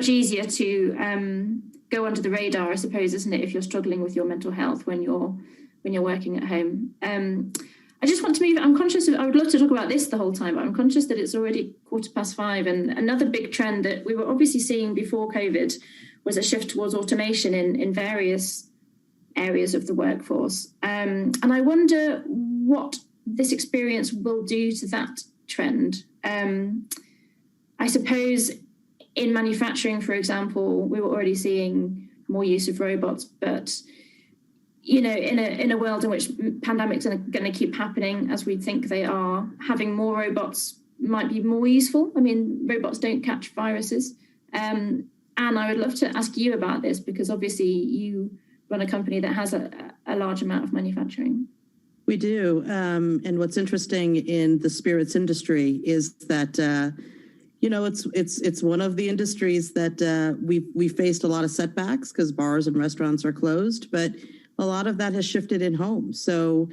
easier to go under the radar, I suppose, isn't it, if you're struggling with your mental health when you're working at home. I just want to move. I'm conscious I would love to talk about this the whole time, but I'm conscious that it's already 5:15. And another big trend that we were obviously seeing before COVID was a shift towards automation in various areas of the workforce. And I wonder what this experience will do to that trend. I suppose in manufacturing, for example, we were already seeing more use of robots, but in a world in which pandemics are going to keep happening as we think they are, having more robots might be more useful. I mean, robots don't catch viruses. Anne, I would love to ask you about this, because obviously you run a company that has a large amount of manufacturing. We do. And what's interesting in the spirits industry is that, it's one of the industries that we faced a lot of setbacks because bars and restaurants are closed, but a lot of that has shifted in home. So,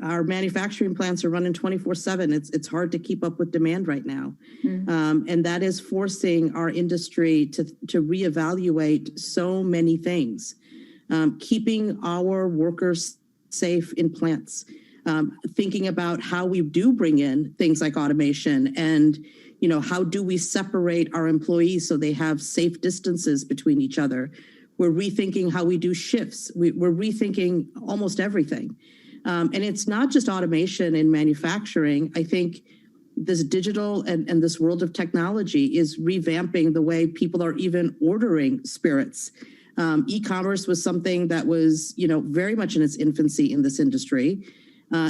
our manufacturing plants are running 24/7. It's hard to keep up with demand right now. And that is forcing our industry to reevaluate so many things. Keeping our workers safe in plants, thinking about how we do bring in things like automation and, how do we separate our employees so they have safe distances between each other. We're rethinking how we do shifts. We're rethinking almost everything. And it's not just automation in manufacturing. I think this digital and this world of technology is revamping the way people are even ordering spirits. E-commerce was something that was, very much in its infancy in this industry.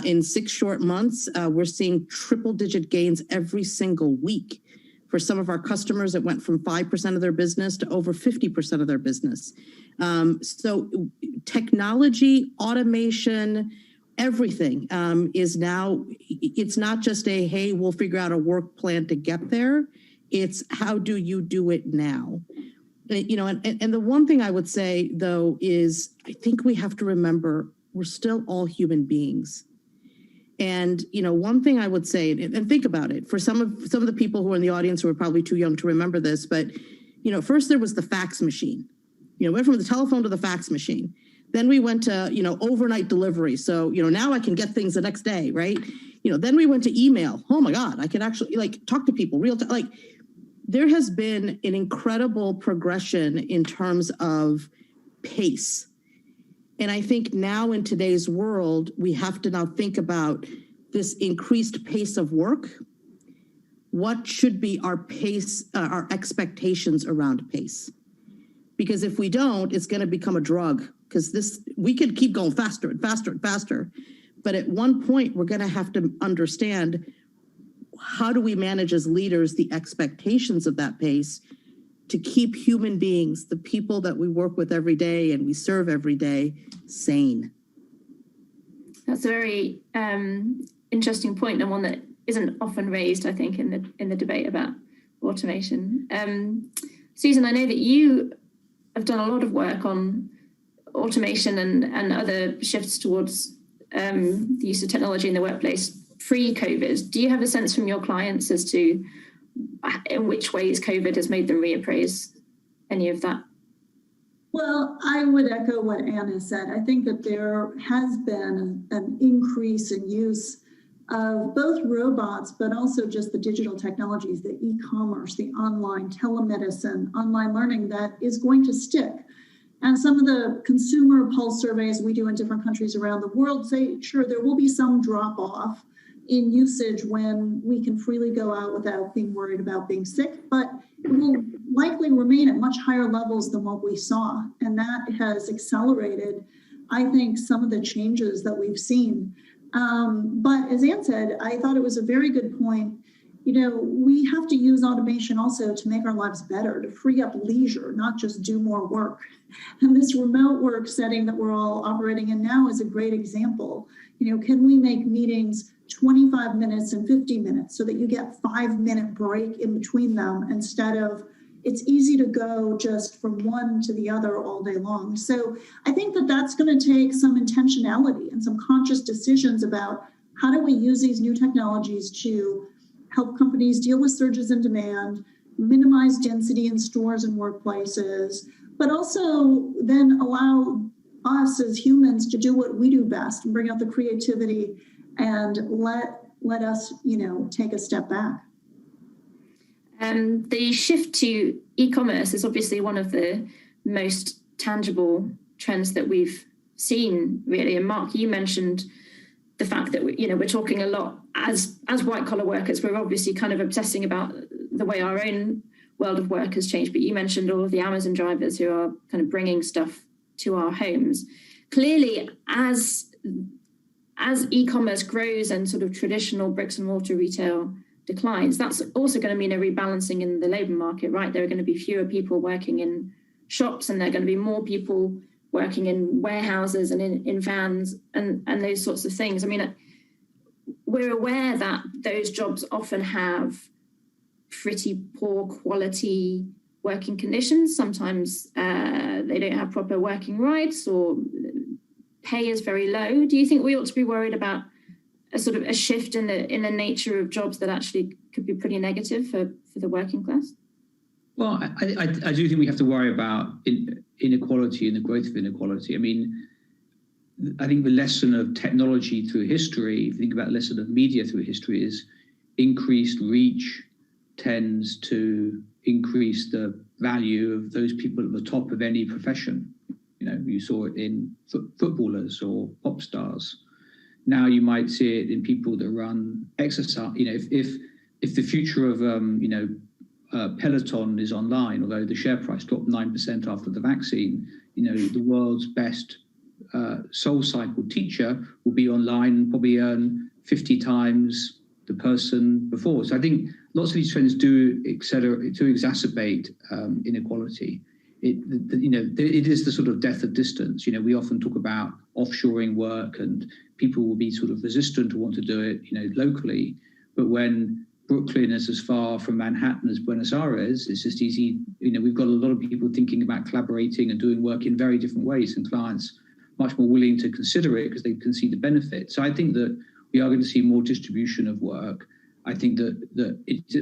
In 6 short months, we're seeing triple-digit gains every single week. For some of our customers, it went from 5% of their business to over 50% of their business. So technology, automation, everything is now, it's not just hey, we'll figure out a work plan to get there. It's how do you do it now? And the one thing I would say, though, is I think we have to remember we're still all human beings. And, one thing I would say, and think about it, for some of the people who are in the audience who are probably too young to remember this, but, first there was the fax machine. Went from the telephone to the fax machine. Then we went to, overnight delivery. So, now I can get things the next day, right? Then we went to email. Oh my God, I can actually talk to people real time. There has been an incredible progression in terms of pace. And I think now in today's world, we have to now think about this increased pace of work. What should be our pace, our expectations around pace? Because if we don't, it's going to become a drug. Because we could keep going faster and faster and faster. But at one point, we're going to have to understand, how do we manage as leaders the expectations of that pace to keep human beings, the people that we work with every day and we serve every day, sane? That's a very interesting point, and one that isn't often raised, I think, in the debate about automation. Susan, I know that you have done a lot of work on automation and other shifts towards the use of technology in the workplace pre-COVID. Do you have a sense from your clients as to in which ways COVID has made them reappraise any of that? Well, I would echo what Anna said. I think that there has been an increase in use of both robots, but also just the digital technologies, the e-commerce, the online telemedicine, online learning that is going to stick. And some of the consumer pulse surveys we do in different countries around the world say, sure, there will be some drop off in usage when we can freely go out without being worried about being sick, but it will likely remain at much higher levels than what we saw. And that has accelerated, I think, some of the changes that we've seen. But as Anne said, I thought it was a very good point. We have to use automation also to make our lives better, to free up leisure, not just do more work. And this remote work setting that we're all operating in now is a great example. Can we make meetings 25 minutes and 50 minutes so that you get 5-minute break in between them instead of it's easy to go just from one to the other all day long. So I think that that's going to take some intentionality and some conscious decisions about how do we use these new technologies to help companies deal with surges in demand, minimize density in stores and workplaces, but also then allow us as humans to do what we do best and bring out the creativity and let us, take a step back. The shift to e-commerce is obviously one of the most tangible trends that we've seen, really. And Mark, you mentioned the fact that we're talking a lot as white collar workers. We're obviously kind of obsessing about the way our own world of work has changed. But you mentioned all of the Amazon drivers who are kind of bringing stuff to our homes. Clearly, as e-commerce grows and sort of traditional bricks and mortar retail declines, that's also going to mean a rebalancing in the labour market, right? There are going to be fewer people working in shops, and there are going to be more people working in warehouses and in vans and those sorts of things. I mean, we're aware that those jobs often have pretty poor quality working conditions. Sometimes they don't have proper working rights, or pay is very low. Do you think we ought to be worried about a sort of a shift in the nature of jobs that actually could be pretty negative for the working class? Well, I do think we have to worry about inequality and the growth of inequality. I mean, I think the lesson of technology through history, if you think about the lesson of media through history, is increased reach tends to increase the value of those people at the top of any profession. You know, you saw it in footballers or pop stars. Now you might see it in people that run exercise. You know, if the future of Peloton is online, although the share price dropped 9% after the vaccine, you know, the world's best SoulCycle teacher will be online and probably earn 50 times the person before. So I think lots of these trends do exacerbate inequality. It is the sort of death of distance. You know, we often talk about offshoring work, and people will be sort of resistant to want to do it, you know, locally. But when Brooklyn is as far from Manhattan as Buenos Aires, it's just easy. You know, we've got a lot of people thinking about collaborating and doing work in very different ways, and clients much more willing to consider it because they can see the benefit. So I think that we are going to see more distribution of work. I think that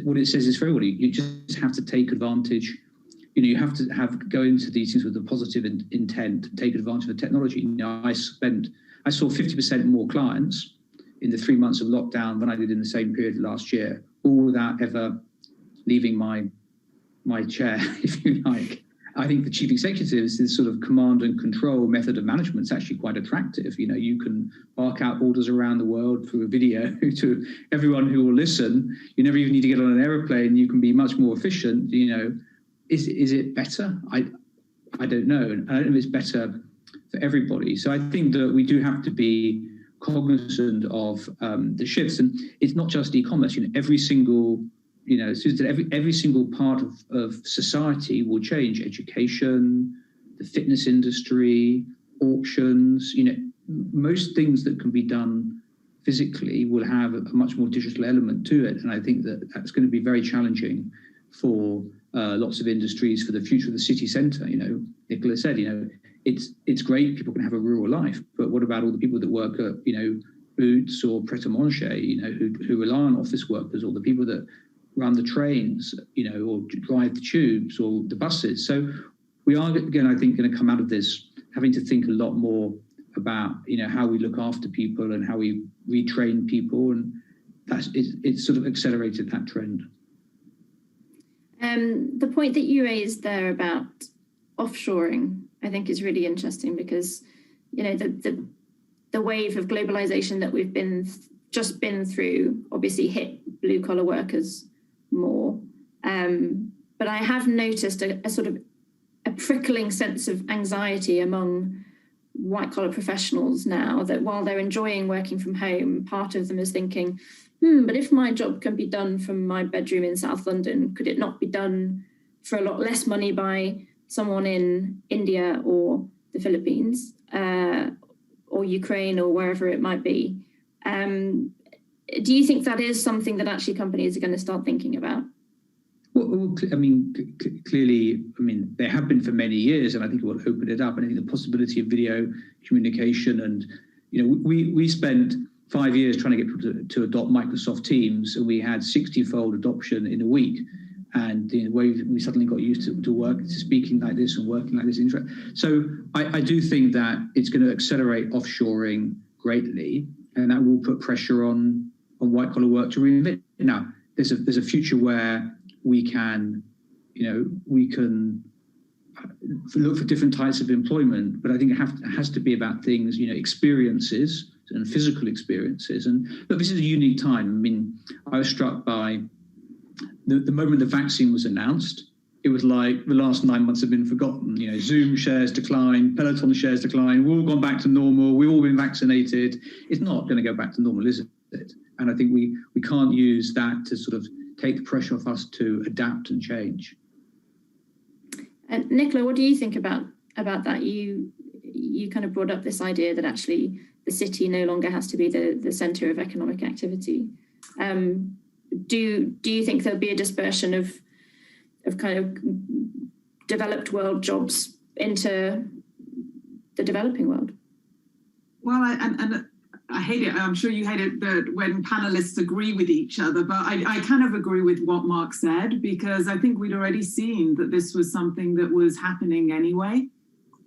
what it says is for everybody, you just have to take advantage. You know, you have to go into these things with a positive intent to take advantage of technology. You know, I saw 50% more clients in the 3 months of lockdown than I did in the same period last year, all without ever leaving my chair, if you like. I think the chief executive is this sort of command and control method of management. It's actually quite attractive. You know, you can bark out orders around the world through a video to everyone who will listen. You never even need to get on an aeroplane. You can be much more efficient. You know, is it better? I don't know. I don't know if it's better for everybody. So I think that we do have to be cognizant of the shifts, and it's not just e-commerce. You know, every single part of society will change. Education, the fitness industry, auctions. You know, most things that can be done physically will have a much more digital element to it, and I think that that's going to be very challenging for lots of industries for the future of the city centre. You know, Nicola said, you know, it's great people can have a rural life, but what about all the people that work at, you know, Boots or Pret-a-Manger, you know, who rely on office workers, or the people that run the trains, you know, or drive the tubes or the buses. So we are, again, I think, going to come out of this having to think a lot more about, you know, how we look after people and how we retrain people, and it's sort of accelerated that trend. The point that you raised there about offshoring, I think, is really interesting, because, you know, the wave of globalization that we've just been through obviously hit blue collar workers more. But I have noticed a sort of a prickling sense of anxiety among white collar professionals now, that while they're enjoying working from home, part of them is thinking, but if my job can be done from my bedroom in South London, could it not be done for a lot less money by someone in India or the Philippines or Ukraine or wherever it might be? Do you think that is something that actually companies are going to start thinking about? Well, I mean, clearly, I mean, they have been for many years, and I think it will open it up. And I think the possibility of video communication, and, you know, we spent 5 years trying to get people to adopt Microsoft Teams, and we had 60-fold adoption in a week. And the way we suddenly got used to speaking like this and working like this. So I do think that it's going to accelerate offshoring greatly, and that will put pressure on white collar work to reinvent. Now, there's a future where we can look for different types of employment, but I think it has to be about things, you know, experiences and physical experiences. And look, this is a unique time. I mean, I was struck by the moment the vaccine was announced. It was like the last 9 months have been forgotten. You know, Zoom shares decline, Peloton shares decline. We've all gone back to normal. We've all been vaccinated. It's not going to go back to normal, is it? And I think we can't use that to sort of take the pressure off us to adapt and change. And Nicola, what do you think about that? You kind of brought up this idea that actually the city no longer has to be the centre of economic activity. Do you think there'll be a dispersion of kind of developed world jobs into the developing world? Well, I hate it. I'm sure you hate it that when panelists agree with each other, but I kind of agree with what Mark said, because I think we'd already seen that this was something that was happening anyway.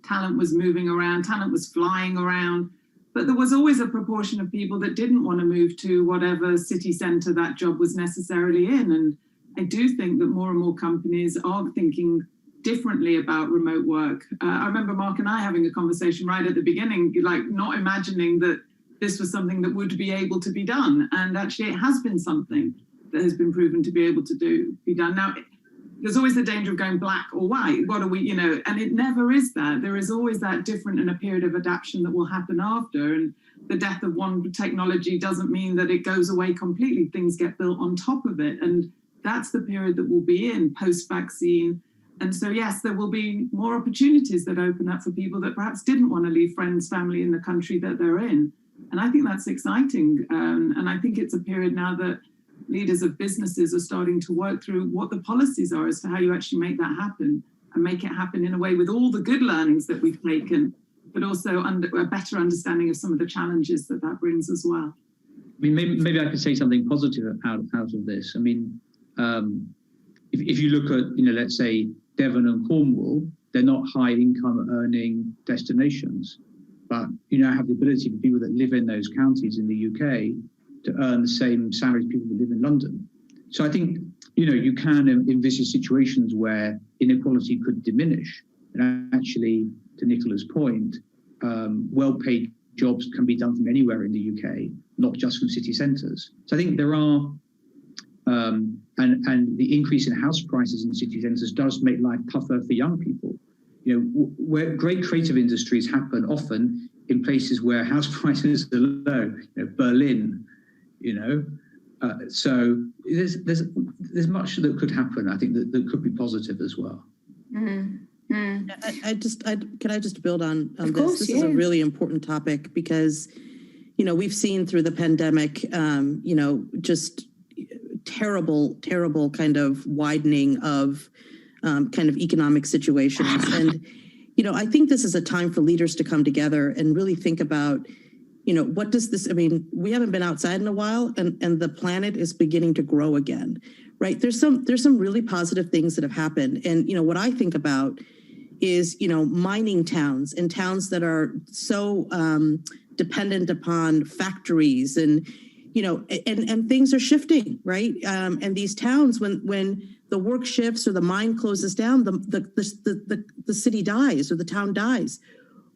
Talent was moving around, talent was flying around, but there was always a proportion of people that didn't want to move to whatever city centre that job was necessarily in. And I do think that more and more companies are thinking differently about remote work. I remember Mark and I having a conversation right at the beginning, like not imagining that this was something that would be able to be done. And actually it has been something that has been proven to be able to be done. Now, there's always the danger of going black or white. What are we, and it never is that. There is always that different and a period of adaptation that will happen after. And the death of one technology doesn't mean that it goes away completely. Things get built on top of it. And that's the period that we'll be in post-vaccine. And so, yes, there will be more opportunities that open up for people that perhaps didn't want to leave friends, family in the country that they're in. And I think that's exciting. And I think it's a period now that leaders of businesses are starting to work through what the policies are as to how you actually make that happen, and make it happen in a way with all the good learnings that we've taken, but also a better understanding of some of the challenges that brings as well. I mean, maybe I could say something positive out of this. I mean, if you look at, let's say Devon and Cornwall, they're not high income earning destinations, but have the ability for people that live in those counties in the UK to earn the same salary as people that live in London. So I think, you can envisage situations where inequality could diminish. And actually, to Nicola's point, well-paid jobs can be done from anywhere in the UK, not just from city centres. So I think there are, and the increase in house prices in city centres does make life tougher for young people. Where great creative industries happen often in places where house prices are low, Berlin, so there's much that could happen. I think that could be positive as well. Mm-hmm. Mm. Can I just build on this? Course, this is a really important topic because, we've seen through the pandemic, just terrible kind of widening of kind of economic situations. And, I think this is a time for leaders to come together and really think about, what does this, we haven't been outside in a while and the planet is beginning to grow again, right? There's some really positive things that have happened. And, what I think about is, mining towns and towns that are so dependent upon factories and, and things are shifting, right? And these towns, when the work shifts or the mine closes down, the city dies or the town dies.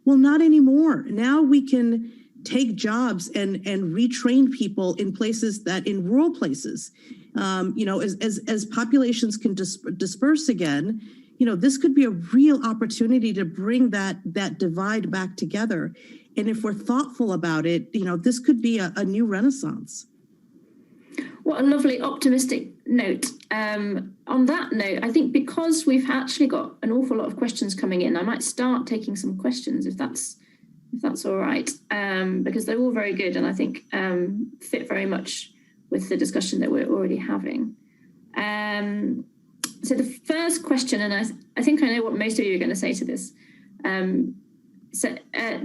Well, not anymore. Now we can take jobs and retrain people in places in rural places. As populations can disperse again, this could be a real opportunity to bring that divide back together. And if we're thoughtful about it, this could be a new renaissance. What a lovely optimistic note. On that note, I think because we've actually got an awful lot of questions coming in, I might start taking some questions if that's all right, because they're all very good and I think fit very much with the discussion that we're already having. So the first question, and I think I know what most of you are going to say to this.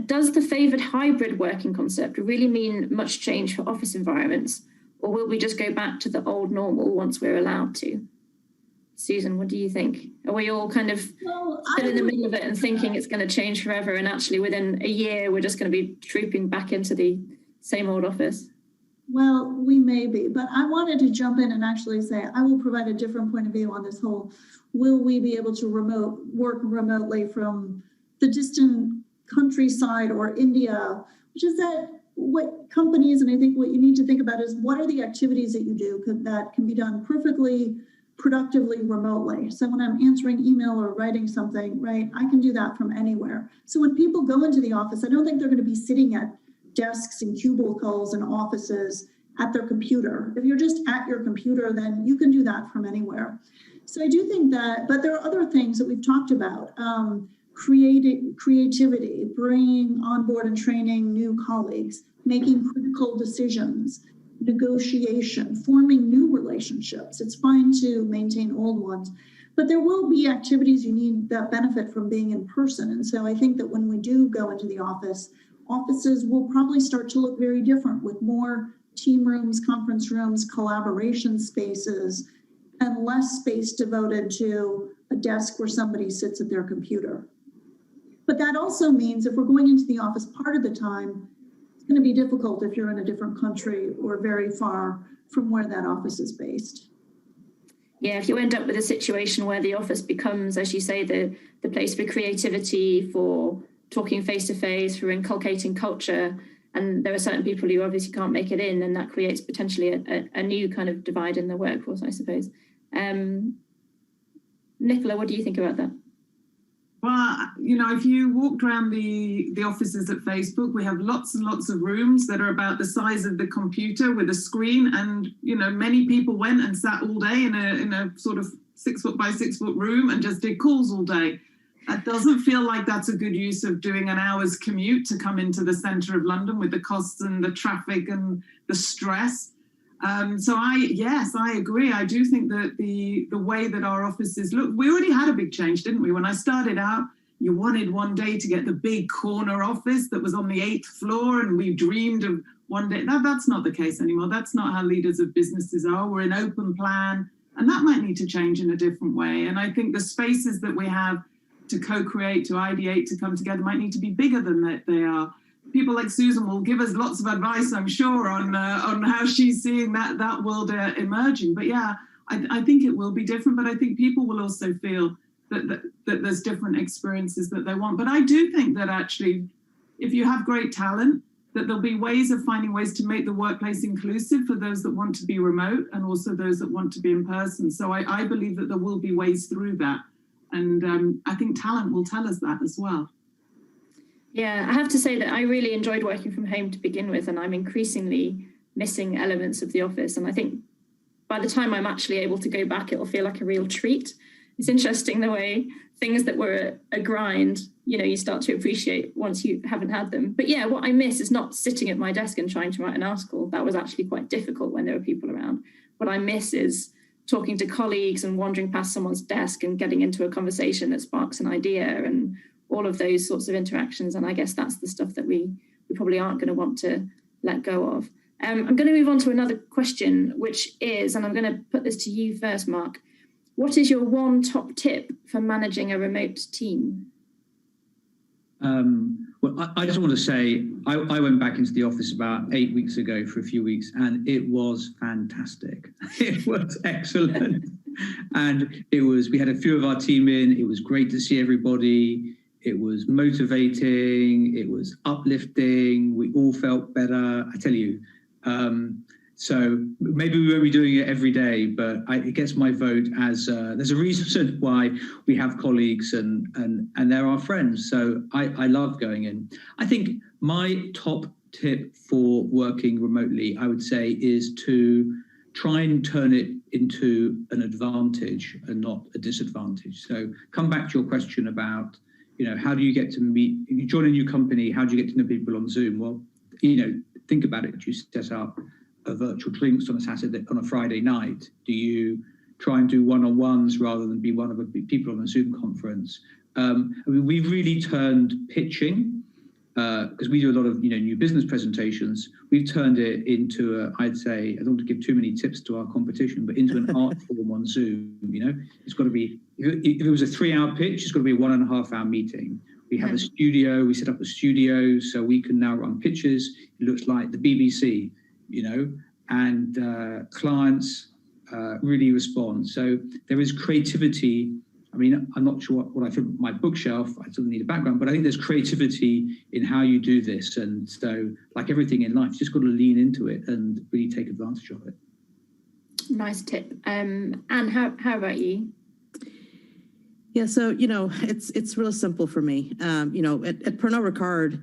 Does the favoured hybrid working concept really mean much change for office environments, or will we just go back to the old normal once we're allowed to? Susan, what do you think? Are we all kind of still in the middle of it and thinking it's going to change forever, and actually within a year we're just going to be trooping back into the same old office? Well, we may be, but I wanted to jump in and actually say I will provide a different point of view on this whole, will we be able to work remotely from the distant countryside or India, which is that what companies, and I think what you need to think about is what are the activities that you do that can be done perfectly productively remotely. So when I'm answering email or writing something, right, I can do that from anywhere. So when people go into the office, I don't think they're going to be sitting at desks and cubicles and offices at their computer. If you're just at your computer, then you can do that from anywhere. So I do think that, but there are other things that we've talked about. Creativity, bringing on board and training new colleagues, making critical decisions, negotiation, forming new relationships. It's fine to maintain old ones, but there will be activities you need that benefit from being in person. And so I think that when we do go into the office, offices will probably start to look very different with more team rooms, conference rooms, collaboration spaces, and less space devoted to a desk where somebody sits at their computer. But that also means if we're going into the office part of the time, it's going to be difficult if you're in a different country or very far from where that office is based. Yeah, if you end up with a situation where the office becomes, as you say, the place for creativity, for talking face-to-face, for inculcating culture, and there are certain people who obviously can't make it in, then that creates potentially a new kind of divide in the workforce, I suppose. Nicola, what do you think about that? Well, you know, if you walked around the offices at Facebook, we have lots and lots of rooms that are about the size of the computer with a screen. And, you know, many people went and sat all day in a sort of 6 foot by 6 foot room and just did calls all day. That doesn't feel like that's a good use of doing an hour's commute to come into the centre of London with the costs and the traffic and the stress. So I agree. I do think that the way that our offices look, we already had a big change, didn't we? When I started out, you wanted one day to get the big corner office that was on the 8th floor, and we dreamed of one day. That's not the case anymore. That's not how leaders of businesses are. We're an open plan, and that might need to change in a different way. And I think the spaces that we have to co-create, to ideate, to come together might need to be bigger than they are. People like Susan will give us lots of advice, I'm sure, on how she's seeing that world emerging. But yeah, I think it will be different. But I think people will also feel that there's different experiences that they want. But I do think that actually, if you have great talent, that there'll be ways of finding ways to make the workplace inclusive for those that want to be remote and also those that want to be in person. So I believe that there will be ways through that. And I think talent will tell us that as well. Yeah, I have to say that I really enjoyed working from home to begin with, and I'm increasingly missing elements of the office. And I think by the time I'm actually able to go back, it'll feel like a real treat. It's interesting the way things that were a grind, you know, you start to appreciate once you haven't had them. But yeah, what I miss is not sitting at my desk and trying to write an article. That was actually quite difficult when there were people around. What I miss is talking to colleagues and wandering past someone's desk and getting into a conversation that sparks an idea and all of those sorts of interactions. And I guess that's the stuff that we probably aren't going to want to let go of. I'm going to move on to another question, which is, and I'm going to put this to you first, Mark. What is your one top tip for managing a remote team? Well, I just want to say, I went back into the office about 8 weeks ago for a few weeks, and it was fantastic. It was excellent. And we had a few of our team in. It was great to see everybody. It was motivating. It was uplifting. We all felt better. I tell you. So maybe we won't be doing it every day, but it gets my vote as there's a reason why we have colleagues and they're our friends. So I love going in. I think my top tip for working remotely, I would say, is to try and turn it into an advantage and not a disadvantage. So come back to your question about, you know, how do you get to meet, if you join a new company, how do you get to know people on Zoom? Well, you know, think about it. Do you set up a virtual drinks on a Friday night? Do you try and do one-on-ones rather than be one of the people on a Zoom conference? I mean, we've really turned pitching, because we do a lot of, you know, new business presentations. We've turned it into I'd say, I don't want to give too many tips to our competition, but into an art form on Zoom. You know, it's got to be, if it was a 3-hour pitch, it's got to be a 1.5 hour meeting. We have a studio, we set up a studio so we can now run pitches. It looks like the BBC, you know, and clients really respond. So there is creativity. I mean, I'm not sure what I think of my bookshelf. I still need a background, but I think there's creativity in how you do this. And so, like everything in life, you just got to lean into it and really take advantage of it. Nice tip. Anne, how about you? Yeah, so, you know, it's real simple for me. You know, at Pernod Ricard,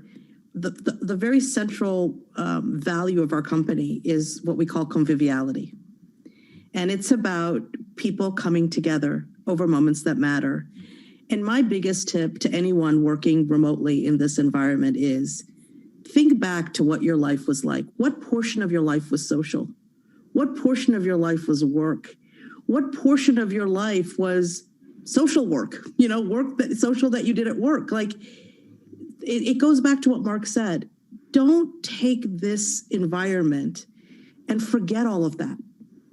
the very central value of our company is what we call conviviality. And it's about people coming together over moments that matter. And my biggest tip to anyone working remotely in this environment is think back to what your life was like. What portion of your life was social? What portion of your life was work? What portion of your life was social work? Social that you did at work. Like, it goes back to what Mark said. Don't take this environment and forget all of that,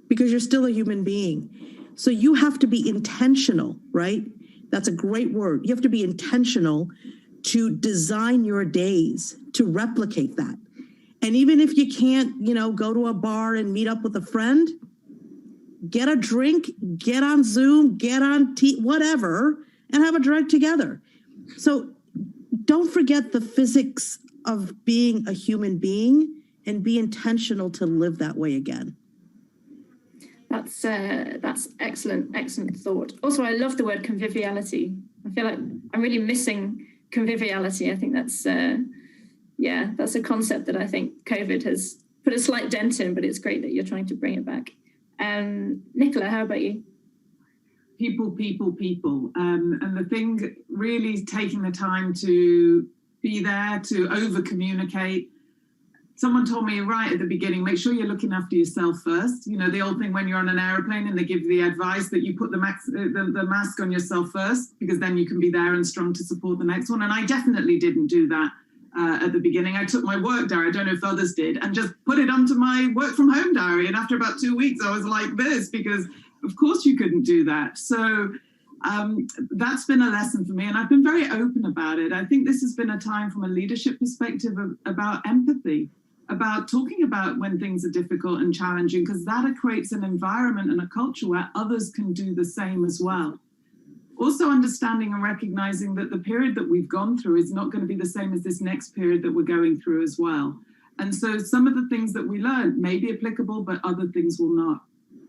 because you're still a human being. So you have to be intentional, right? That's a great word. You have to be intentional to design your days to replicate that. And even if you can't, go to a bar and meet up with a friend, get a drink, get on Zoom, get on whatever, and have a drink together. So don't forget the physics of being a human being and be intentional to live that way again. That's excellent thought. Also, I love the word conviviality. I feel like I'm really missing conviviality. I think that's a concept that I think COVID has put a slight dent in, but it's great that you're trying to bring it back. Nicola, how about you? People. And the thing, really taking the time to be there, to over-communicate. Someone told me right at the beginning, make sure you're looking after yourself first. The old thing when you're on an aeroplane and they give the advice that you put the mask on yourself first, because then you can be there and strong to support the next one. And I definitely didn't do that at the beginning. I took my work diary, I don't know if others did, and just put it onto my work from home diary. And after about 2 weeks, I was like this, because of course you couldn't do that. So that's been a lesson for me. And I've been very open about it. I think this has been a time from a leadership perspective about empathy, about talking about when things are difficult and challenging, because that creates an environment and a culture where others can do the same as well. Also understanding and recognizing that the period that we've gone through is not going to be the same as this next period that we're going through as well. And so some of the things that we learned may be applicable, but other things will not.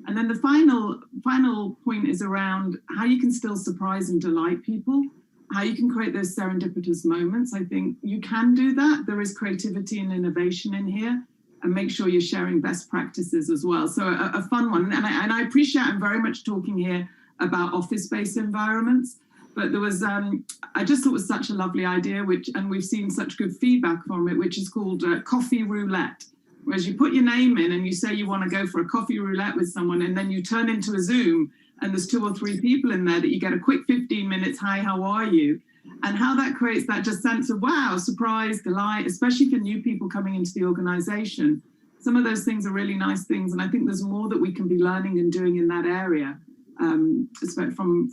And then the final point is around how you can still surprise and delight people, how you can create those serendipitous moments. I think you can do that. There is creativity and innovation in here, and make sure you're sharing best practices as well. So a fun one. And I appreciate I'm very much talking here about office-based environments, but there was, I just thought it was such a lovely idea, and we've seen such good feedback from it, which is called coffee roulette. Whereas you put your name in and you say you want to go for a coffee roulette with someone, and then you turn into a Zoom and there's 2 or 3 people in there that you get a quick 15 minutes, hi, how are you? And how that creates that just sense of, wow, surprise, delight, especially for new people coming into the organization. Some of those things are really nice things. And I think there's more that we can be learning and doing in that area, from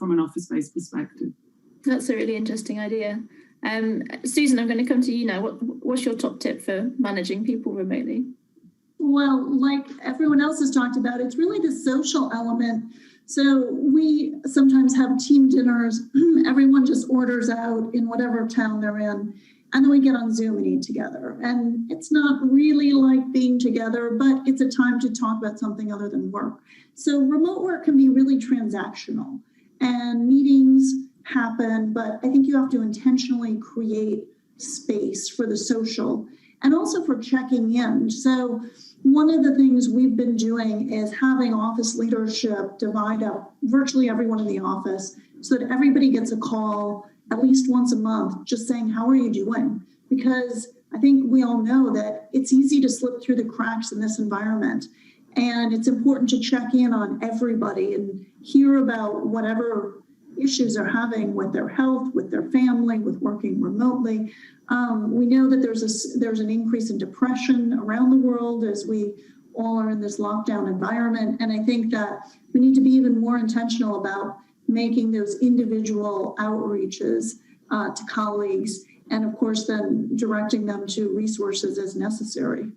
an office-based perspective. That's a really interesting idea. Susan, I'm going to come to you now. What's your top tip for managing people remotely? Well, like everyone else has talked about, it's really the social element. So we sometimes have team dinners. Everyone just orders out in whatever town they're in, and then we get on Zoom and eat together. And it's not really like being together, but it's a time to talk about something other than work. So remote work can be really transactional, and meetings happen, but I think you have to intentionally create space for the social and also for checking in. So one of the things we've been doing is having office leadership divide up virtually everyone in the office so that everybody gets a call at least once a month just saying, how are you doing? Because I think we all know that it's easy to slip through the cracks in this environment. And it's important to check in on everybody and hear about whatever issues they're having with their health, with their family, with working remotely. We know that there's an increase in depression around the world as we all are in this lockdown environment. And I think that we need to be even more intentional about making those individual outreaches to colleagues, and of course then directing them to resources as necessary.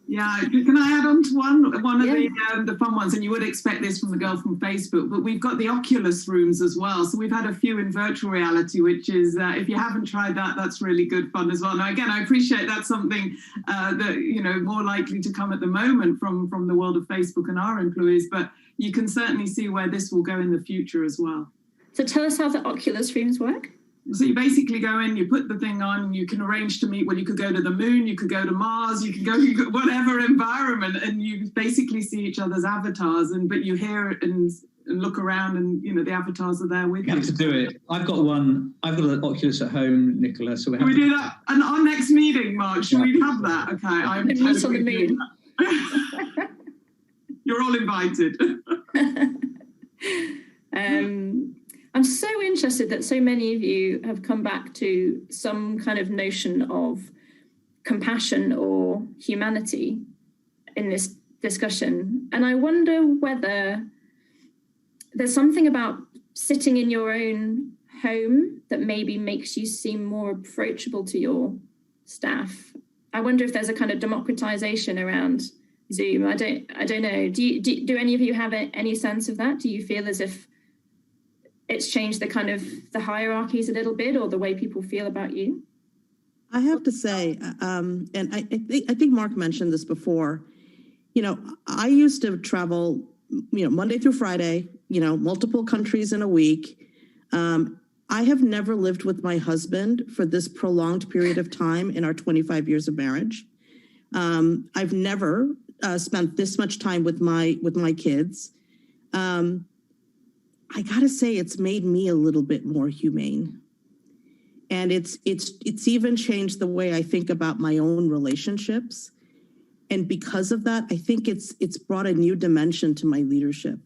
Yeah, can I add on to one of the fun ones? And you would expect this from the girl from Facebook, but we've got the Oculus rooms as well. So we've had a few in virtual reality, which is, if you haven't tried that, that's really good fun as well. Now, again, I appreciate that's something that, more likely to come at the moment from the world of Facebook and our employees, but you can certainly see where this will go in the future as well. So tell us how the Oculus rooms work. So you basically go in, you put the thing on, and you can arrange to meet. Well, you could go to the moon, you could go to Mars, you could go to whatever environment, and you basically see each other's avatars. But you hear it and look around, and the avatars are there with you. You have to do it. I've got an Oculus at home, Nicola. So we do that. And our next meeting, Mark, should we have that? Okay, I'm totally doing that. You're all invited. I'm so interested that so many of you have come back to some kind of notion of compassion or humanity in this discussion. And I wonder whether there's something about sitting in your own home that maybe makes you seem more approachable to your staff. I wonder if there's a kind of democratization around Zoom. I don't know. Do any of you have any sense of that? Do you feel as if it's changed the hierarchies a little bit, or the way people feel about you? I have to say, and I think Mark mentioned this before, I used to travel, Monday through Friday, multiple countries in a week. I have never lived with my husband for this prolonged period of time in our 25 years of marriage. I've never spent this much time with my kids. I gotta say, it's made me a little bit more humane, and it's even changed the way I think about my own relationships. And because of that, I think it's brought a new dimension to my leadership,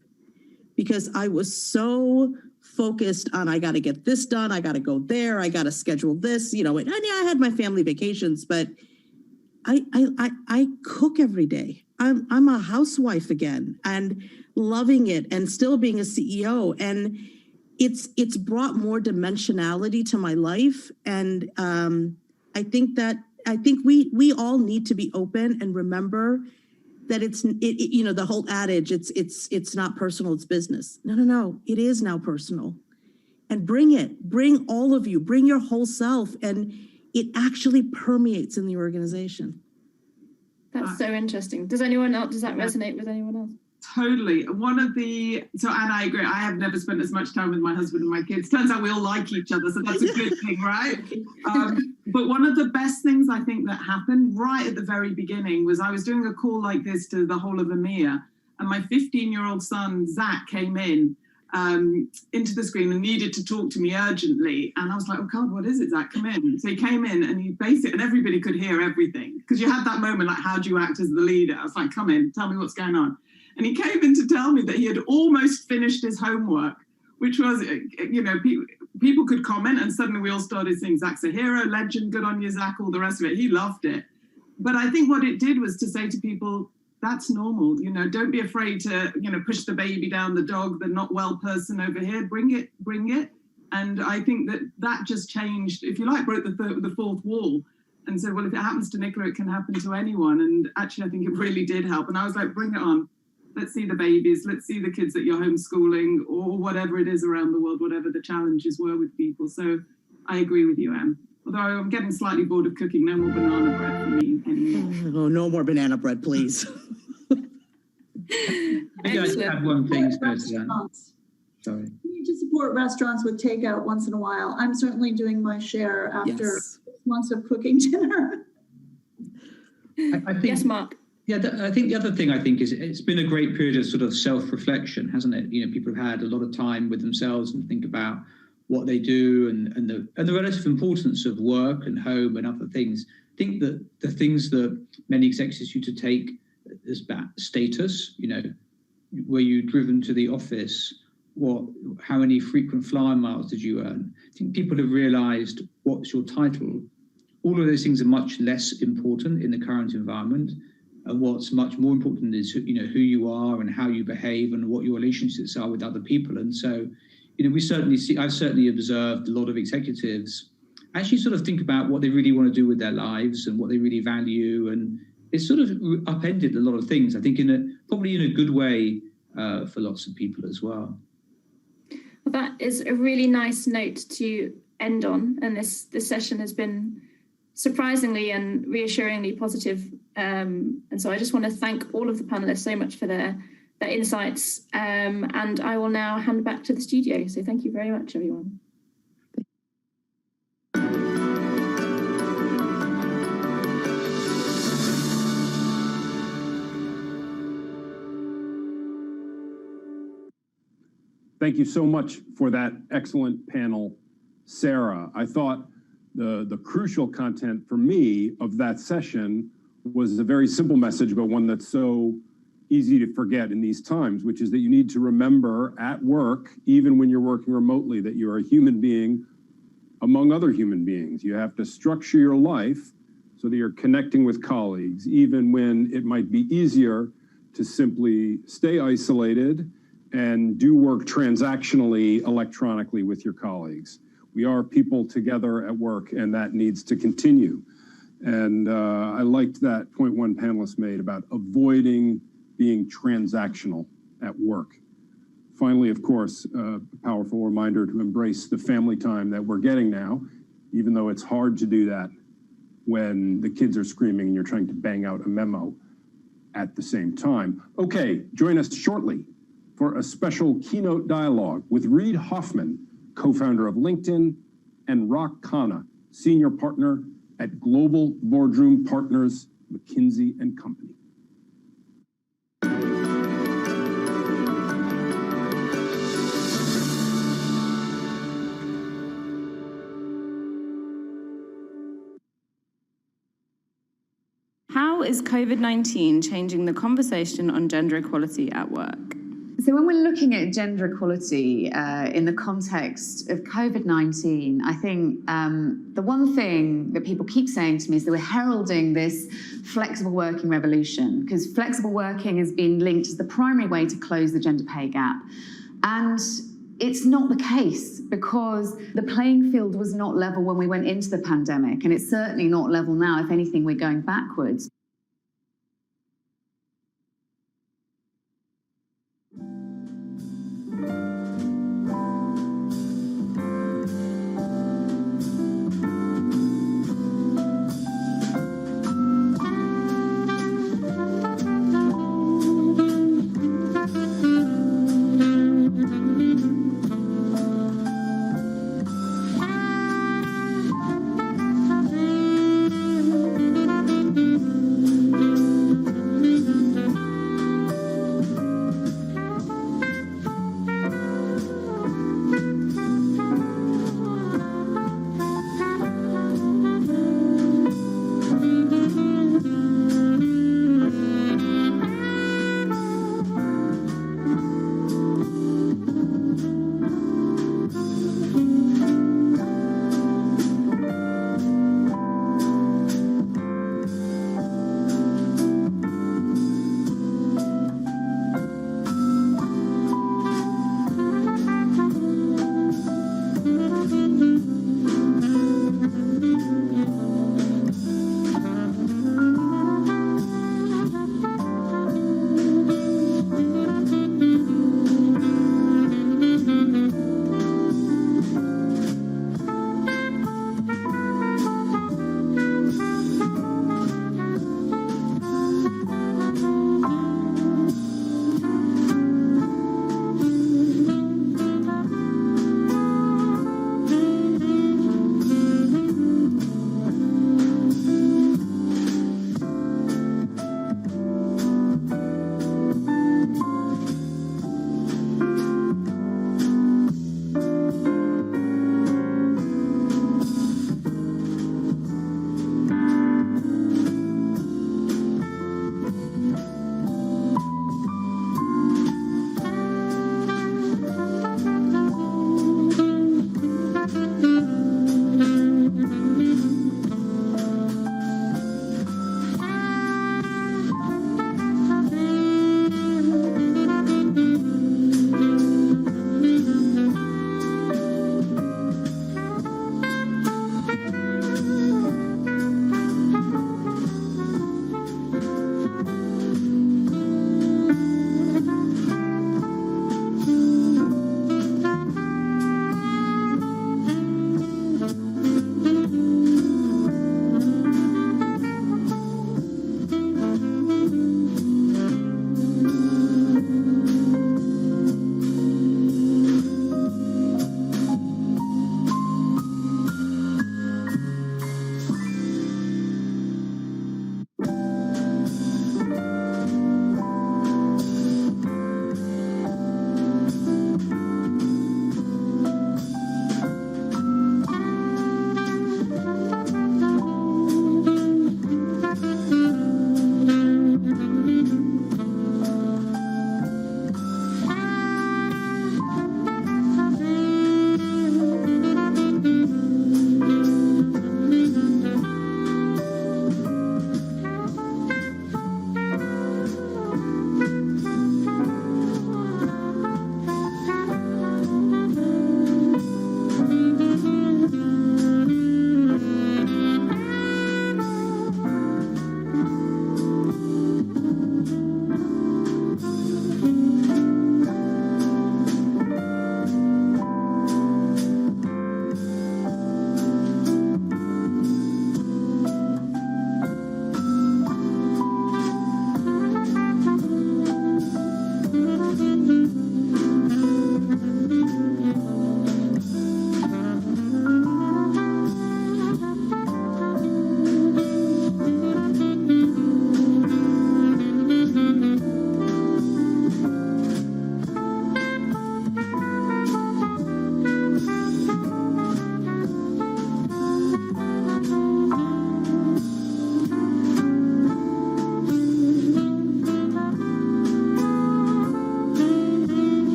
because I was so focused on, I got to get this done, I got to go there, I got to schedule this, and I had my family vacations, but I cook every day. I'm a housewife again, and loving it, and still being a CEO, and it's brought more dimensionality to my life. And I think we all need to be open and remember that the whole adage, it's not personal, it's business. No, it is now personal. And bring all of you, bring your whole self, and it actually permeates in the organization. That's so interesting. Does that resonate with anyone else? Totally. And I agree, I have never spent as much time with my husband and my kids. Turns out we all like each other, so that's a good thing, right? But one of the best things I think that happened right at the very beginning was I was doing a call like this to the whole of EMEA, and my 15-year-old son, Zach, came in into the screen and needed to talk to me urgently. And I was like, oh God, what is it, Zach? Come in. So he came in, and and everybody could hear everything, because you had that moment, like, how do you act as the leader? I was like, come in, tell me what's going on. And he came in to tell me that he had almost finished his homework, which was, people could comment, and suddenly we all started saying, Zach's a hero, legend, good on you, Zach, all the rest of it. He loved it. But I think what it did was to say to people, that's normal. Don't be afraid to, push the baby down, the dog, the not well person over here. Bring it. And I think that just changed, if you like, broke the fourth wall, and said, well, if it happens to Nicola, it can happen to anyone. And actually, I think it really did help. And I was like, bring it on. Let's see the babies. Let's see the kids that you're homeschooling, or whatever it is around the world, whatever the challenges were with people. So I agree with you, Em. Although I'm getting slightly bored of cooking. No more banana bread for me anymore. Oh, no more banana bread, please. Maybe I should add one thing to that. Sorry. We need to support restaurants with takeout once in a while. I'm certainly doing my share after months of cooking dinner. I think, yes, Mark. Yeah, I think the other thing is it's been a great period of sort of self-reflection, hasn't it? People have had a lot of time with themselves and think about what they do and the relative importance of work and home and other things. I think that the things that many executives used to take as status, were you driven to the office? How many frequent flyer miles did you earn? I think people have realized what's your title. All of those things are much less important in the current environment. And what's much more important is, who you are and how you behave and what your relationships are with other people. And so, I've certainly observed a lot of executives actually sort of think about what they really want to do with their lives and what they really value. And it's sort of upended a lot of things, I think, probably in a good way for lots of people as well. Well, that is a really nice note to end on. And this session has been surprisingly and reassuringly positive. And so I just want to thank all of the panelists so much for their insights. And I will now hand back to the studio. So thank you very much, everyone. Thank you so much for that excellent panel, Sarah. I thought the crucial content for me of that session was a very simple message, but one that's so easy to forget in these times, which is that you need to remember at work, even when you're working remotely, that you're a human being among other human beings. You have to structure your life so that you're connecting with colleagues, even when it might be easier to simply stay isolated and do work transactionally, electronically with your colleagues. We are people together at work, and that needs to continue. And I liked that point one panelist made about avoiding being transactional at work. Finally, of course, a powerful reminder to embrace the family time that we're getting now, even though it's hard to do that when the kids are screaming and you're trying to bang out a memo at the same time. Okay, join us shortly for a special keynote dialogue with Reid Hoffman, co-founder of LinkedIn, and Rock Khanna, senior partner at Global Boardroom Partners, McKinsey & Company. How is COVID-19 changing the conversation on gender equality at work? So when we're looking at gender equality in the context of COVID-19, I think the one thing that people keep saying to me is that we're heralding this flexible working revolution, because flexible working has been linked as the primary way to close the gender pay gap. And it's not the case, because the playing field was not level when we went into the pandemic, and it's certainly not level now. If anything, we're going backwards.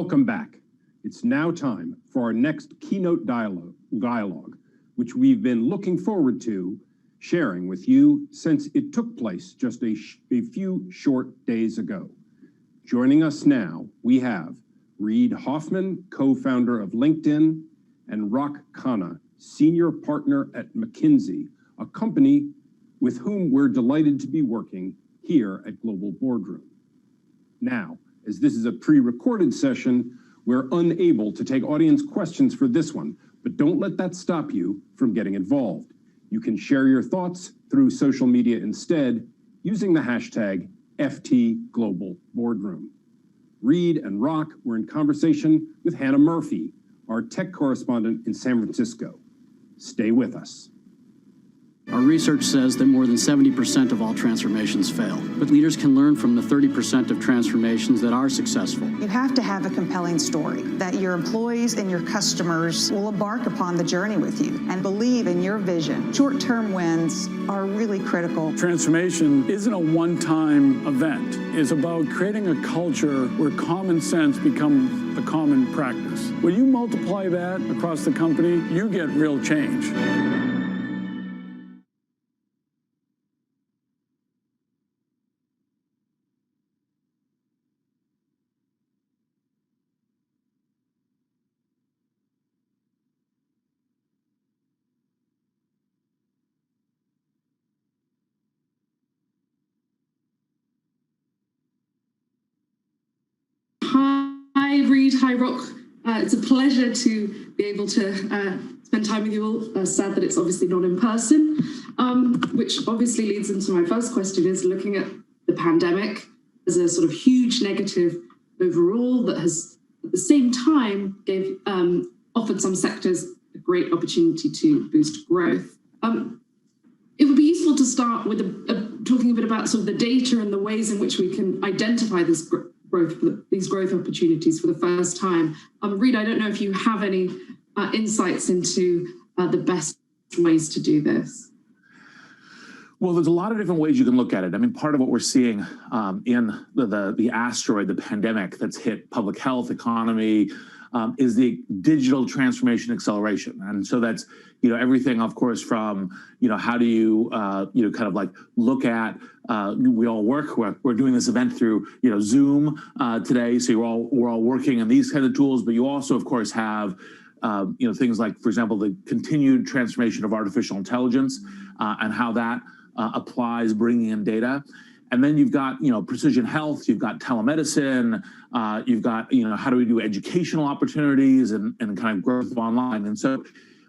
Welcome back. It's now time for our next keynote dialogue, which we've been looking forward to sharing with you since it took place just a few short days ago. Joining us now, we have Reid Hoffman, co-founder of LinkedIn, and Rock Khanna, senior partner at McKinsey, a company with whom we're delighted to be working here at Global Boardroom. Now, as this is a pre-recorded session, we're unable to take audience questions for this one, but don't let that stop you from getting involved. You can share your thoughts through social media instead, using the hashtag #FTGlobalBoardroom. Reid and Rock were in conversation with Hannah Murphy, our tech correspondent in San Francisco. Stay with us. Our research says that more than 70% of all transformations fail, but leaders can learn from the 30% of transformations that are successful. You have to have a compelling story that your employees and your customers will embark upon the journey with you and believe in your vision. Short-term wins are really critical. Transformation isn't a one-time event. It's about creating a culture where common sense becomes a common practice. When you multiply that across the company, you get real change. Hi, Reid. Hi, Rock. It's a pleasure to be able to spend time with you all. Sad that it's obviously not in person, which obviously leads into my first question, is looking at the pandemic as a sort of huge negative overall that has, at the same time, offered some sectors a great opportunity to boost growth. It would be useful to start with talking a bit about sort of the data and the ways in which we can identify this these growth opportunities for the first time. Reid, I don't know if you have any insights into the best ways to do this. Well, there's a lot of different ways you can look at it. I mean, part of what we're seeing in the asteroid, the pandemic that's hit public health, economy, is the digital transformation acceleration. And so that's, everything, of course, from, how do you, kind of like look at, we all work, we're doing this event through, Zoom today. So we're all working on these kind of tools, but you also, of course, have, things like, for example, the continued transformation of artificial intelligence and how that applies bringing in data. And then you've got, precision health, you've got telemedicine, you've got, how do we do educational opportunities and kind of growth online. And so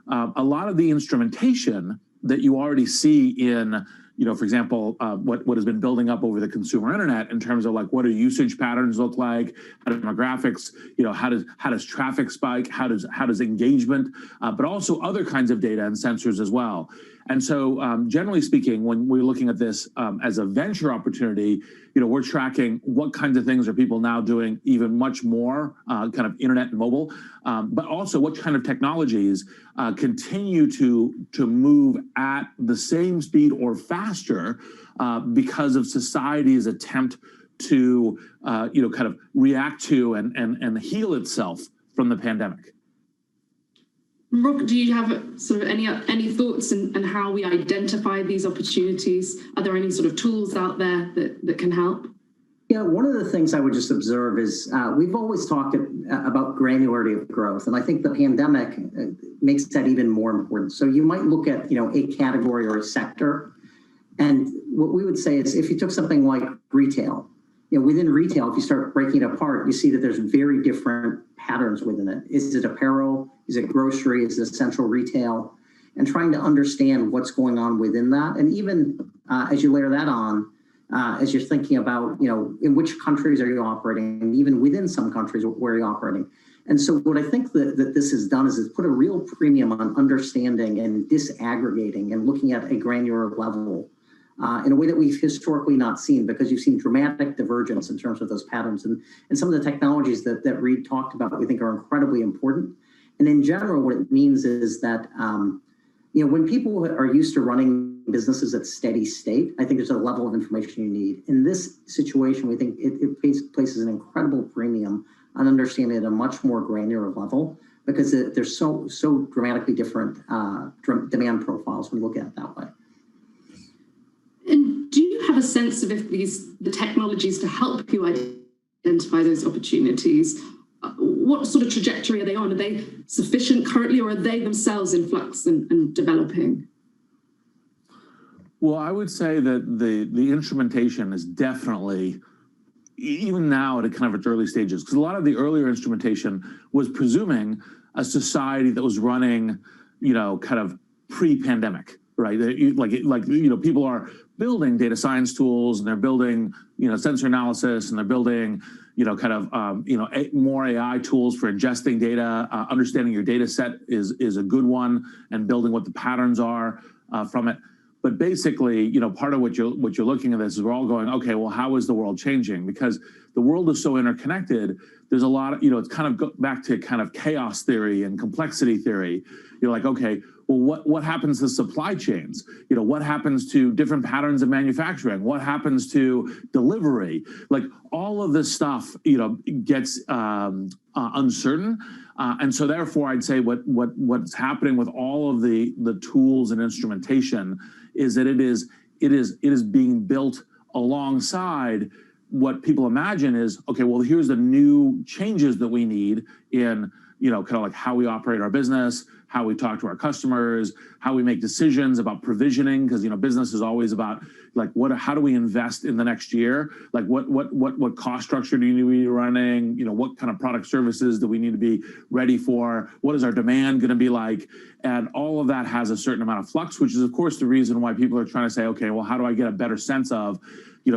a lot of the instrumentation that you already see in, for example, what has been building up over the consumer internet in terms of like, what do usage patterns look like, how do demographics, how does traffic spike, how does engagement, but also other kinds of data and sensors as well. And so generally speaking, when we're looking at this as a venture opportunity, we're tracking what kinds of things are people now doing even much more kind of internet and mobile, but also what kind of technologies continue to move at the same speed or faster because of society's attempt to, kind of react to and heal itself from the pandemic. Rock, do you have sort of any thoughts on how we identify these opportunities? Are there any sort of tools out there that can help? Yeah, one of the things I would just observe is we've always talked about granularity of growth, and I think the pandemic makes that even more important. So you might look at a category or a sector, and what we would say is if you took something like retail, within retail, if you start breaking it apart, you see that there's very different patterns within it. Is it apparel? Is it grocery? Is it essential retail? And trying to understand what's going on within that. And even as you layer that on, as you're thinking about, in which countries are you operating? And even within some countries, where are you operating? And so what I think that this has done is it's put a real premium on understanding and disaggregating and looking at a granular level in a way that we've historically not seen, because you've seen dramatic divergence in terms of those patterns. And some of the technologies that Reid talked about, we think are incredibly important. And in general, what it means is that, when people are used to running businesses at steady state, I think there's a level of information you need. In this situation, we think it places an incredible premium on understanding at a much more granular level, because there's so dramatically different demand profiles when you look at it that way. And do you have a sense of if the technologies to help you identify those opportunities, what sort of trajectory are they on? Are they sufficient currently, or are they themselves in flux and developing? Well, I would say that the instrumentation is definitely, even now at kind of its early stages, because a lot of the earlier instrumentation was presuming a society that was running, kind of pre-pandemic, right? People are building data science tools, and they're building, sensor analysis, and they're building, more AI tools for ingesting data. Understanding your data set is a good one, and building what the patterns are from it. But basically, part of what you're looking at this is we're all going, okay, well, how is the world changing? Because the world is so interconnected. There's a lot of, it's kind of go back to kind of chaos theory and complexity theory. You're like, okay, well, what happens to supply chains? What happens to different patterns of manufacturing? What happens to delivery? Like all of this stuff, gets uncertain. And so therefore, I'd say what's happening with all of the tools and instrumentation is that it is being built alongside what people imagine is, okay, well, here's the new changes that we need in, kind of like how we operate our business, how we talk to our customers, how we make decisions about provisioning, because business is always about like how do we invest in the next year? Like what cost structure do you need to be running? What kind of product services do we need to be ready for? What is our demand going to be like? And all of that has a certain amount of flux, which is of course the reason why people are trying to say, okay, well, how do I get a better sense of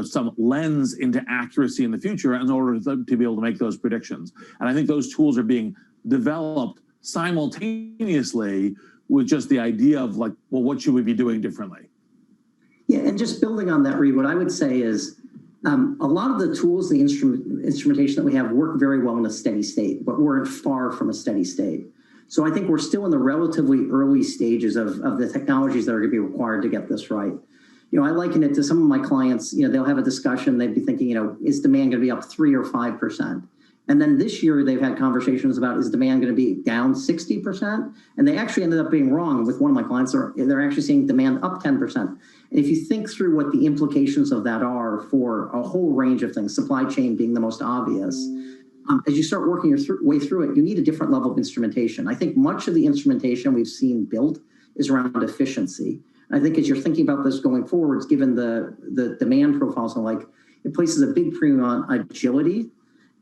some lens into accuracy in the future in order to be able to make those predictions? And I think those tools are being developed simultaneously with just the idea of like, well, what should we be doing differently? Yeah, and just building on that, Reed, what I would say is a lot of the tools, the instrumentation that we have work very well in a steady state, but we're far from a steady state. So I think we're still in the relatively early stages of the technologies that are going to be required to get this right. I liken it to some of my clients, they'll have a discussion, they'd be thinking, is demand going to be up 3 or 5%? And then this year they've had conversations about, is demand going to be down 60%? And they actually ended up being wrong with one of my clients. They're actually seeing demand up 10%. And if you think through what the implications of that are for a whole range of things, supply chain being the most obvious, as you start working your way through it, you need a different level of instrumentation. I think much of the instrumentation we've seen built is around efficiency. I think as you're thinking about this going forwards, given the demand profiles and like, it places a big premium on agility,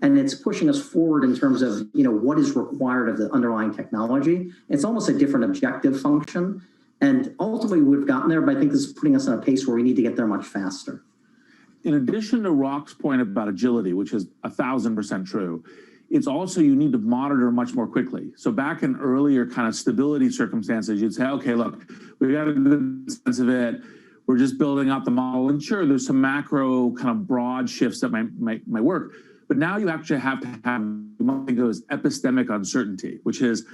and it's pushing us forward in terms of what is required of the underlying technology. It's almost a different objective function, and ultimately we've gotten there, but I think this is putting us on a pace where we need to get there much faster. In addition to Rock's point about agility, which is 1,000% true, it's also you need to monitor much more quickly. So back in earlier kind of stability circumstances, you'd say, okay, look, we got a good sense of it. We're just building out the model. And sure, there's some macro kind of broad shifts that might work. But now you actually have to have what I think of epistemic uncertainty, which is,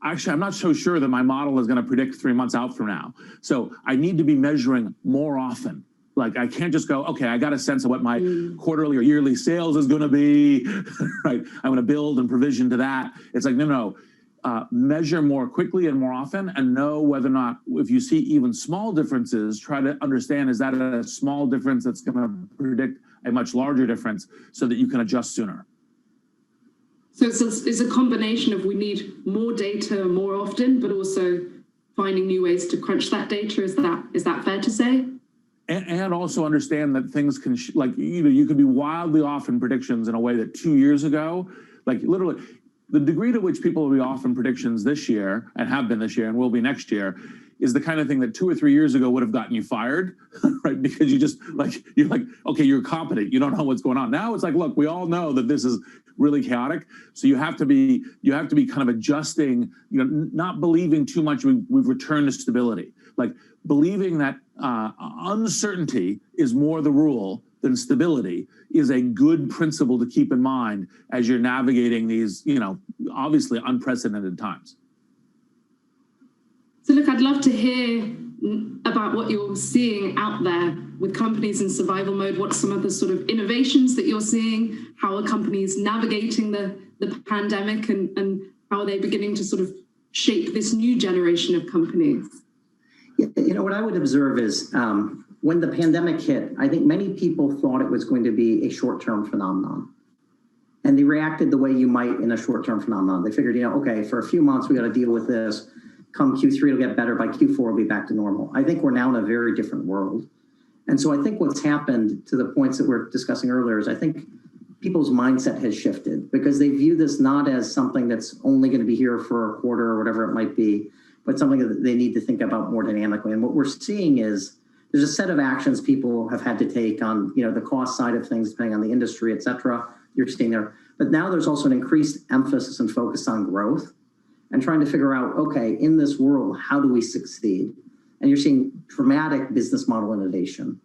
actually, I'm not so sure that my model is going to predict 3 months out from now. So I need to be measuring more often. Like I can't just go, okay, I got a sense of what my quarterly or yearly sales is going to be, right? I'm going to build and provision to that. It's like, no. Measure more quickly and more often, and know whether or not, if you see even small differences, try to understand, is that a small difference that's going to predict a much larger difference so that you can adjust sooner? So it's a combination of we need more data more often, but also finding new ways to crunch that data. Is that fair to say? And also understand that things can, you could be wildly off in predictions in a way that 2 years ago, like literally, the degree to which people will be off in predictions this year, and have been this year and will be next year, is the kind of thing that 2 or 3 years ago would have gotten you fired, right? Because you're like, okay, you're competent, you don't know what's going on. Now it's like, look, we all know that this is really chaotic. So you have to be kind of adjusting, not believing too much. We've returned to stability, like believing that uncertainty is more the rule than stability is a good principle to keep in mind as you're navigating these, obviously unprecedented times. So look, I'd love to hear about what you're seeing out there with companies in survival mode. What's some of the sort of innovations that you're seeing? How are companies navigating the the pandemic and how are they beginning to sort of shape this new generation of companies? You know, what I would observe is when the pandemic hit, I think many people thought it was going to be a short-term phenomenon. And they reacted the way you might in a short-term phenomenon. They figured, you know, okay, for a few months, we got to deal with this. Come Q3, it'll get better. By Q4, we'll be back to normal. I think we're now in a very different world. And so I think what's happened, to the points that we're discussing earlier, is I think people's mindset has shifted because they view this not as something that's only going to be here for a quarter or whatever it might be, but something that they need to think about more dynamically. And what we're seeing is there's a set of actions people have had to take on, you know, the cost side of things, depending on the industry, et cetera. You're seeing there. But now there's also an increased emphasis and focus on growth and trying to figure out, okay, in this world, how do we succeed? And you're seeing dramatic business model innovation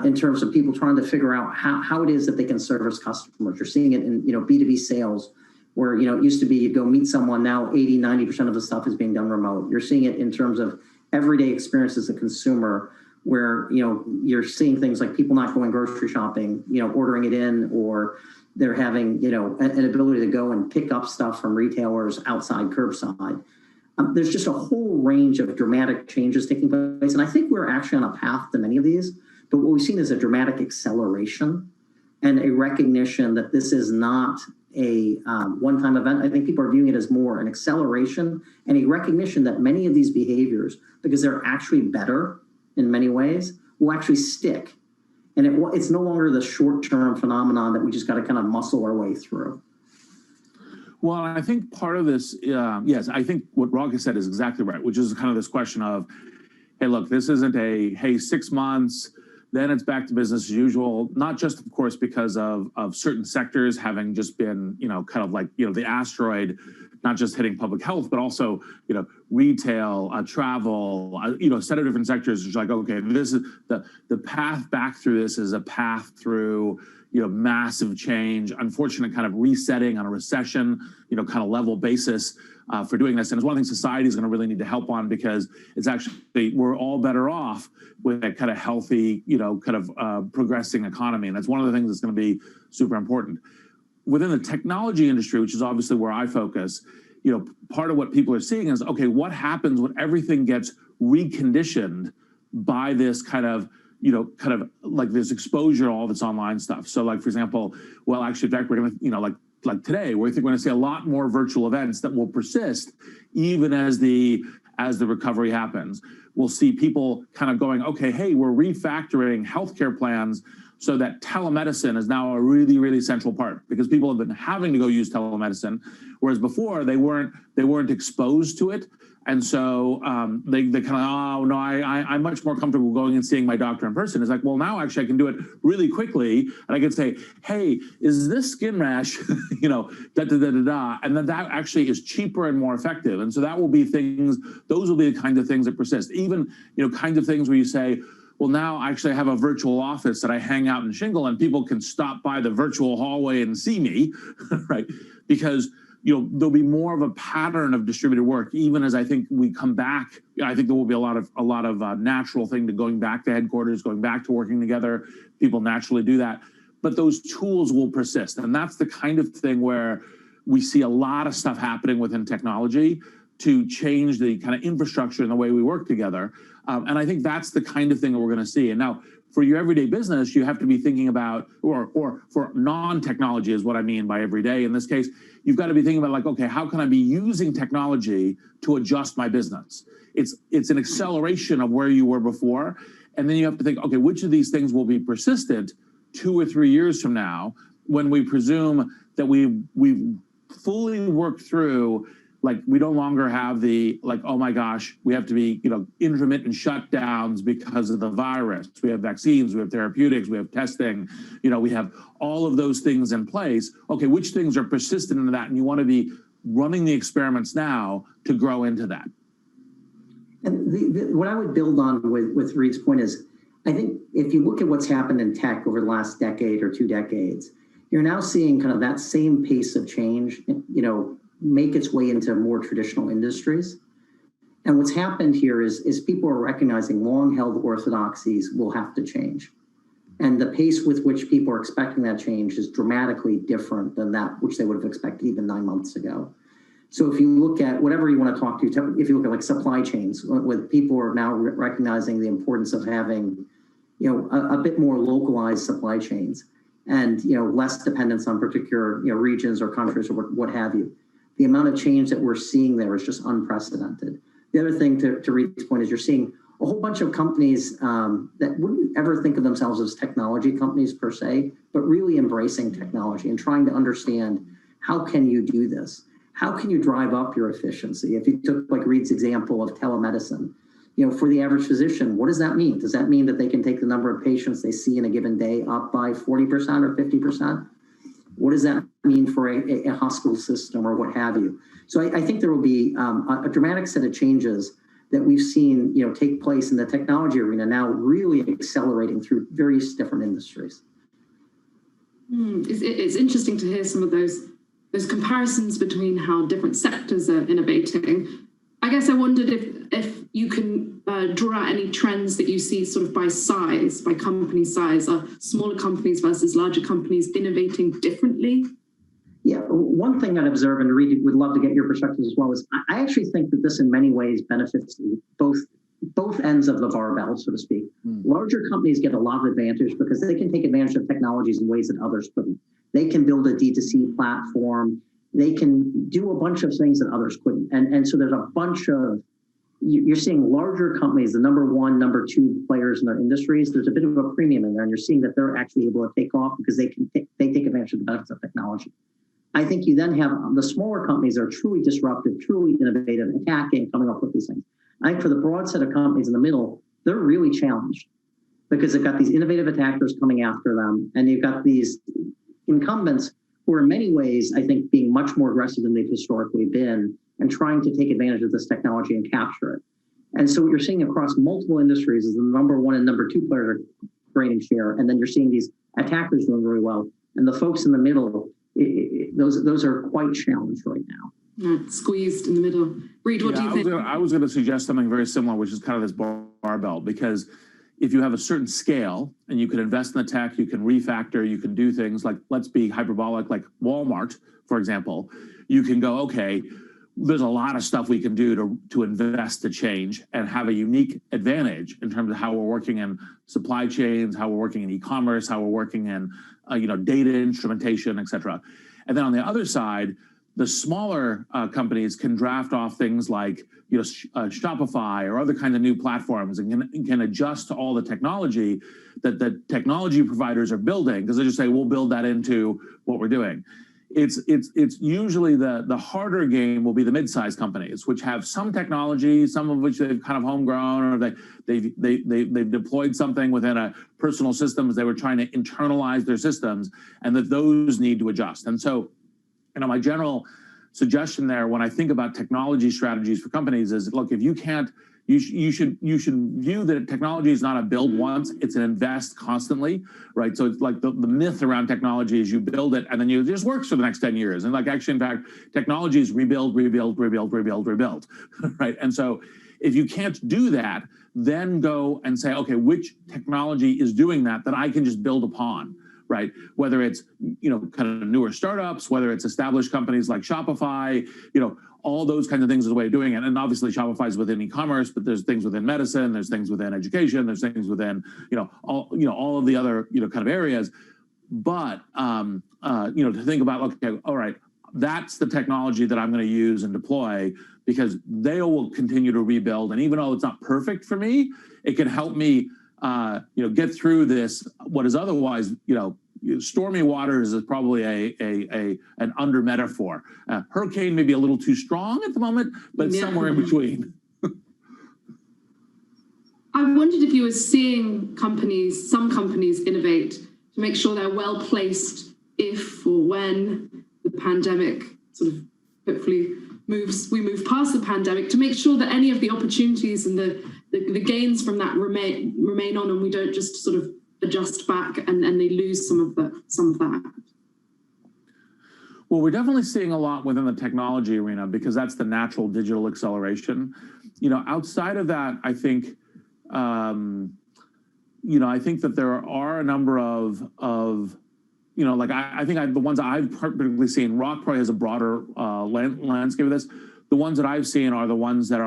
in terms of people trying to figure out how it is that they can service customers. You're seeing it in, you know, B2B sales, where, you know, it used to be you'd go meet someone. Now 80, 90% of the stuff is being done remote. You're seeing it in terms of everyday experience as a consumer, where, you know, you're seeing things like people not going grocery shopping, you know, ordering it in, or they're having, you know, an ability to go and pick up stuff from retailers outside, curbside. There's just a whole range of dramatic changes taking place. And I think we're actually on a path to many of these. But what we've seen is a dramatic acceleration and a recognition that this is not a one-time event. I think people are viewing it as more an acceleration and a recognition that many of these behaviors, because they're actually better in many ways, will actually stick. And it's no longer the short-term phenomenon that we just got to kind of muscle our way through. Well, I think part of this, yes, I think what Raga said is exactly right, which is kind of this question of, hey, look, this isn't hey, 6 months, then it's back to business as usual, not just, of course, because of certain sectors having just been, you know, kind of like, you know, the asteroid, not just hitting public health, but also, you know, retail, travel, you know, a set of different sectors. It's like, okay, this is the path back through this is a path through, you know, massive change, unfortunate kind of resetting on a recession, you know, kind of level basis for doing this. And it's one thing society is going to really need to help on, because it's actually, we're all better off with a kind of healthy, you know, kind of progressing economy. And that's one of the things that's going to be super important. Within the technology industry, which is obviously where I focus, you know, part of what people are seeing is, okay, what happens when everything gets reconditioned by this kind of, you know, kind of like this exposure to all this online stuff. So like, for example, well, actually, in fact, we're going to, you know, like today, we think we're going to see a lot more virtual events that will persist even as the recovery happens. We'll see people kind of going, okay, hey, we're refactoring healthcare plans so that telemedicine is now a really, really central part, because people have been having to go use telemedicine, whereas before they weren't exposed to it. And so they kind of, oh, no, I'm much more comfortable going and seeing my doctor in person. It's like, well, now actually I can do it really quickly. And I can say, hey, is this skin rash, you know, da-da-da-da-da. And then that actually is cheaper and more effective. And so that will be things, those will be the kinds of things that persist. Even, you know, kinds of things where you say, well, now actually I have a virtual office that I hang out in Shingle and people can stop by the virtual hallway and see me, right? Because, you know, there'll be more of a pattern of distributed work. Even as I think we come back, I think there will be a lot of natural thing to going back to headquarters, going back to working together. People naturally do that, but those tools will persist. And that's the kind of thing where we see a lot of stuff happening within technology to change the kind of infrastructure and the way we work together. And I think that's the kind of thing that we're going to see. And now, for your everyday business, you have to be thinking about, or for non-technology is what I mean by everyday. In this case, you've got to be thinking about like, okay, how can I be using technology to adjust my business? It's an acceleration of where you were before. And then you have to think, okay, which of these things will be persistent 2 or 3 years from now, when we presume that we've fully worked through, like we no longer have the, like, oh my gosh, we have to be, you know, intermittent shutdowns because of the virus. We have vaccines, we have therapeutics, we have testing, you know, we have all of those things in place. Okay, which things are persistent into that? And you want to be running the experiments now to grow into that. And what I would build on with Reed's point is, I think if you look at what's happened in tech over the last decade or 2 decades, you're now seeing kind of that same pace of change, you know, make its way into more traditional industries. And what's happened here is people are recognizing long-held orthodoxies will have to change. And the pace with which people are expecting that change is dramatically different than that which they would have expected even 9 months ago. So if you look at whatever you want to talk to, if you look at like supply chains, with people are now recognizing the importance of having, a bit more localized supply chains and, less dependence on particular, regions or countries or what have you. The amount of change that we're seeing there is just unprecedented. The other thing to Reed's point is you're seeing a whole bunch of companies that wouldn't ever think of themselves as technology companies per se, but really embracing technology and trying to understand how can you do this? How can you drive up your efficiency? If you took like Reed's example of telemedicine, for the average physician, what does that mean? Does that mean that they can take the number of patients they see in a given day up by 40% or 50%? What does that mean for a hospital system or what have you? So I think there will be a dramatic set of changes that we've seen, take place in the technology arena now, really accelerating through various different industries. It's interesting to hear some of those comparisons between how different sectors are innovating. I guess I wondered if you can draw out any trends that you see sort of by size, by company size. Are smaller companies versus larger companies innovating differently? Yeah, one thing I'd observe, and Reed would love to get your perspective as well, is I actually think that this in many ways benefits both ends of the barbell, so to speak. Larger companies get a lot of advantage because they can take advantage of technologies in ways that others couldn't. They can build a D2C platform. They can do a bunch of things that others couldn't. And so there's a bunch of, you're seeing larger companies, the number one, number two players in their industries, there's a bit of a premium in there, and you're seeing that they're actually able to take off because they take advantage of the benefits of technology. I think you then have the smaller companies that are truly disruptive, truly innovative, attacking, coming up with these things. I think for the broad set of companies in the middle, they're really challenged because they've got these innovative attackers coming after them, and they've got these incumbents who are in many ways, I think, being much more aggressive than they've historically been and trying to take advantage of this technology and capture it. And so what you're seeing across multiple industries is the number one and number two players are gaining share, and then you're seeing these attackers doing really well. And the folks in the middle, those are quite challenged right now. Squeezed in the middle. Reed, what do you think? I was going to suggest something very similar, which is kind of this barbell, because if you have a certain scale and you can invest in the tech, you can refactor, you can do things like, let's be hyperbolic, like Walmart, for example, you can go, okay, there's a lot of stuff we can do to invest to change and have a unique advantage in terms of how we're working in supply chains, how we're working in e-commerce, how we're working in data instrumentation, et cetera. And then on the other side, the smaller companies can draft off things like Shopify or other kinds of new platforms and can adjust to all the technology that the technology providers are building, because they just say, we'll build that into what we're doing. It's usually the harder game will be the mid-sized companies, which have some technology, some of which they've kind of homegrown, or they've deployed something within a personal system as they were trying to internalize their systems, and that those need to adjust. And so, my general suggestion there when I think about technology strategies for companies is, look, if you can't, you should view that technology is not a build once, it's an invest constantly, right? So it's like the myth around technology is you build it and then it just works for the next 10 years. And like actually, in fact, technology is rebuild, right? And so if you can't do that, then go and say, okay, which technology is doing that I can just build upon, right? Whether it's, kind of newer startups, whether it's established companies like Shopify, all those kinds of things is a way of doing it. And obviously Shopify is within e-commerce, but there's things within medicine, there's things within education, there's things within, all of the other, kind of areas. But, to think about, okay, all right, that's the technology that I'm going to use and deploy, because they will continue to rebuild. And even though it's not perfect for me, it can help me, get through this, what is otherwise, stormy waters is probably an under metaphor. Hurricane may be a little too strong at the moment, but somewhere in between. I wondered if you were seeing some companies innovate to make sure they're well placed if or when the pandemic sort of hopefully we move past the pandemic, to make sure that any of the opportunities and the gains from that remain on, and we don't just sort of adjust back and they lose some of that. Well, we're definitely seeing a lot within the technology arena, because that's the natural digital acceleration. Outside of that, I think I think that there are a number of like I think the ones I've particularly seen, Rock probably has a broader landscape of this. The ones that I've seen are the ones that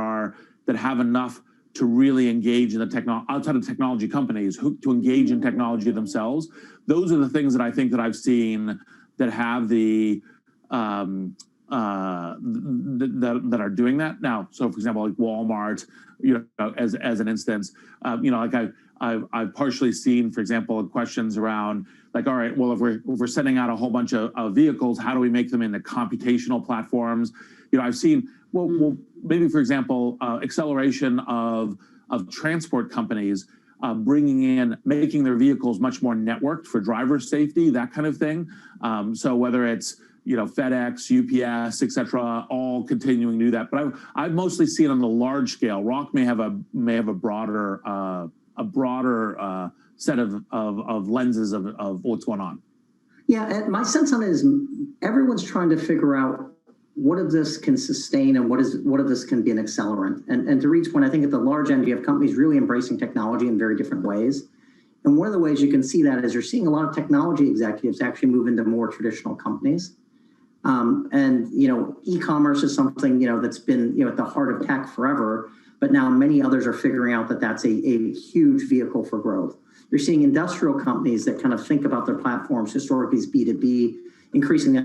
have enough to really engage in the outside of technology companies to engage in technology themselves. Those are the things that I think that I've seen that have the that are doing that now. So, for example, like Walmart, as an instance, like I've partially seen, for example, questions around like, all right, well, if we're sending out a whole bunch of vehicles, how do we make them into computational platforms? I've seen, well, maybe, for example, acceleration of transport companies making their vehicles much more networked for driver safety, that kind of thing. So whether it's FedEx, UPS, et cetera, all continuing to do that. But I've mostly seen on the large scale. Rock may have a broader set of lenses of what's going on. Yeah, and my sense on it is everyone's trying to figure out what of this can sustain and what of this can be an accelerant. And to Reed's point, I think at the large end, you have companies really embracing technology in very different ways. And one of the ways you can see that is you're seeing a lot of technology executives actually move into more traditional companies. And e-commerce is something that's been at the heart of tech forever, but now many others are figuring out that that's a huge vehicle for growth. You're seeing industrial companies that kind of think about their platforms historically as B2B, increasingly